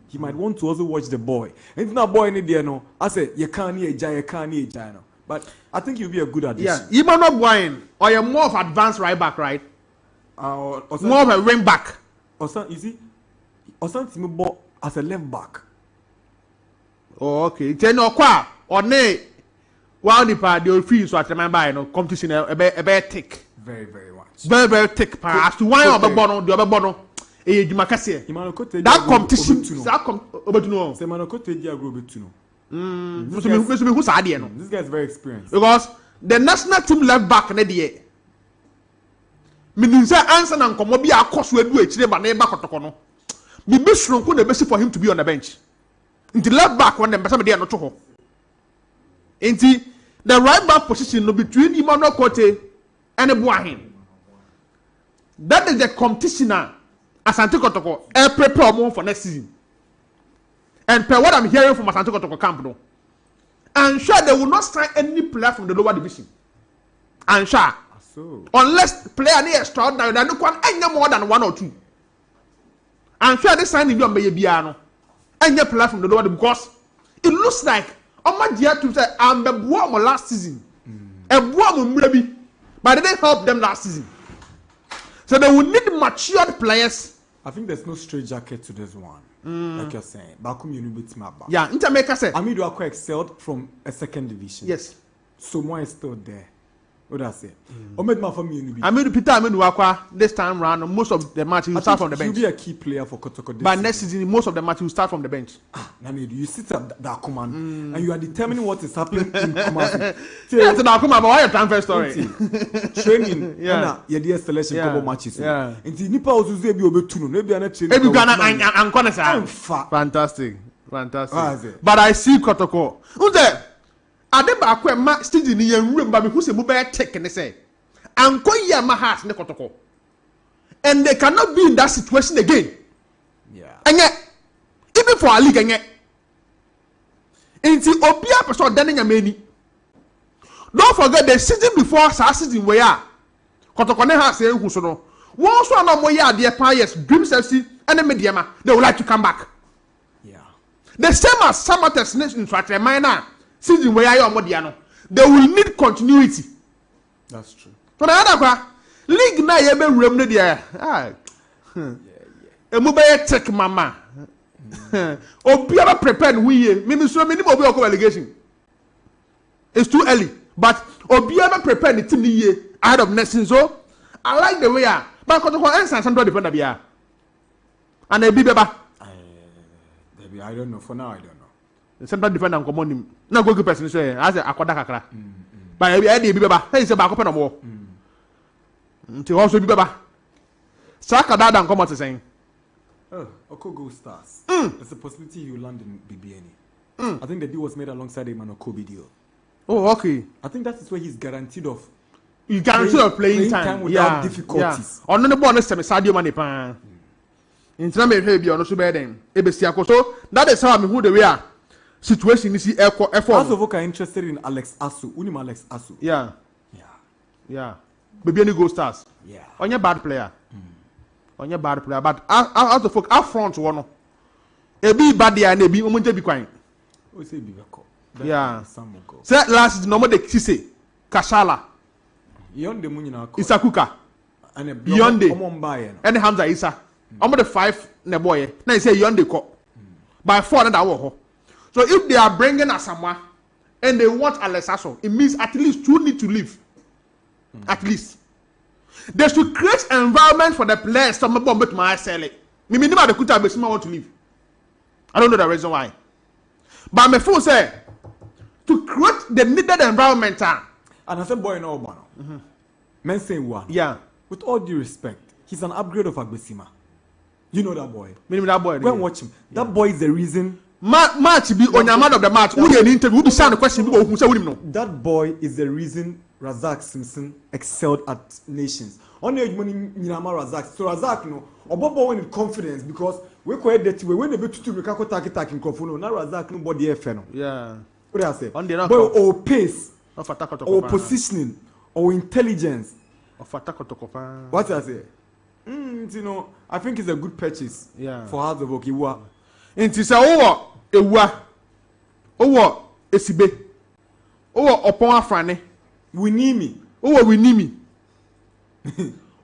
he might want to also watch the boy. And it's not boy any there no. I say you can't no. But I think he'll be a good addition. Yeah. You might not wine or you're more of advanced right back, right? Or more of a wing back. Or you see, or something ball as a left back. Oh, okay. Then or nay, while the part the fees so I remember, you know, competition a bit thick. Very, very much. Very, very thick. As to why the other bono. That competition. This guy is very experienced. Because the national team left back in the year. Meaning say answer and come be a course we do it but never kotoko no. Be best for him to be on the bench. Into left back when the person there no to ho. Into the right back position no between Emmanuel Kote and Ebuahin. That is the competition now. Asante Kotoko prepare more for next season. And per what I'm hearing from Asante Kotoko camp no. I'm sure they will not sign any player from the lower division. I'm sure. So. Unless player is extraordinary, they don't want any more than 1 or 2. I'm sure they sign him on Bayabiano. Any player from the lower because it looks like my dear to say I'm the boy last season. A boy maybe, but they didn't help them last season. So they will need matured players. I think there's no straight jacket to this one. Like you're saying. Bakum Unibit Maba. Yeah, Intermaker said. Amidu Akwa excelled from a second division. Yes. So more is still there. What I say? Amidu Akwa this time round, most of the match he will start from the bench. He'll be a key player for Kotoko. But next season, most of the match he will start from the bench. Namidu, you sit at Darkwa and you are determining what is happening in Kumasi. That's Darkwa, but why your transfer story? Training, yeah, your selection couple matches. Yeah. And the Nipa also say be obetuno, maybe I'm not training. Fantastic. But I see Kotoko. Who's there? Adeba akwa ma stage ni yenwure mba me hu se mu be take ne say anko ya ma heart ne Kotoko and they cannot be in that situation again. Yeah. Enye even for a league enye inti obia person dan nya mani. Don't forget the season before season where Kotoko ne ha say hu so no won so na mo ya de players Dreams FC and Mediama they would like to come back. Yeah. The same as Samatex in Swatremai na season where I am Modiano, they will need continuity. That's true. So the other league na ye be remne there. Mobile tech mama. Obiara prepared we me so many obi okọ relegation. It's too early, but Obiara prepared the team ye ahead of next season. So I like the way but Kotoko answer some defender bia. And e bi beba. I don't know. For now I don't know. The central defender and command him. No go keep person say as akoda kakra. But e dey beba. Hey say ba ko pe no mo. Nti also bi beba. Saka dada and come out saying. Go Stars. There's a possibility he will land in BBN. I think the deal was made alongside him and a Kobe deal. Oh, okay. I think that is where he's guaranteed of. He's guaranteed of playing time without difficulties. On the ball next time, Sadio Mane pan. In time, maybe on the super then. So that is how who the way are. Situation is effort. Also, I'm interested in Alex Asu. Unim Alex Asu. Yeah. Maybe any Go Stars. Yeah. On your bad player. On your bad player, but out of up front one. A be bad there and a be umunte be quiet. We say be yeah. Say last is normal de Kise Kashala. Yonde Munina Isakuka. And a Yonde. And Hamza Isa. Almost the 5 ne boy. Now say Yonde ko. By 4 and hour. So if they are bringing Asamoah and they want Alex Aso, it means at least 2 need to leave. At least. They should create an environment for the players to bomb it my sell it. Me minimum the Kuta Besima want to leave. I don't know the reason why. But my phone say to create the needed environment. And I said boy no Obano. Men say one. Yeah. With all due respect, he's an upgrade of Agbesima. You know that boy. Minimum that boy. Go and watch him. That boy is the reason. Match be on your man of the match. Who the interview? Who be sound the question? Who say him no? That boy is the reason Razak Simpson excelled at Nations. On the money Nyama Razak. So Razak no. Obobo when in confidence because we quite dirty when they be to we can attack in confuno. Now Razak no body FN. Yeah. What do I say? Boy or pace or positioning or intelligence. What I say? You know, I think it's a good purchase. Yeah. For House of Okiwa. Inti say ewa esibe opon afrane winimi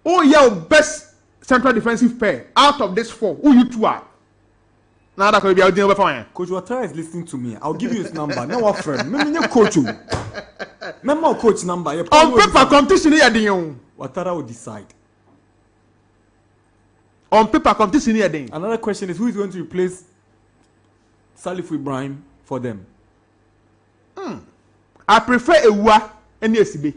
your best central defensive pair out of this 4 who you two are now that could be out there fine. Coach Watara is listening to me. I'll give you his number. No what friend. Me coach you. Me coach number. On paper competition here din. Watara will decide. On paper competition here din. Another question is who is going to replace Salif Ibrahim for them? I prefer Ewa and Esibe.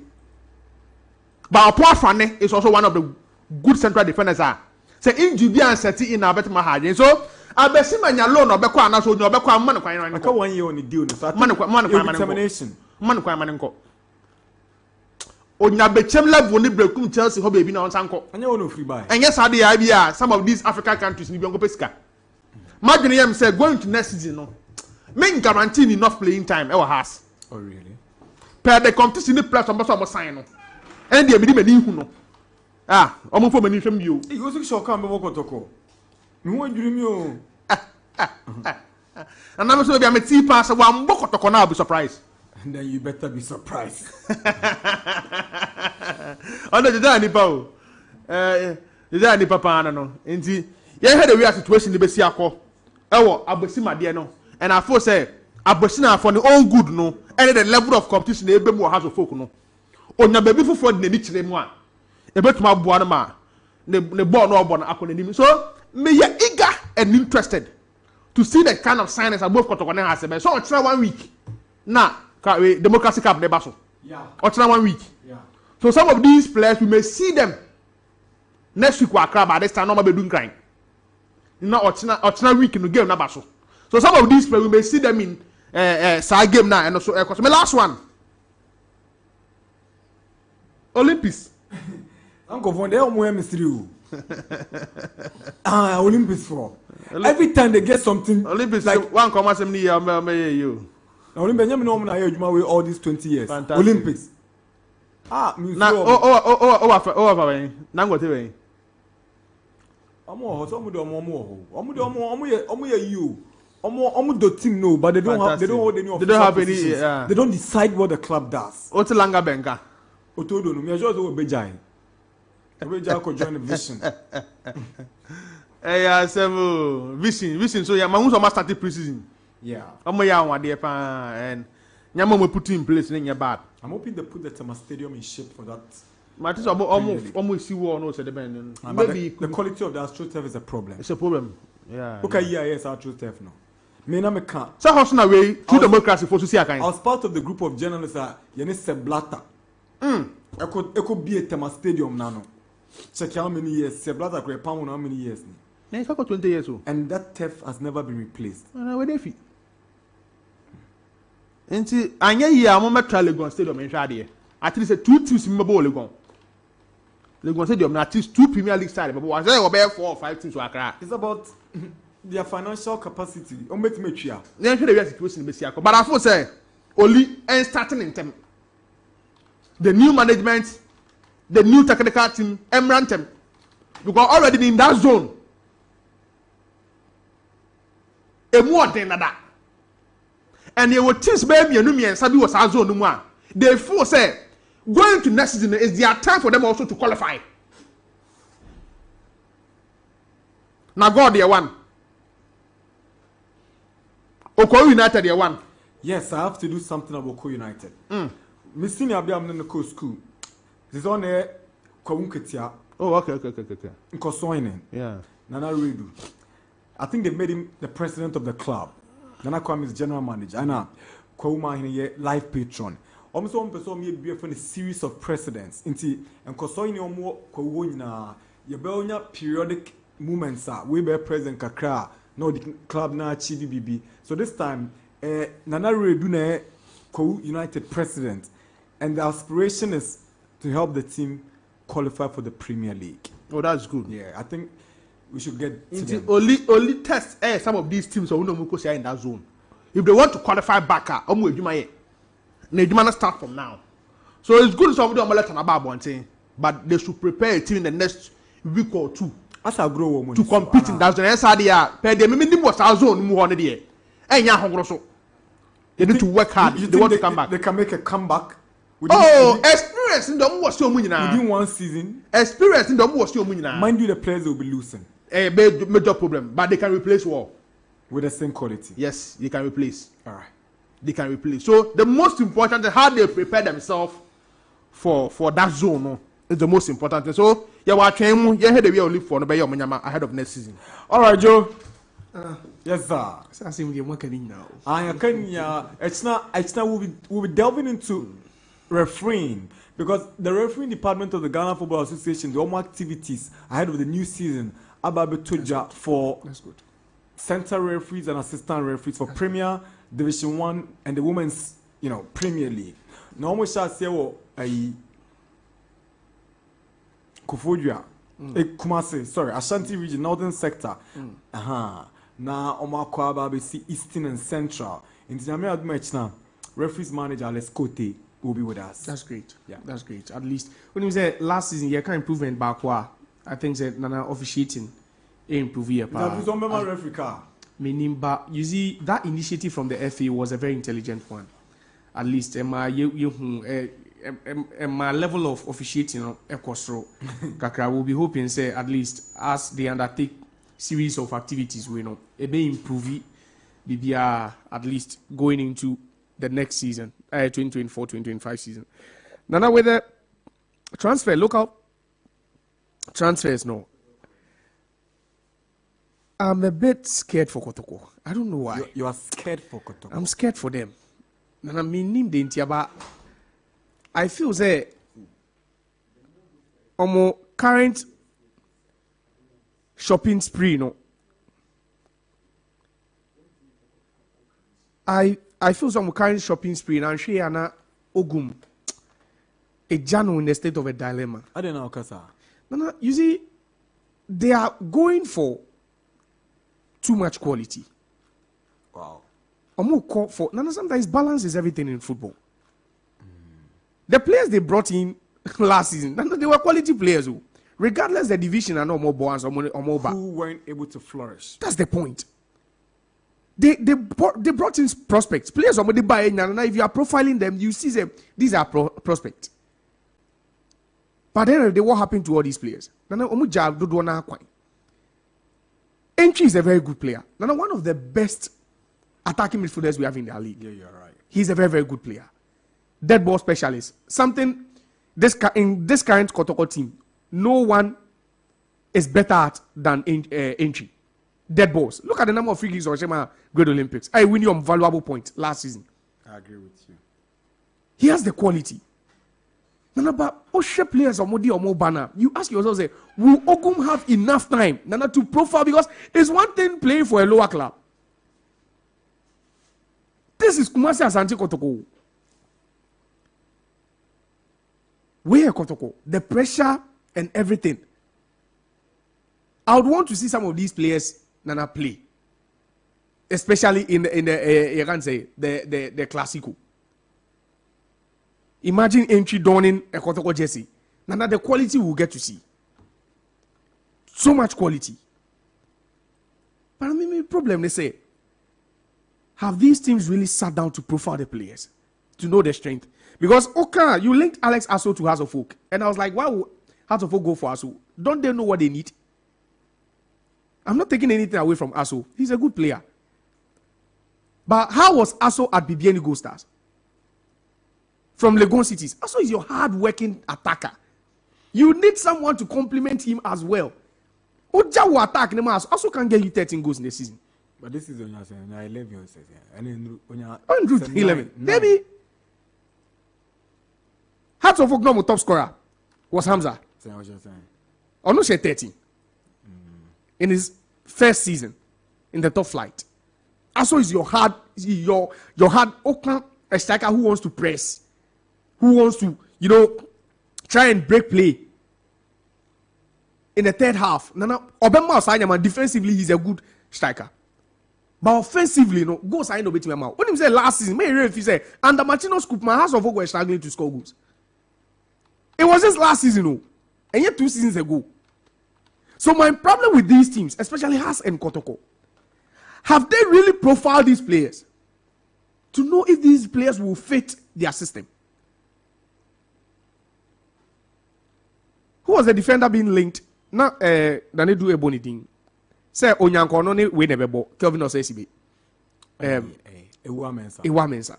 But Apofane is also one of the good central defenders. Say injury and setting in our better mahaj. So Abesima alone or Beko and also no Beko man. I got 1 year on the deal. So determination. Man ko. Onya bechem level ni brekum Chelsea ho baby na on sanko. Anya no free buy. And yes idea some of these African countries ni bi onko pesika. Imagine him say going to next season no. Men guarantee enough playing time e has. Oh really? Per the competition the players on sign no. And they be mani hu no. Omo fo mani hwem bio. E go so show kan be wo kotoko. Me ho adwiri mi o. And I'm so be am tea pass one kotoko na be surprised. And then you better be surprised. Ono jeda ni pa o. Jeda ni papa na no. Enti ye had a real situation ni be si akọ. Ewo Abosima de no. And I feel say Abosina for the all good no. And the level of competition e be mu house of folk no. Onya baby fufu de ni kire mu a. E betuma boa no ma. Ne ball no obo na akọ nanim. So me ye eager and interested to see the kind of signings above Kotoko na has be. So it's 1 week. Now Democracy Cup never so. Yeah. Or 1 week. Yeah. So some of these players we may see them next week wa crab at this time no be doing crying. Now or week in the game na so. So some of these players we may see them in side game now and also my last one. Olympics. Uncle Von they omo mystery o. Olympics for. Every time they get something Olympics like one come asem ni you. Olympics nyame no na ejuma we all these 20 years. Fantastic. Olympics. Museum. Na Nangote we. Omo so omo ye you. Omo do team no but they don't hold any of they don't have any they don't decide what the club does. What's Langa Benga? Otodo no me just we bejai. Obeja ko join the vision. Vision so yeah man who start preseason. Yeah. Omo ya one there pa and nyama we put in place in your bad. I'm hoping they put the Tema Stadium in shape for that. Matters almost see war no said the maybe the quality of the AstroTurf is a problem. It's a problem. Yeah. Okay, yes, AstroTurf no. Me na me can. So how's na way through democracy for to see I was part of the group of journalists Yene Seblata. I could be a Tema Stadium now. Check how many years Seblata could pound how many years. He's got 20 years old. And that turf has never been replaced. Where they fit? Enti anya yi a mo metra Legon Stadium in Shade. At least 2 teams in Legon. Legon Stadium at least 2 Premier League sides. But was there about 4 or 5 teams to Accra? It's about their financial capacity. On make me tria. Then should the situation in Besiako. But I say only and starting in them. The new management, the new technical team, Emrantem. Because already in that zone. A more than that. And they will teach baby and me and Sabi was our zone no more. They feel say going to next season is their time for them also to qualify. Now God they one. Oko United they one. Yes, I have to do something about Oko United. Miss Senior Abiam in the co school. This on there Kwunketia. Oh, okay. Nkosoinen. Yeah. Nana Redu. I think they made him the president of the club. Nana Kwame is general manager. Ana Kwuma here life patron. Almost one person me be from a series of presidents. Inti Nkosoinen omo Kwawo nyina ye be onya periodic moments we be president kakra no the club na chidi bibi. So this time Nana Redu na Kwawo United president, and the aspiration is to help the team qualify for the Premier League. Oh, that's good. Yeah, I think we should get to them. Only test some of these teams who don't in that zone. If they want to qualify back, they start from now. So it's good somebody on let about one thing, but they should prepare a team in the next week or 2 as I grow to compete in that zone. Per the minimum was our zone more than the they need to work hard. They want to come back. They can make a comeback. Experience in them was so within 1 season. Experience in them was so mind you, the players will be losing. A major problem, but they can replace war with the same quality. Yes, they can replace. All right, they can replace. So the most important is how they prepare themselves for that zone. No, is the most important. So yeah, we're training. Yeah, we only for no ahead of next season. All right, Joe. Yes, sir. I see we are working now. It's not. We'll be delving into refereeing, because the refereeing department of the Ghana Football Association, the all activities ahead of the new season, Ababe Toja for center referees and assistant referees for Premier Division 1 and the Women's, Premier League. Now, almost shall say, Kufodria, Kumasi, sorry, Ashanti region, northern sector. Now, Omakwa Babesi, Eastern and Central. In the Jamaica match now, referees manager Les Cote will be with us. That's great. Yeah, that's great. At least when you say last season, you can improvement back. I think that Nana officiating improve here. You see, that initiative from the FA was a very intelligent one. At least my level of officiating Kakra will be hoping say at least as they undertake series of activities, we know it may improve BBR at least going into the next season, 2024-2025 season. Nana, with the local transfers, no. I'm a bit scared for Kotoko. I don't know why. You are scared for Kotoko? I'm scared for them. Nana, name the Intiaba. I feel say, current shopping spree, no. I feel some current shopping spree and she ana ogum a jano in the state of a dilemma. I don't know, Kasa. No, you see, they are going for too much quality. Wow. For sometimes balance is everything in football. The players they brought in last season, they were quality players who, regardless the division and no more bonds or more back. Who weren't able to flourish. That's the point. They brought in prospects. Players are buy and if you are profiling them, you see them, these are prospects. But then what happened to all these players? Entry is a very good player. One of the best attacking midfielders we have in our league. Yeah, you're right. He's a very, very good player. Dead ball specialist. Something in this current Kotoko team, no one is better at than Entry. Dead balls. Look at the number of free kicks on Shema Great Olympics. I win your valuable point last season. I agree with you. He has the quality. Nana, but Oshe players or Modi or Mobana, you ask yourself, say, will Ogum have enough time, Nana, to profile? Because it's one thing playing for a lower club. This is Kumasi Asante Kotoko. Where Kotoko? The pressure and everything. I would want to see some of these players, Nana, play. Especially in the you can say, the Classico. Imagine entry donning a Kotoko Gyasi. Now the quality we'll get to see. So much quality. But I mean, the problem, they say, have these teams really sat down to profile the players? To know their strength? Because, okay, you linked Alex Asso to House of Folk. And I was like, why would House of Folk go for Asso? Don't they know what they need? I'm not taking anything away from Asso. He's a good player. But how was Asso at BBN Gold Stars? From Legon Cities. Asso is your hard-working attacker. You need someone to complement him as well. Oja will attack him. Asso can get you 13 goals in the season. But this is on 11. And 11. Maybe. Hearts of Oak no top scorer was Hamza. Or no, she 13. In his first season in the top flight. Asso is your hard Oakland, a striker who wants to press, who wants to, try and break play. In the third half, Nana Obama Osanyama defensively he's a good striker, but offensively, go sign over to my mouth. When he said last season, if he said under Martino's Scoop, my House of Oak were struggling to score goals. It was just last season, and yet 2 seasons ago. So my problem with these teams, especially Haas and Kotoko, have they really profiled these players to know if these players will fit their system? Who was the defender being linked? Now, they do a bony thing. Say Onyanko no ne we nebebo. Kelvin Osesibe. Ewa Mensah.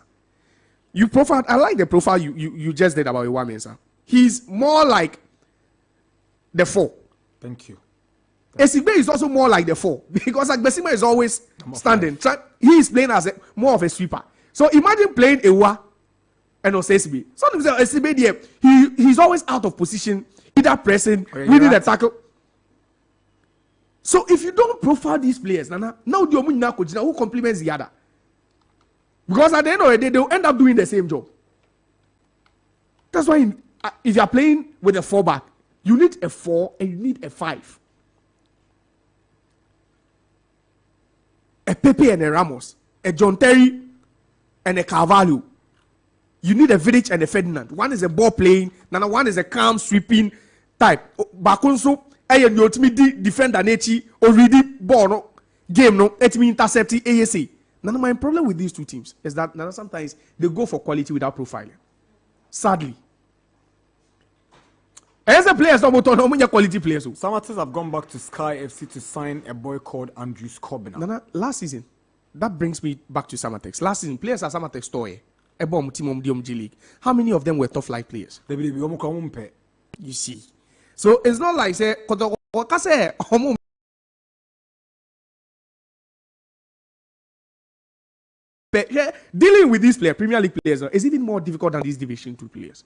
You profiled. I like the profile you just did about Ewa Mensah. He's more like the 4. Thank you. Esibe is also more like the 4 because Agbesima is always standing. He is playing as more of a sweeper. So imagine playing Ewa and Osesibe. Sometimes Esibe there, he's always out of position, either pressing, winning the tackle. So if you don't profile these players, now the Omunyina coach who complements the other. Because at the end of the day, they'll end up doing the same job. That's why if you are playing with a 4-back, you need a 4 and you need a 5. A Pepe and a Ramos, a John Terry and a Carvalho. You need a Vidic and a Ferdinand. One is a ball playing, now one is a calm sweeping type. Bakunso, and you ultimately defender Nechi already ball game no, it means intercepting ASA. Now my problem with these two teams is that sometimes they go for quality without profiling. Sadly. As a players don't quality players. Some artists have gone back to Sky FC to sign a boy called Andrew Scobbina. Last season, that brings me back to Samatex. Last season, players at Samatex store a bomb team G League. How many of them were top flight players? You see. So it's not like say dealing with these players, Premier League players, is even more difficult than these Division 2 players.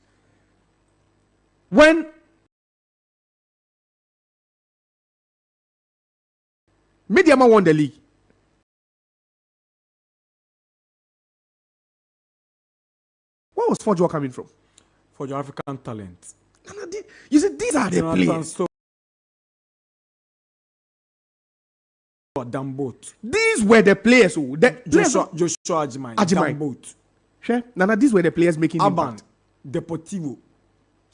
When Mediama won the league, where was Forjo coming from? Forjo African talent. You see, these are the players. These were the players who Joshua Ajimai. Sure. Nana, these were the players making impact. Deportivo.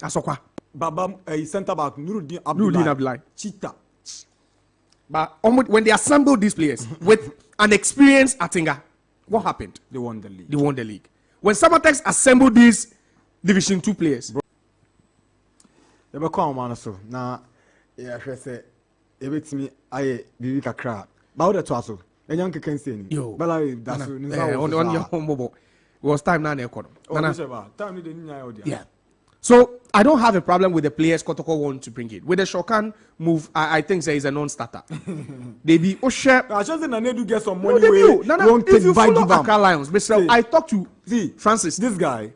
Asokwa. Baba centre back Nuruddin Abdullahi. Cheetah. But when they assembled these players with an experienced Atinga, what happened? They won the league. When Samatex assembled these Division 2 players. They were calm, man. So now, yeah, I say, everything I be kakra. But what the so? The young can say ni. Yo. Bella, that's on your home mobile. It was time now. Yeah. So I don't have a problem with the players Kotoko want to bring in. With the Shokan move, I think there is a non-starter. They be Oshe. I just think I need to get some money. If you follow Accra Lions, I talked to Francis. This guy,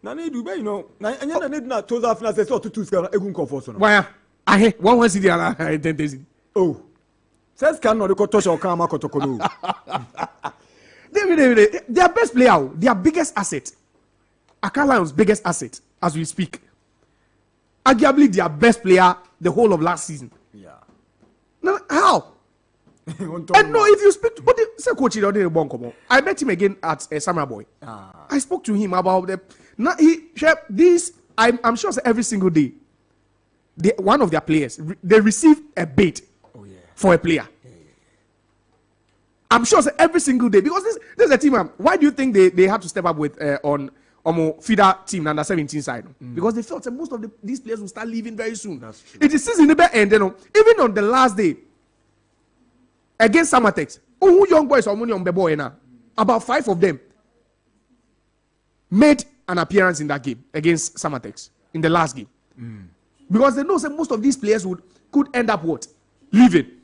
na ne do be you know na anya na ne na toes off na say so to scan egun comfort so no why ahe one city ala 10,000 oh says can no dey touch o kan ma kotokolo David, their best player, their biggest asset, Accra Lions' biggest asset, as we speak. Arguably their best player the whole of last season. Yeah. No, how? And no, if you speak to say coach, I met him again at Summer Boy. I spoke to him about the. Now I'm sure every single day, one of their players they receive a bid for a player. I'm sure every single day because this is a team. Why do you think they had to step up with on feeder team under 17 side? Because they felt that most of these players will start leaving very soon. That's true. It is season the end, even on the last day against Samatex. Oh, young boys are money on the boy now. About 5 of them made an appearance in that game against Samatex in the last game. Because they know that most of these players could end up what? Leaving.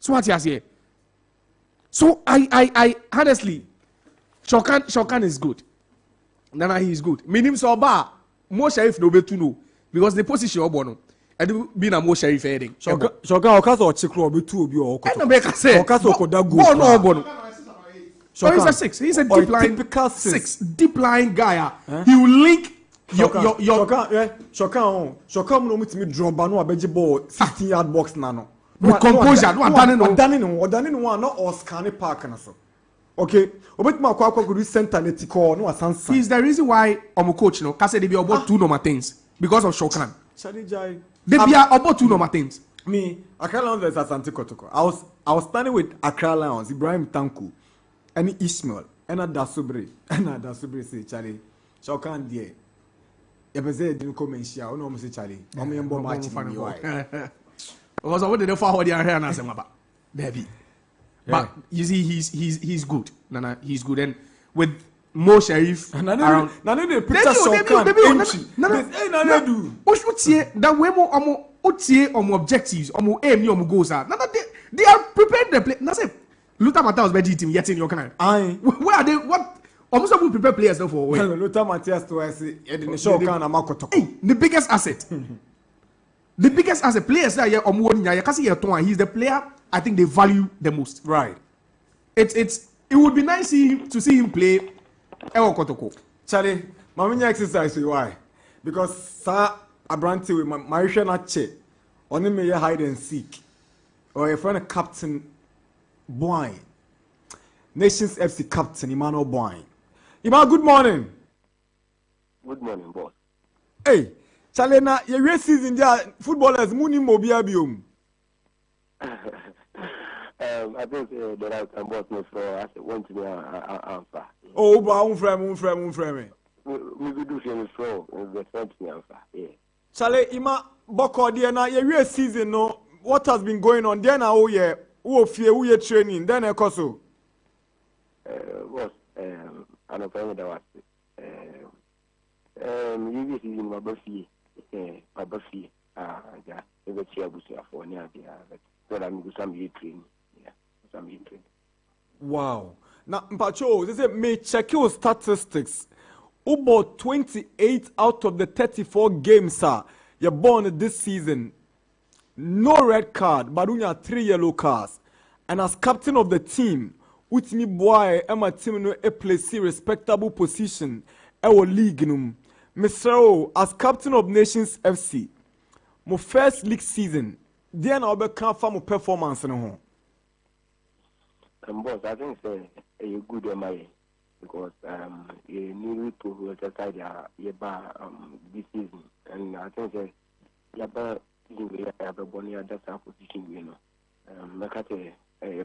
So what you say? So I honestly, Shokan is good. Nana he is good. Minim so ba Mo Sheriff no be to know because the position obono. I do be na Mo Sheriff heading. Shokan okaso ochikro obi tu obi o okoto. I no make say. Okaso koda go. Bo no obono. So he's a 6. He's a deep line. Typical 6. Deep line guy. He will link your Shokan no mitimi drop ba no abeje ball 16-yard box na no. With composure, no not all scanning park and so. Okay, center no. He's the reason why I'm coach no. Cause they be about 2 normal things because of Shokan. They be about 2 normal things. Me, Accra Lions is Asante Kotoko. I was standing with Accra Lions, Ibrahim Tanku, and Ishmael, and Adasubre say Charlie, Shokan dear. Yebeze didn't come and share. No, say Charlie. Omiyembo match. Because what they forward their hair and say about baby. But you see, he's good. Nana, he's good. And with Mo Sheriff around, Nana they picture Shokan. Nana do. That way more objectives, aim, goals are. Nana they are prepared the play. Nana say Luther Matthias better team yet in your kind. Where are they? What? Almost will prepare players though for. Luther Matthias to say Shokan and Makoto. The biggest asset. The biggest as a player, he's the player I think they value the most. Right. It would be nice to see him play Ewo Kotoko. Charlie, my exercise why? Because Sir Abranti with my Nache, only me hide and seek. Or a friend Captain Boyne. Nations FC Captain Emmanuel Boyne. Emmanuel, good morning. Good morning, boss. Hey. Chalena, your race season there, footballers, Muni Mobia Bium. I think there are some boss no for us want to be answer. Oh, but unframe. We do feel so, the front answer. Yeah. Chale, Ima Boko, dear, now your race season, no, what has been going on? Then, oh, yeah, who fear, who training, then a coso. Boss, I don't know that was. You see in my birthday. My birthday, yeah, every year we say for near the but I'm going some training. Yeah, some training. Wow. Now, Mpacho, they say may check your statistics. About 28 out of the 34 games, sir, you're born this season. No red card, but you have 3 yellow cards. And as captain of the team, with me boy, Emma team no a place respectable position. Our league num. Mr. O, as captain of Nations FC, my first league season, then I'll become for my performance in home. Boss, I think it's a good MI because you need to exercise your this season, and I think that your have a bonny that's our position, you know. Look at a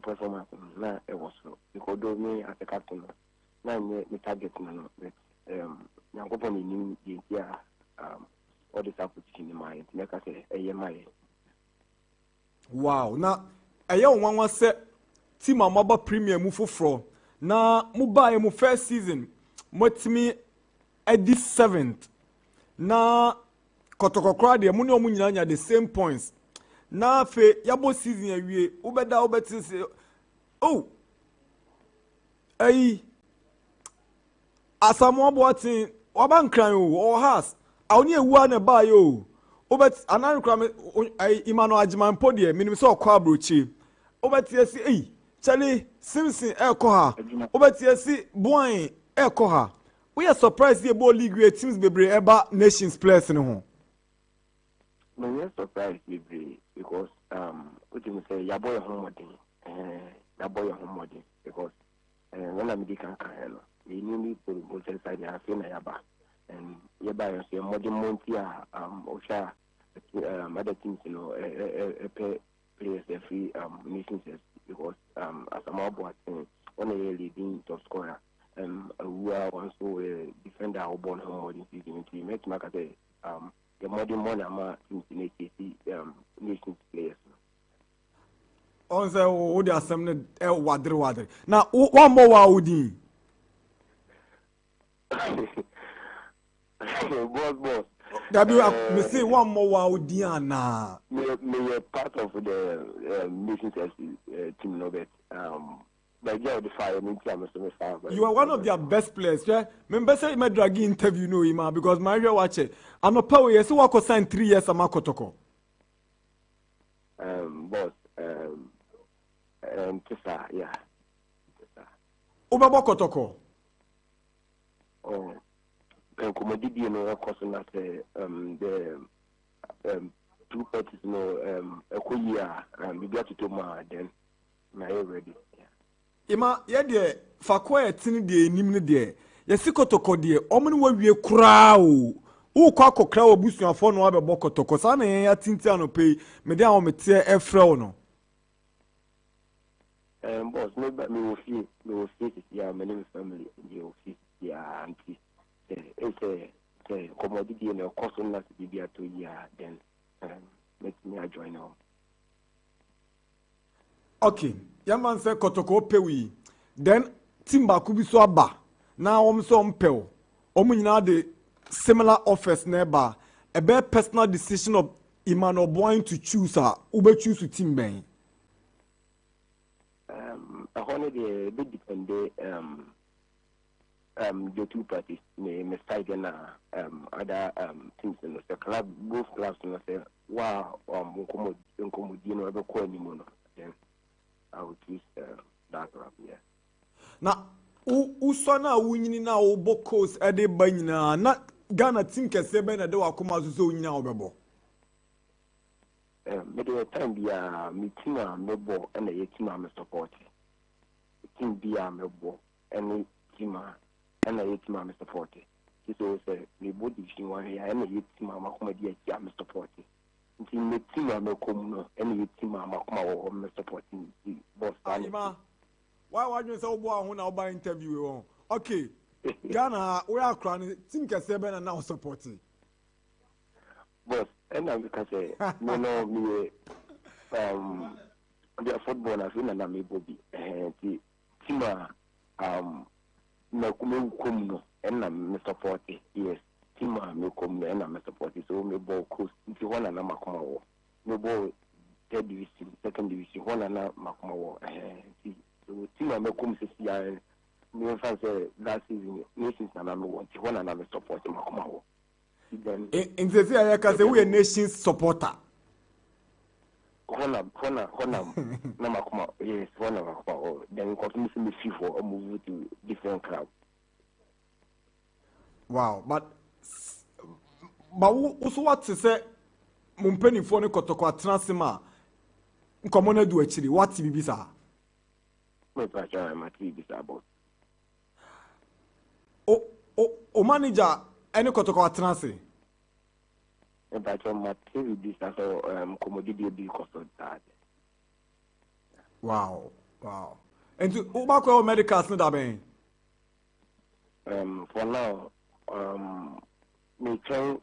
performance, now it was so because do me as a captain, now me target, but all this opposition in mind, make us a wow, now a young one was set team a mobile premier move for now mobile mu first season, what me at this 7th now Kotoko crowd the money omunyanya the same points now fe yabo season a we ubeda say oh hey Asamoah Boateng waban cry or has only a one by you. Obet another crime Imano Ajiman Podia, minimum so quabruchi. Obet yes, Charlie Simpson Elkoha. Obet yes, Boy Elkoha. We are surprised the ball league teams be about nations players in home. We are surprised because what you say, your boy homody, because when I'm making kind we need to go inside the Afina Yaba and Yaba say modern Montia Osha other things, you know, players free nations because as a mobile thing, on a leading top scorer. We are also a defender who born home in season. We make the modern money in nations players. On the Woody Assembly, water. Now, one more Woody. Boss. Me say one more Woody now. Me part of the nations team, no bet. You are one of their best players, yeah. Remember say my drag interview no ima because my watch it. I'm not power yes wako sign 3 years am akotoko. Boss Tisa, yeah. Ubabo kotoko. Oh. Can commodity no cost na say the 2 parties no a year we got to ma then na ready. Ima ye de fakwa etini de enim ne de yesi kotoko de omne wawie kura o ukwa kokra obusuafo no abebo kotoko sa na ya tinti anope me de a o mete efre no boss me will see yeah my name is family you see yeah auntie it's a commodity no cost on that be to yeah then let me join now. Okay, young man say kotoko pewi. Then timba kubi so aba. Now so mpel. Nyina de similar offers nearby. A bare personal decision of Imano Boying to choose her. Ube choose to team ben. I only the bit depend the 2 parties me side and other things in the club both clubs and say wow Nkomodino ever call anymore then I would choose Darkwa, yeah. Now, usana winyini na obokos ede banyina na Ghana team kese be na de wakoma so nyina obebo. Me the time bia me team a mebo and the team a me support. Team bia mebo and team and the team a me support. So say me body division 1 here and the team a makoma dia a me support. Team me team a me come no and the team a makoma wo me supporting the boss. Why you say obo ahun na oba interview on? Okay. Ghana we are crying team kese be na now supporting. Boss, and I can say no me the football na feel na me bobi team na come no and na me support yes team me come no and na me support so me ball coast if you want na makoma wo me ball third division second division one na makoma wo so team me come say ya me fan say that season nations na me want one na me support makoma wo then in the say I can say we a nation supporter. Hona na makoma yes hona makoma then continue to me FIFA or move to different club. Wow, but also what to say mumpeni for ne kotoko atrasema nkomo na du akiri what bibi sa me pa cha ma bibi sa about o manager ene kotoko atrase me pa cha ma bibi sa so commodity be cost that. Wow and to ubako medicals no da ben for now me try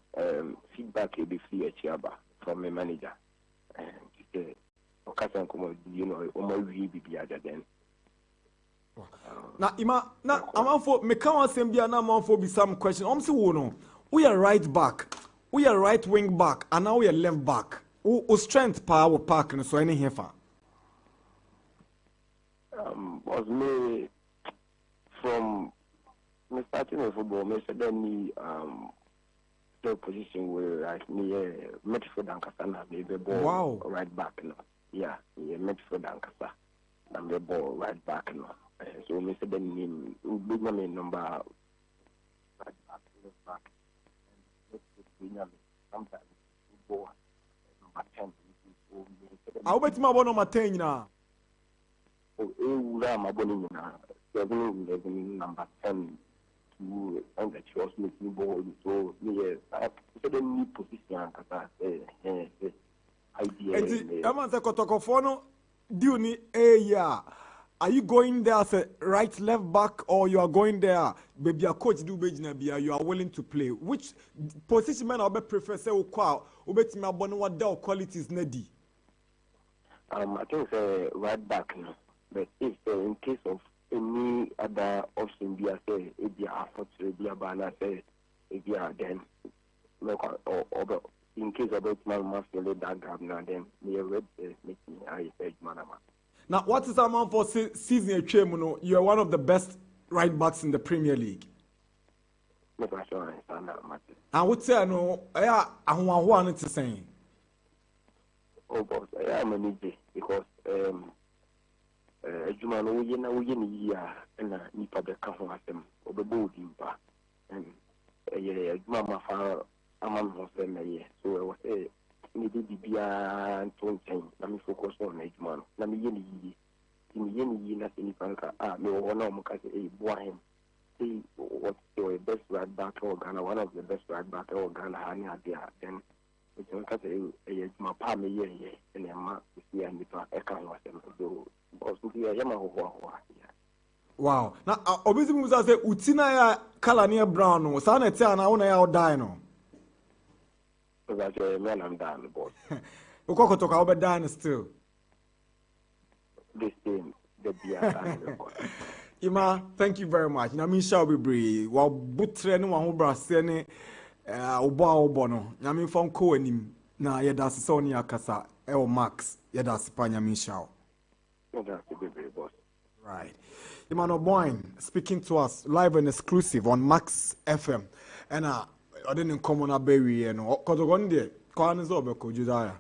feedback a bit from my manager and say okay you know we be other then na ima na amanfo me kan asem bia na amanfo be some question say wo no we are right back we are right wing back and now we are left back o strength power park no so any here fa was me from me starting with football, me said then the position where like me midfield and Kasana, maybe ball right back no. Yeah, midfield and Kasa, and the ball right back no. So me said then big name number right back, left back, and let's sometimes ball number 10. I bet my one number 10 now. Oh, my body now. 7, 11, number 10 to and that she was making ball. So yes, I said any position idea. I'm at Kotokofono. Do you need a year? Are you going there as a right left back or you are going there? Maybe a coach do bejina you are willing to play. Which position man I would prefer say ukwa ubeti me abon what their qualities needy? I think right back now. But if in case of any other option be say if you are for to be a banner say if you are then or in case of it man must let that gap now then me red make me I say man. Now what is amount for season Chemuno? You are one of the best right backs in the Premier League. I would say no I to saying. Oh boss, I am an easy because Juma no we na year and nipa be ka ho asem obebo dimpa and Juma ma fa amam ho se me so I was say me di bia to nchen na me focus on Juma no na me ye na se nipa nka me wo na mo ka say boa him see what your best right back or Ghana, one of the best right back or Ghana hani adia then we can cut a Juma pa me ye and ma see and nipa e ka ho asem so wow. Now, obviously, Musa say Utina ya Kalania Brown. No, Sana tia na una ya die no. Because man, I'm down, boss. Ukoko toka obe die still. This thing, the beer. Ima, thank you very much. Na mi shall be brave. Wa butre no wa ho brase ne obo no. Na mi fon ko anim na yeda se so ni akasa e o Max yeda se pa nya mi shall. Right. Emmanuel Boyne speaking to us live and exclusive on Max FM. And I didn't come on a berry and Kotogon there. Kwan is over Kojudaya.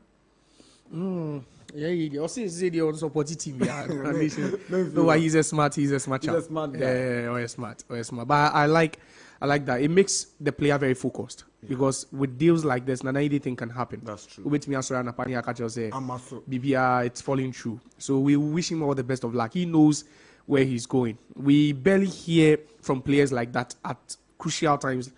Yeah, you also see the on support team. No, he's a smart chap. He's a smart guy. Or smart. But I like that. It makes the player very focused. Because with deals like this, anything can happen. That's true. With me, BBR, it's falling through. So we wish him all the best of luck. He knows where he's going. We barely hear from players like that at crucial times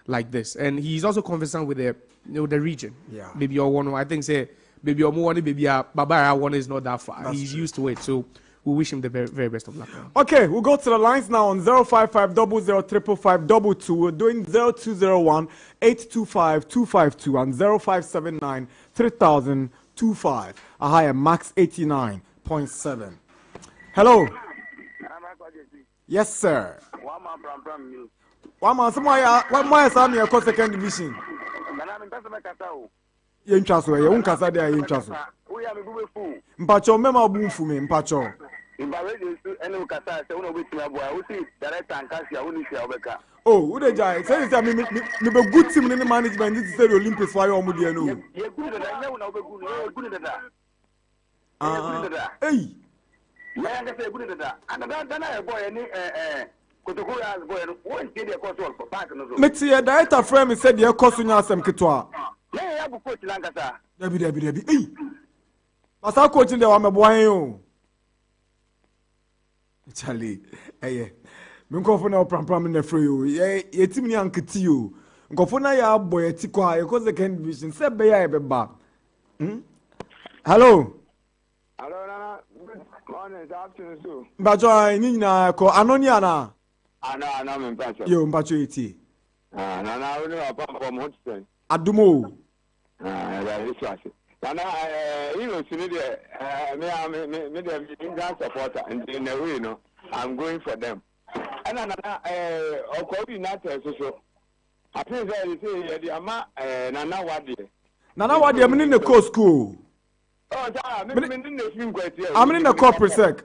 like this. And he's also conversant with the region. Yeah. Maybe your one, I think, say, maybe your one, maybe Babara one is not that far. He's used to it. So we wish him the very, very best of luck. Okay, we'll go to the lines now on 055 00 We're doing 0201 825 252 and 0579 3025. A higher Max 89.7. Hello. Yes, sir. One man, some more second division. Yenchaso, you won't cast there, Yenchaso. Mpacho, mema bufu me, Mpacho. Oh, who the guy? Say this, me be good team in the management. This is the Olympics for you, Mudia. No. Hey. Let's see a director frame said the cost in your some kitwa. Debbie. Hey. As I coaching the one boy. Charlie, hey. Minkofo na pram in the free you. Ye team ni ankiti you. Nkofo na ya boy tikwa e cause the second division. Say be ya be ba. Hello. Hello, Nana. Good morning, afternoon, too. Mbacho ni na ko anonia na. Ana mbacho. Yo mbacho eti. Nana we no apart from Hudson. Adumo. That is what. Nana you know see me the Indian supporter in a way, you know. I'm going for them. And Nana Okobi United so. I think that you say the ama Nana Wadi. Nana Wadi am in the co school. Oh, I'm in the corporate sec.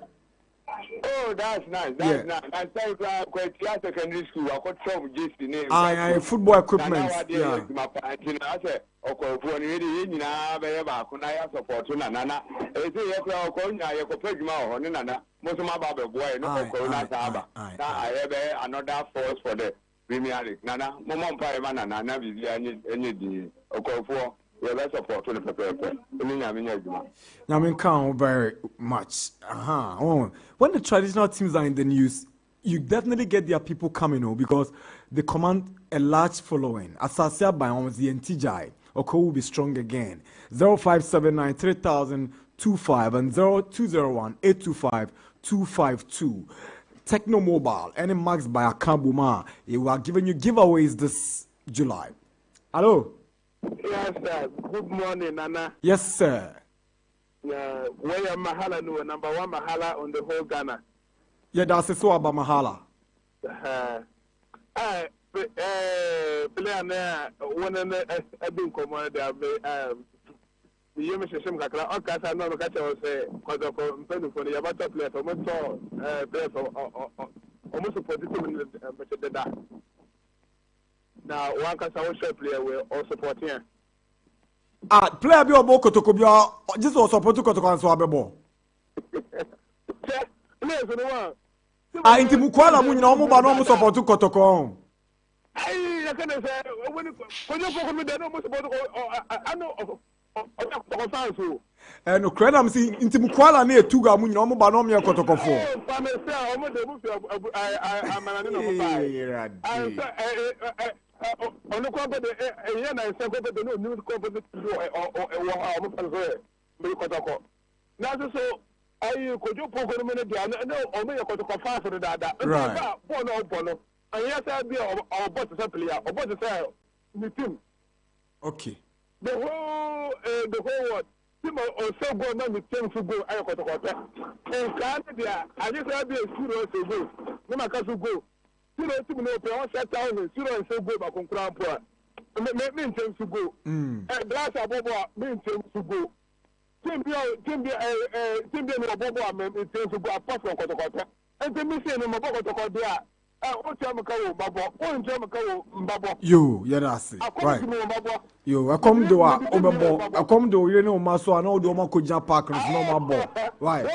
Oh, that's nice. That's nice. I said, quite secondary school. I got some Gyasi name. I football equipment. Yeah. I said, okay, for any in Abba, when I support Nana, I say, I could pay you more on Nana. Most of my Baba boy, no Corona Saba. Now I have another force for the Premier League. Nana, Momon Paimana, Nana, any Okofo. Yeah, support to the paper. I mean, count very much. Oh, when the traditional teams are in the news, you definitely get their people coming because they command a large following. As I said by almost the NTJ, Oko will be strong again. 0579 3025 and 0201 825 252. Techno Mobile, any Max by Akabuma. We are giving you giveaways this July. Hello. Yes, sir. Good morning, Nana. Yes, sir. Where Mahala no number one Mahala on the whole Ghana. Yeah, that's a so about Mahala. Player, one and a been command. You must assume that all cats are not a catcher or say, because of the Yamato player for almost a 42 minutes. Now, one can player will all support here. Player be a boko to Kobia, just also support to Kotokan Swabebo. Inti Mukwala Muno, no support to Kotokon. I can say, when you go with the almost about, I know of Fansu. And Ukranam see Inti Mukwala near Tuga Muno, Banomia Kotokofo. On the company, a year and I said that the new company or now, so I could you poke a minute, no, only a Kotoko for the data. Bono, and yes, I'll be our boss assembly, or boss sale, the team. Okay. The whole what? Tim or so go on with 10 to go, I got and Canada, I just have a student to go. No, my cousin go. You know, to know, I said, you know, so go back on Crown Poor. Mean to go. And glass of Bobo, mean to go. Tim be a Bobo, mean to go apart from Kotokota. And the mission in my Boko there. You, Yadasi, right? You, I come to a come to you know, Maso, I know the Omakuja Park, no more, right?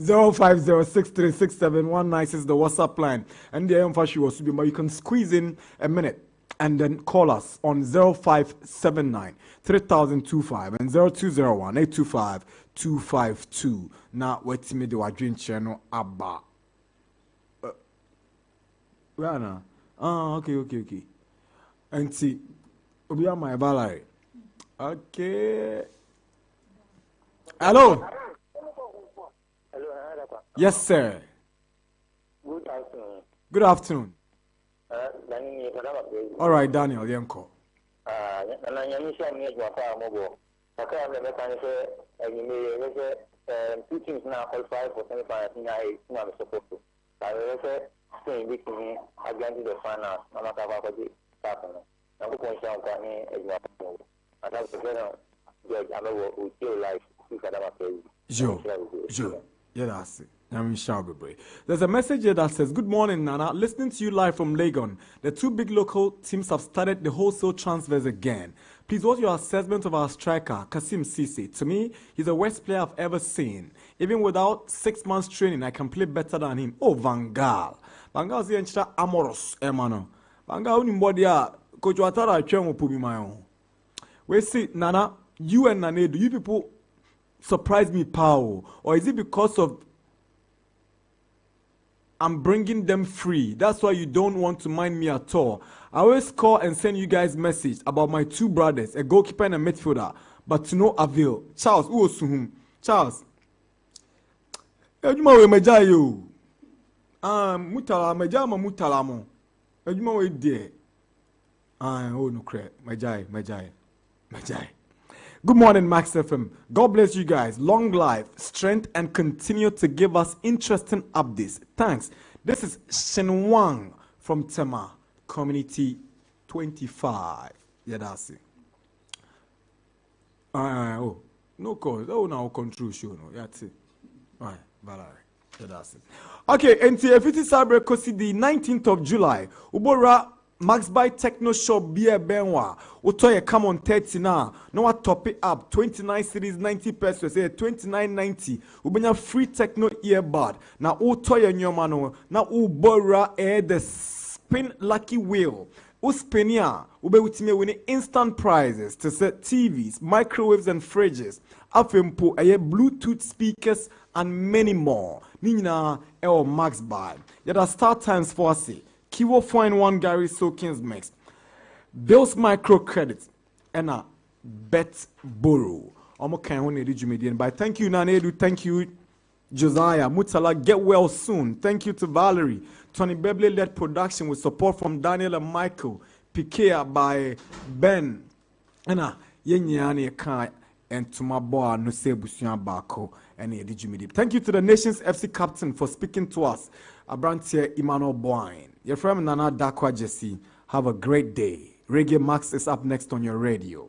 0506367196 is the WhatsApp line, and the emphasis was to be, but you can squeeze in a minute and then call us on 0579 3025 and 0201 825 252. Now, wait me do I drink channel Abba. Rana. Okay. And see, we are my ballet. Okay. Hello. Yes, sir. Good afternoon. All right, Daniel, Yanko. Two teams now qualify for semi-finals in the supposed to. Staying with me again to the final. I'm not going to happen. I'm going to say, I have to get on. I'm going to life. Joe. Yeah, that's it. There's a message here that says, good morning, Nana. Listening to you live from Legon. The two big local teams have started the wholesale transfers again. Please, what's your assessment of our striker, Kasim Cisse? To me, he's the worst player I've ever seen. Even without 6 months training, I can play better than him. Oh, Van Gaal. Van Gaal is the amorous, Emano. Van Gaal, anybody, Coach Watara, Chemo Pubimayo. We see, Nana, you and Nane, do you people surprise me, Pao? Or is it because of I'm bringing them free? That's why you don't want to mind me at all. I always call and send you guys message about my two brothers, a goalkeeper and a midfielder, but to no avail. Charles, who was whom? Charles. Ejuma we meja yo. Mutala meja ma mutala mo. Ejuma we de. Oh no crap. Mejai. Good morning, Max FM. God bless you guys. Long life, strength, and continue to give us interesting updates. Thanks. This is Shenwang from Tema Community 25. Yeah, that's it. Oh, no cause. Oh, now control show. No, that's it. All right. Okay, and if it is Sabre Kosi the 19th of July, Ubora Max by Techno Shop Beer Benwa, Utoya come on 30 now. No what top it up 29 series 90 pesos, say 29.90. Ubenya free techno earbud. Now Utoya Nyomano, now Ubora the spin lucky wheel. Uspenia, Ubewitime winning instant prizes to set TVs, microwaves, and fridges. Afempo, Bluetooth speakers, and many more. Nina, Max Buy. Yet a start times for us. Kiwo 4-in-1 Gary Soakins mix. Bills microcredit. And a bet borrow. Omo kan won edi jumedian. But thank you, Nanedu. Thank you, Josiah. Mutala, get well soon. Thank you to Valerie. Tony Bebley led production with support from Daniel and Michael. Pikea by Ben. And yenyani kai and to my boy no se busuan bako and edi jumedi. Thank you to the Nations FC captain for speaking to us. Abrantia Emmanuel Boyne. Your friend Nana Darkwa Gyasi. Have a great day. Reggae Max is up next on your radio.